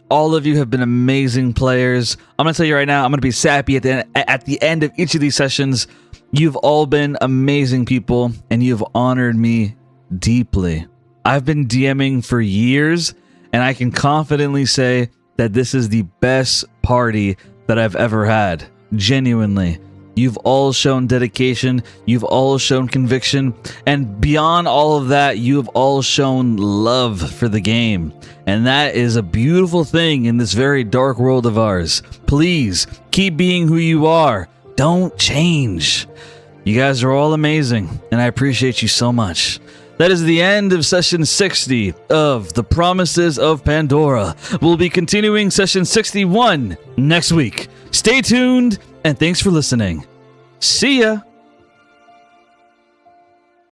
All of you have been amazing players. I'm going to tell you right now, I'm going to be sappy at the end of each of these sessions. You've all been amazing people, and you've honored me deeply. I've been DMing for years, and I can confidently say that this is the best party that I've ever had. Genuinely. You've all shown dedication, you've all shown conviction, and beyond all of that, you've all shown love for the game. And that is a beautiful thing in this very dark world of ours. Please, keep being who you are. Don't change. You guys are all amazing, and I appreciate you so much. That is the end of session 60 of the Promises of Pandora. We'll be continuing session 61 next week. Stay tuned, and thanks for listening. See ya!